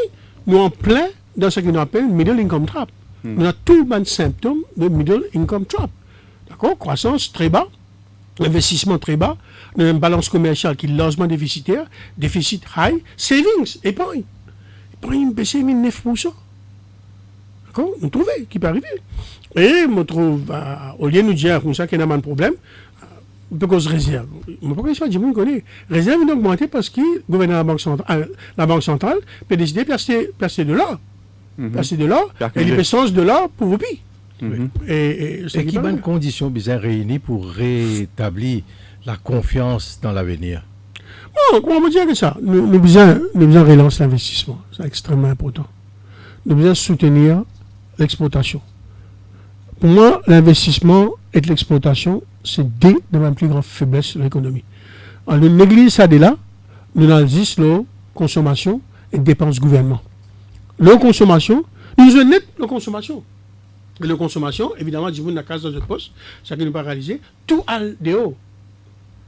nous en plein dans ce qu'on appelle middle income trap. On a tout le symptôme de middle income trap. D'accord? Croissance très bas, investissement très bas, une balance commerciale qui est largement déficitaire, déficit high, savings, épargne. Épargne baissé 9%. D'accord? Nous trouvons qui peut arriver. Et on trouve, au lieu de nous dire comme ça qu'il y a un problème, on peut cause réserve. Mais pourquoi je dis, connaît réserve est augmentée parce que le gouvernement de la Banque centrale peut décider de placer de l'or. Placer de l'or, et les puissances de l'or pour vous payer. Et qui bonnes conditions bien réunies pour rétablir la confiance dans l'avenir? Bon, comment on dire que ça? Nous besoin relancer l'investissement. C'est extrêmement important. Nous besoin soutenir l'exportation. Pour moi, l'investissement et l'exportation, c'est deux de mes plus grandes faiblesses de l'économie. Nous négligeons ça de là, nous avons la consommation et dépenses gouvernement. La consommation, nous avons net la consommation. Et la consommation, évidemment, du monde dans la case de notre poste, ça que nous pas réaliser, tout à dehors.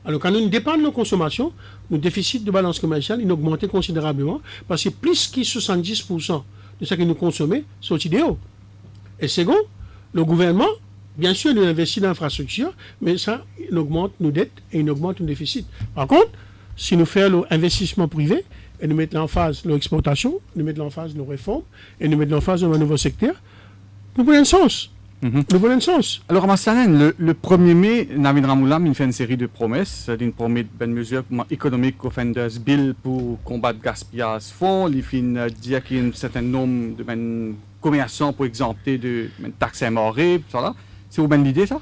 Alors, quand nous dépendons de la consommation, le déficit de balance commerciale, il a augmenté considérablement, parce que plus que 70% de ce que nous consommons, c'est au dehors. Et second, le gouvernement, bien sûr, il investit dans l'infrastructure, mais ça, il augmente nos dettes et il augmente nos déficits. Par contre, si nous faisons l'investissement privé, et nous mettons en phase l'exportation, nous mettons en phase nos réformes, et nous mettons en phase un nouveau secteur, nous prenons un sens. Nous prenons un sens. Alors, Massanen, le 1er mai, Navid Ramoulam, il fait une série de promesses, d'une promesse de mesures économiques Offenders Bill pour combattre le gaspillage fonds, il fait dire qu'il y a un certain nombre de commerçants pour exempter de taxes immorées, tout ça là. C'est une bonne idée, ça?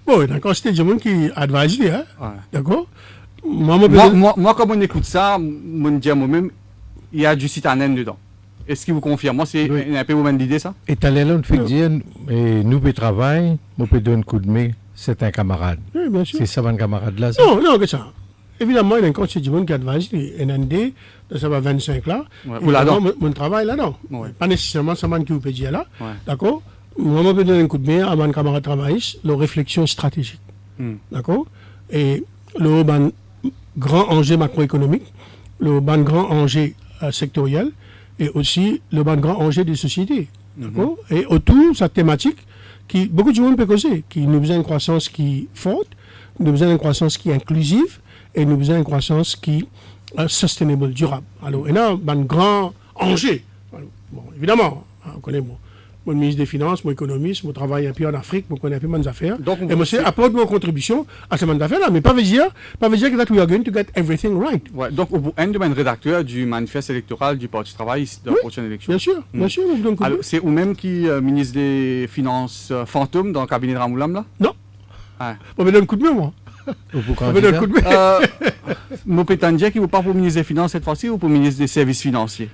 Bon, d'accord, c'était du monde qui advise, hein? Ouais. D'accord? Moi, comme on écoute ça, on dit moi-même, il y a du citanen dedans. Est-ce qu'il vous confirme? Moi, c'est un peu une idée, ça? Et t'as l'air de faire dire, nous peut travailler, nous peut donner un coup de main, c'est un camarade. Oui, bien sûr. C'est ça, un camarade là? Non, que ça. Évidemment, il y a encore du monde qui advise, un ND, ça va 25 là. Ou là-dedans. Mon travail là-dedans. Ouais. Pas nécessairement ça qui vous peut dire là. Ouais. D'accord? Moi, je peux donner un coup de main à mon camarade travailliste, la réflexion stratégique. D'accord? Et le grand enjeu macroéconomique, le grand enjeu sectoriel, et aussi le grand enjeu des sociétés. D'accord? Et autour, cette thématique, qui beaucoup de monde peut causer, qui nous besoin d'une croissance qui est forte, nous besoin d'une croissance qui est inclusive, et nous besoin d'une croissance qui est sustainable, durable. Alors, il y a un grand enjeu. Alors, bon, évidemment, on connaît mon ministre des Finances, mon économiste, mon travail un peu en Afrique, je connais un peu mes affaires. Donc, et moi, apporte mon contribution à ces affaires-là, mais pas veut dire que we are going to get everything right. Ouais, donc, vous êtes un rédacteur du manifeste électoral du Parti travailliste dans la prochaine élection. Bien sûr. Donc, c'est vous-même qui ministre des Finances fantôme dans le cabinet de Ramoulam, là? Non. On me donne un coup de main, moi. On me donne un coup de main. Mon pétandier qui vous parle pour le ministre des Finances cette fois-ci ou pour le ministre des Services financiers?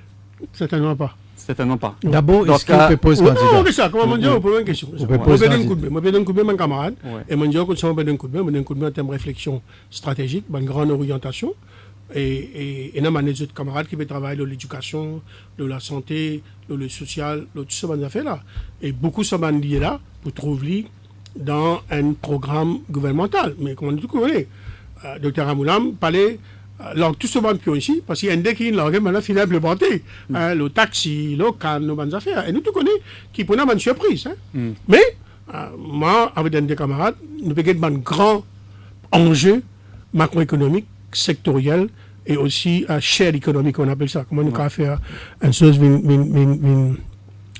Certainement pas. Certainement pas. D'abord, est-ce qu'on peut poser candidat? Non, c'est ça. Comment on dit, on pose une question. Je vais donner un coup de main. Je vais donner un coup de main à mon camarade. Et je dis, on va donner un coup de main. On donne un coup de main en termes de réflexion stratégique, une grande orientation. Et il y a un autre camarade qui peut travailler dans l'éducation, dans la santé, dans le social, dans toutes ces affaires-là. Et beaucoup de ces liés-là pour trouver dans un programme gouvernemental. Mais comme on dit, tout connaît. Dr Ramoulam parlait. Alors, tout ce monde qui est ici, parce qu'il y a un des qui est maintenant fini implémenté. Le taxi, le can, nos bonnes affaires. Et nous, tout connaissons qui prenait une surprise. Mais, moi, avec un des camarades, nous avons un grand enjeu macroéconomique, sectoriel, et aussi shared économique, on appelle ça. Comment nous pouvons faire une chose,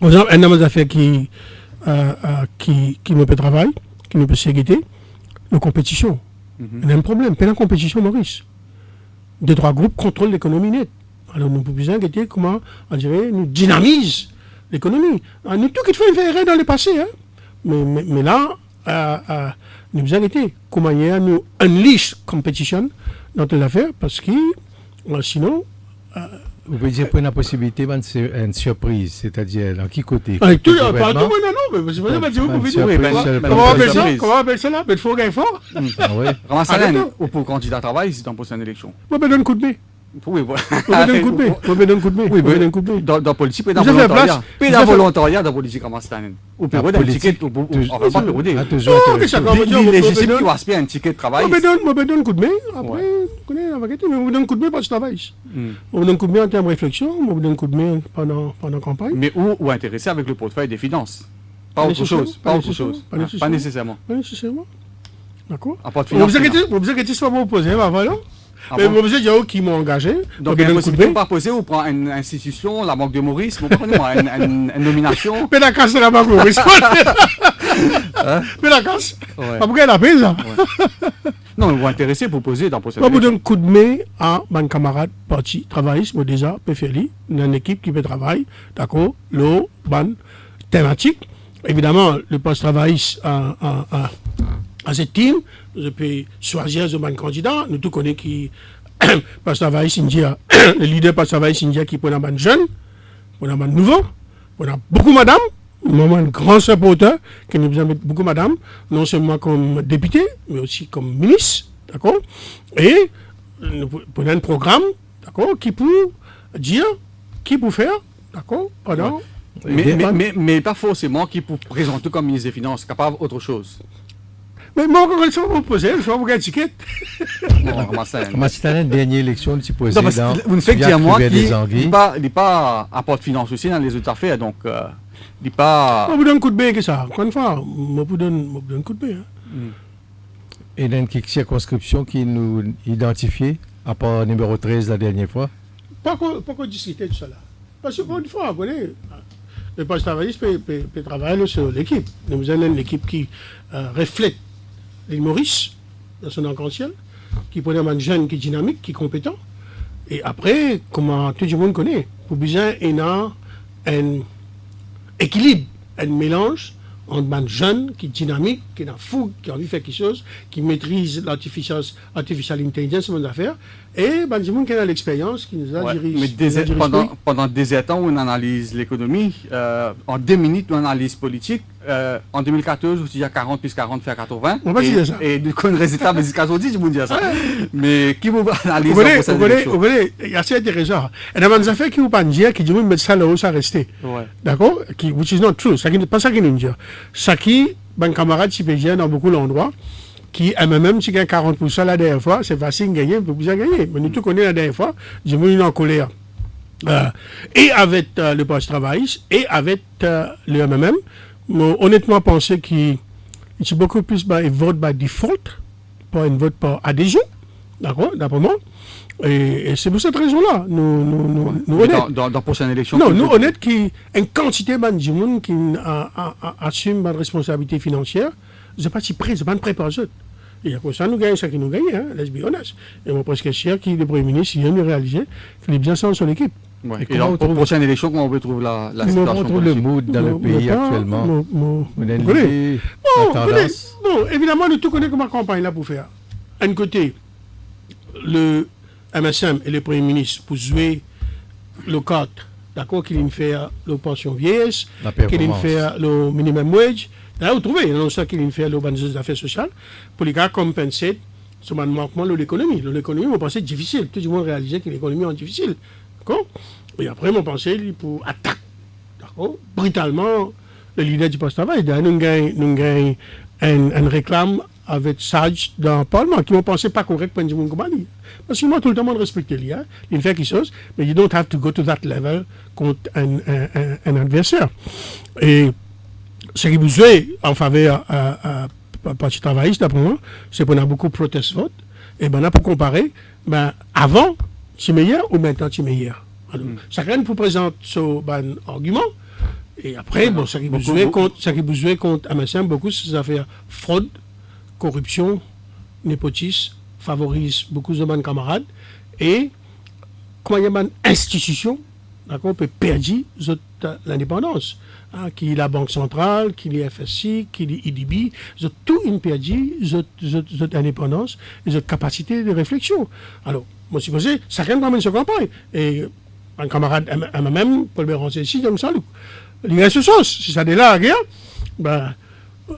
un homme d'affaires qui qui me peut travailler, qui me peut sécurité, la compétition. Il y a un problème. Pendant la compétition, Maurice, des trois groupes contrôlent l'économie nette. Alors nous pouvons inquiéter comment, on dirait, nous dynamise l'économie. Nous tout qui fait une erreur dans le passé. Hein? Mais là, nous pouvons inquiéter comment il y a nous unleash competition dans telle affaire parce que sinon... Vous pouvez dire pour une possibilité, une surprise, c'est-à-dire dans qui côté? Pas tout le monde, non, mais c'est pas dire vous pouvez dire. Comment on appelle ça là? Il faut gagner fort. Ramassalen, ou pour candidat à travail, c'est dans la prochaine élection. On peut donner un coup de main. Oui, on peut donner un coup de main. Dans la politique, dans le volontariat, dans la politique, Ramassalen. Ou peut donner un ticket, on va pas le roder. Les légitimes qui aspirent un ticket de travail. On peut donner un coup de main, après, on peut donner un coup de main pour le travail. On peut donner un coup de main en termes de réflexion, on peut donner un coup de main pendant la campagne. Mais ou intéressé avec le portefeuille des finances. Pas autre chose. Pas nécessairement. Pas nécessairement. D'accord. Vous vous inquiétez, c'est pas mon opposé, voilà. Mais moi, je dis qui m'ont engagé. Donc, il ne faut pas poser ou prendre une institution, la Banque de Maurice, une nomination. Mais la casse de la Banque de Maurice. Mais la casse. Pourquoi elle a payé ça? Non, vous intéressez pour poser dans le procès. Je vous donne un coup de main à mon camarade parti travailliste, moi déjà, PFLI, une équipe qui peut travailler, d'accord, l'eau, bonne thématique. Évidemment, le poste travailliste à cette team, je peux choisir un bon candidat. Nous tous connaissons qui passe travail India, le leader passe travail India qui pour un bon jeune, pour un bon nouveau, pour un beaucoup madame, un grand supporter qui nous besoin beaucoup madame, non seulement comme député, mais aussi comme ministre, d'accord. Et nous prenons un programme, d'accord, qui peut dire, qui peut faire, d'accord, pendant. Mais pas forcément qui peut présenter comme ministre des Finances, capable autre chose. Mais moi, quand je vais vous poser, je vais vous gagner un ticket. Comment c'était la dernière élection qui posait dans vous ne faites dire moi qu'il n'est pas à porte finance aussi dans les autres affaires, donc il n'est pas... Je vous donne un coup de bain que ça. Encore une fois, je vous donne un coup de bain. Et dans quelques circonscriptions qui nous identifient, à part numéro 13 la dernière fois? Pas qu'on discutait de ça là. Parce que pour une fois, vous connaissez, le poste travailliste peut travailler sur l'équipe. Nous avons une équipe qui reflète l'île Maurice, dans son arc-en-ciel, qui prenait un jeune qui est dynamique, qui est compétent. Et après, comment tout le monde connaît, pour besoin, il y a un équilibre, un mélange entre un jeune qui est dynamique, qui est fou, qui a envie de faire quelque chose, qui maîtrise l'artificial intelligence, mon affaire, et ben, du monde qui a l'expérience, qui nous a dirigé. Mais pendant des temps où on analyse l'économie, en 2 minutes, on analyse politique. En 2014, il y a 40 plus 40 fait 80. On va dire ça. Et du coup, le résultat, mais jusqu'à aujourd'hui, je vous dis ça. Mais qui vous analyse vous voyez, il y a assez intéressant. Et dans les affaires qui vous parlent dire, qui disent, mais ça là-haut, ça restait. D'accord? Which is not true. Ce n'est pas ça qui nous dit. Ça qui, ben, camarade, si peut dire dans beaucoup d'endroits, qui, même si il y a 40% la dernière fois, c'est facile de gagner, on peut bien gagner. Mais nous tous connaissons la dernière fois, je me en colère. Et avec le poste travailliste, et avec le MMM, honnêtement, penser qu'il y a beaucoup plus un vote by default, pas un vote par adhésion, d'accord, d'après moi. Et c'est pour cette raison-là, nous honnêtes. Dans la prochaine élection? Non, nous honnêtes qu'il y a une quantité de monde qui assume une responsabilité financière. Je ne suis pas si prêt, je ne suis pas prêt par eux. Et à cause de ça, nous gagnons ce qui nous gagne, hein, let's be honest. Et moi, presque sûr que le Premier ministre vient de réaliser qu'il est bien sans son équipe. Ouais. Et donc, pour la prochaine élection, comment on retrouve la situation? Comment on trouve le mood dans le pays actuellement? Bon, évidemment, nous tous connaissons comment la campagne là pour faire. D'un côté, le MSM et le Premier ministre pour jouer le cadre, d'accord, qu'il fait la pension vieillesse, qu'il fait le minimum wage. Là, vous trouvez, il y a ça qu'il fait l'urbanisation des affaires sociales pour les gars compenser ce manquement de l'économie. L'économie, on pensait difficile. Tout le monde réalisait que l'économie est difficile. D'accord? Et après, on pensait pour attaquer, d'accord, brutalement, le leader du poste-travail. Nous avons une réclame avec Sage dans le Parlement qui m'ont pensé pas correct pour une compagnie. Parce que moi, tout le monde respecte lui. Hein? Il fait quelque chose, mais you don't have to go to that level contre un adversaire. Et ce qui vous est en faveur parti travailliste, d'après moi, c'est qu'on a beaucoup de protest vote. Et ben là, pour comparer, ben, avant, c'est meilleur ou maintenant, c'est meilleur. Alors, chacun vous présente son argument. Et après, bon, ça qui vous jouez contre MSM, beaucoup, c'est des affaires fraude, corruption, népotisme, favorise beaucoup de mes camarades. Et quand il y a une institution, d'accord, on peut perdre l'indépendance. Hein, qui est la Banque centrale, qui est FSC, qui est IDB, ils ont tout perdu, ils ont indépendance, ils ont capacité de réflexion. Alors, moi, je pense que ça quand même se campagne. Et un camarade même, Paul Béranger ici, je me salue. Il reste ce sens. Si ça est là, la guerre, ben,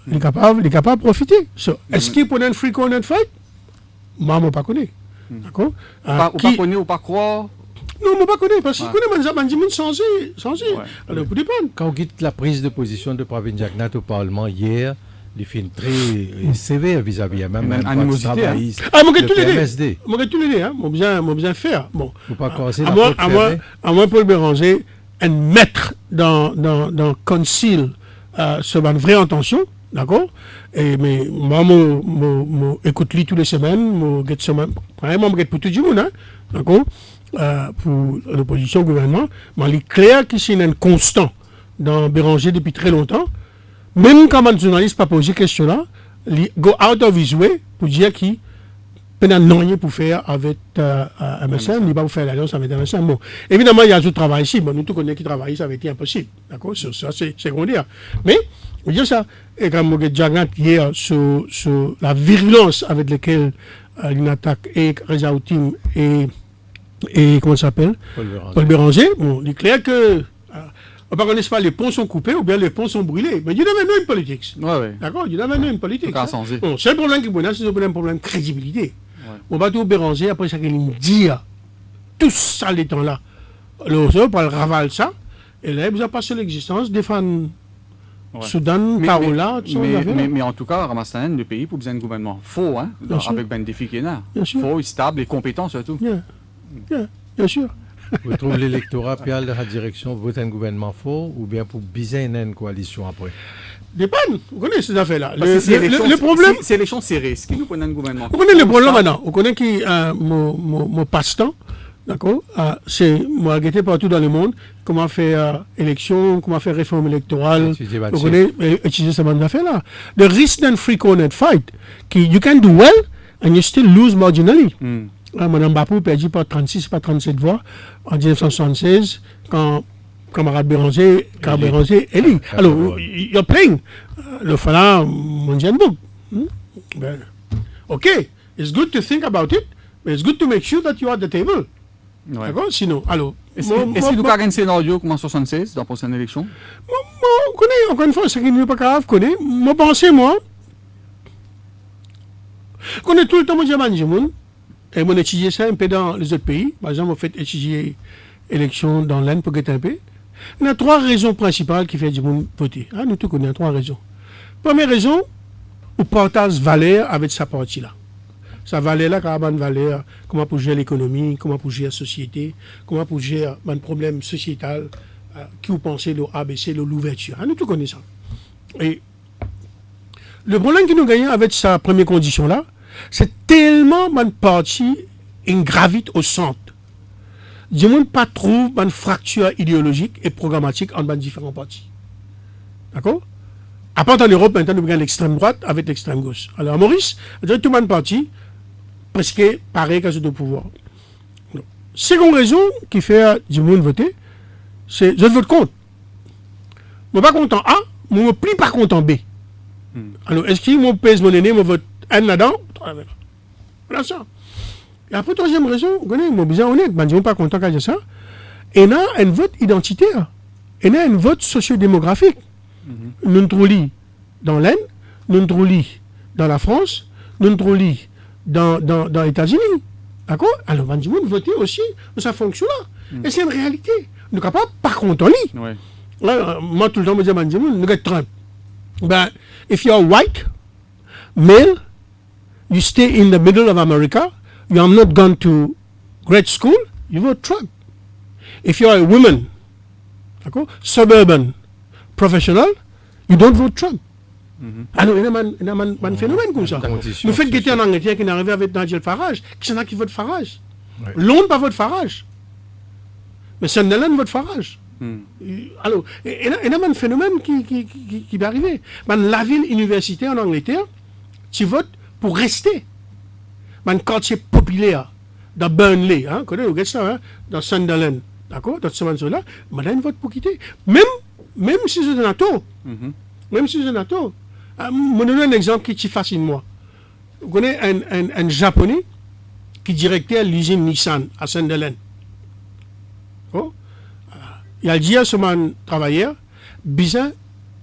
il est capable de profiter. So, est-ce qu'il peut un free corner fight? Moi, je ne connais pas. D'accord? Ou pas connaître ou pas croire? Non, je ne connais pas, parce que je connais changé. Alors, pour dépendre. Quand on quitte la prise de position de Pravin Jagnnath au Parlement hier, il fait une très sévère vis-à-vis même animosité. Ah, moi, je tout l'aider. Moi, besoin faire. Bon. Faut pas commencer à moi, Paul Béranger, un maître dans concile sur une vraie intention, d'accord? Mais moi, écoute-lui toutes les semaines, vraiment, pour tout le monde, hein, d'accord? Pour l'opposition au gouvernement, mais il est clair que c'est un constant dans Béranger depuis très longtemps. Même quand un journaliste n'a pas posé cette question-là, il go out of his way pour dire qu'il n'a rien pour faire avec MSM, il ne va pas faire l'alliance avec MSM. Bon, évidemment, il y a du travail ici. Bon, nous tous connaissons qui travaille, ça avait été impossible. D'accord? Ça, c'est secondaire. Mais, on dit ça. Et quand Moguet Jagnnath hier sur la virulence avec laquelle il attaque et Reza Outim et comment ça s'appelle? Paul Béranger. Bon, il est clair que on ne connaît pas les ponts sont coupés ou bien les ponts sont brûlés. Mais il y a maintenant une politique. D'accord? Il y a maintenant une politique. Bon, c'est le problème qui est c'est un problème de crédibilité. On va tout Béranger, après ça qu'il dit tout ça les temps-là. Alors, ça, pour le ravaler ça, et là, il a passé l'existence des fans. Soudan, Karola, mais en tout cas, Ramastanen, le pays, pour besoin d'un gouvernement faux, hein, avec ben défi qui est là. Faux, stable et compétent surtout. Bien sûr. Vous trouvez l'électorat pial de la direction voter un gouvernement faux ou bien pour biser une coalition après? Dépend. Vous connaissez ces affaires-là. Le problème, c'est l'élection serrée. Ce qui nous prend un gouvernement. Vous connaissez le problème maintenant. Vous connaissez qui mon passe-temps. D'accord? C'est moi qui partout dans le monde, comment faire élection, comment faire réforme électorale. Vous connaissez utiliser ces affaires-là. The risk and free corner fight. You can do well and you still lose marginally. Mme Bapou perdu par 36, par 37 voix en 1976 quand camarade Béranger est élu. Alors, you're playing le Fala Mondial Book. OK, it's good to think about it, but it's good to make sure that you are at the table. D'accord? Sinon, alors. Est-ce qu'il y a un scénario comme en 76 dans la prochaine élection? On connaît, encore une fois, ce qui n'est pas grave, connaît. Moi, pensez, moi. Je connais tout le temps, moi, j'ai et on étudie ça un peu dans les autres pays. Par exemple, on fait étudier l'élection dans l'Inde pour guetter un peu. Il y a 3 raisons principales qui font du monde voter. Nous tous connaissons 3 raisons. Première raison, on partage valeur avec sa partie-là. Sa valeur-là, quand on a une valeur, comment pour gérer l'économie, comment pour gérer la société, comment pour gérer un problème sociétal, qui vous pensez, l'ABC, l'ouverture. Nous tous connaissons ça. Et le problème que nous gagnons avec sa première condition-là, c'est tellement une partie ingravite au centre. Je ne pas trouve une fracture idéologique et programmatique entre les différents partis. D'accord? À part en Europe, maintenant, nous avons l'extrême droite avec l'extrême gauche. Alors, à Maurice, tout le monde parti, presque pareil qu'à ce de pouvoir. Seconde raison qui fait du monde voter, c'est je vote contre. Je ne suis pas content A, mais je ne suis pas content B. Alors, est-ce que je pèse mon aîné, je vote N là-dedans? Voilà ça. Et après, troisième raison, vous connaissez, moi, bien honnête, je ne suis pas content quand j'ai ça. Et là, un vote identitaire. Et là, un vote sociodémographique. Nous nous trouvons dans l'Inde, nous nous trouvons dans la France, nous nous trouvons dans les États-Unis. D'accord? Alors, on dit, vous votez aussi de sa fonction-là. Et c'est une réalité. Nous ne sommes pas contents. Moi, tout le temps, je me dis, nous sommes Trump. Ben, if you are white, male, you stay in the middle of America, you have not gone to grade school, you vote Trump. If you are a woman, suburban, professional, you don't vote Trump. Alors, il y a un phénomène comme ça. Le fait qu'il y ait un Angleterre qui est arrivé avec Nigel Farage, qui s'en a qui vote Farage. Londres pas vote Farage. Mais Sunderland vote Farage. Alors, il y a un phénomène qui va arriver. La ville universitaire en Angleterre, tu votes pour rester. Un quartier populaire, dans Burnley, connaissez ça, dans Sunderland, d'accord, dans ce moment-là, madame vote pour quitter. Même si c'est un NATO. Même si c'est un NATO. Je vais donner un exemple qui est facile, moi. Vous connaissez un Japonais qui directait l'usine Nissan à Sunderland. Oh? Il a dit à ce travailleur, besoin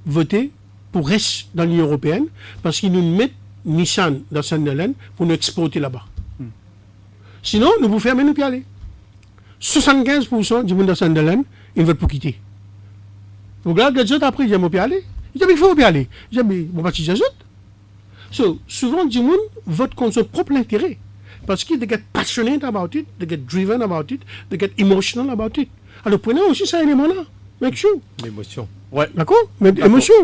voter pour rester dans l'Union européenne parce qu'ils nous mettent Nissan dans Sunderland pour nous exporter là-bas. Sinon, nous vous fermons, nous puis aller. 75% du monde dans Sunderland, ils veulent pour quitter. Vous regardez les autres après, ils disent, aller. Ils disent, il faut aller. Ils disent, bon, parti des autres. Souvent, du monde vote contre son propre intérêt. Parce qu'ils get passionate about it, they get driven about it, they get emotional about it. Alors, prenez aussi cet élément-là. Make sure. L'émotion. Ouais. D'accord? Mais émotion.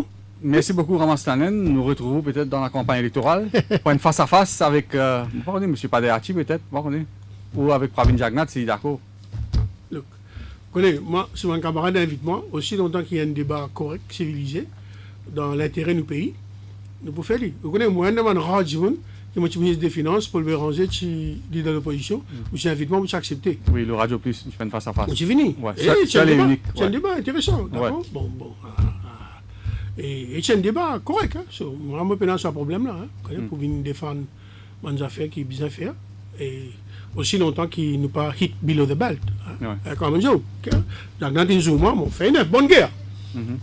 Merci beaucoup, Ramastanen. Nous nous retrouvons peut-être dans la campagne électorale pour une face-à-face avec, M. Padehachi, peut-être, ou avec Pravin Jagnat, si d'accord. Look, moi, si mon camarade invite moi, aussi longtemps qu'il y a un débat correct, civilisé, dans l'intérêt du pays, nous pouvons faire. Vous connaissez, moi, un demande rare du monde, qui est ministre des Finances, Paul Béranger, qui est dans l'opposition, ou si invite moi, vous acceptez. Oui, le Radio Plus, je fais une face-à-face. C'est fini. Ouais. C'est un débat intéressant, d'accord? Ouais. Bon. Et c'est un débat correct. Moi, je pense à ce problème-là. Pour venir défendre mes affaires qui sont bien faire. Et aussi longtemps qu'il nous pas hit below the belt. Comme un joke. Dans un zoom, on fait une bonne guerre.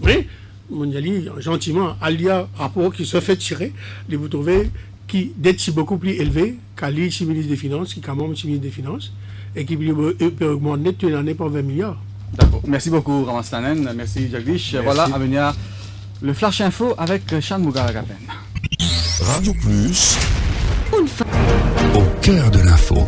Mais, on dit gentiment, il y a un rapport qui se fait tirer, de vous trouver qui d'être beaucoup plus élevé qu'à l'île ministre des Finances, qui est quand même ministre des Finances, et qui peut augmenter une année pour 20 milliards. D'accord. Merci beaucoup, Ramastanen. Merci, Jagdish. Merci. Voilà, à venir le Flash Info avec Sean Mugaragapen. Radio Plus, au cœur de l'info.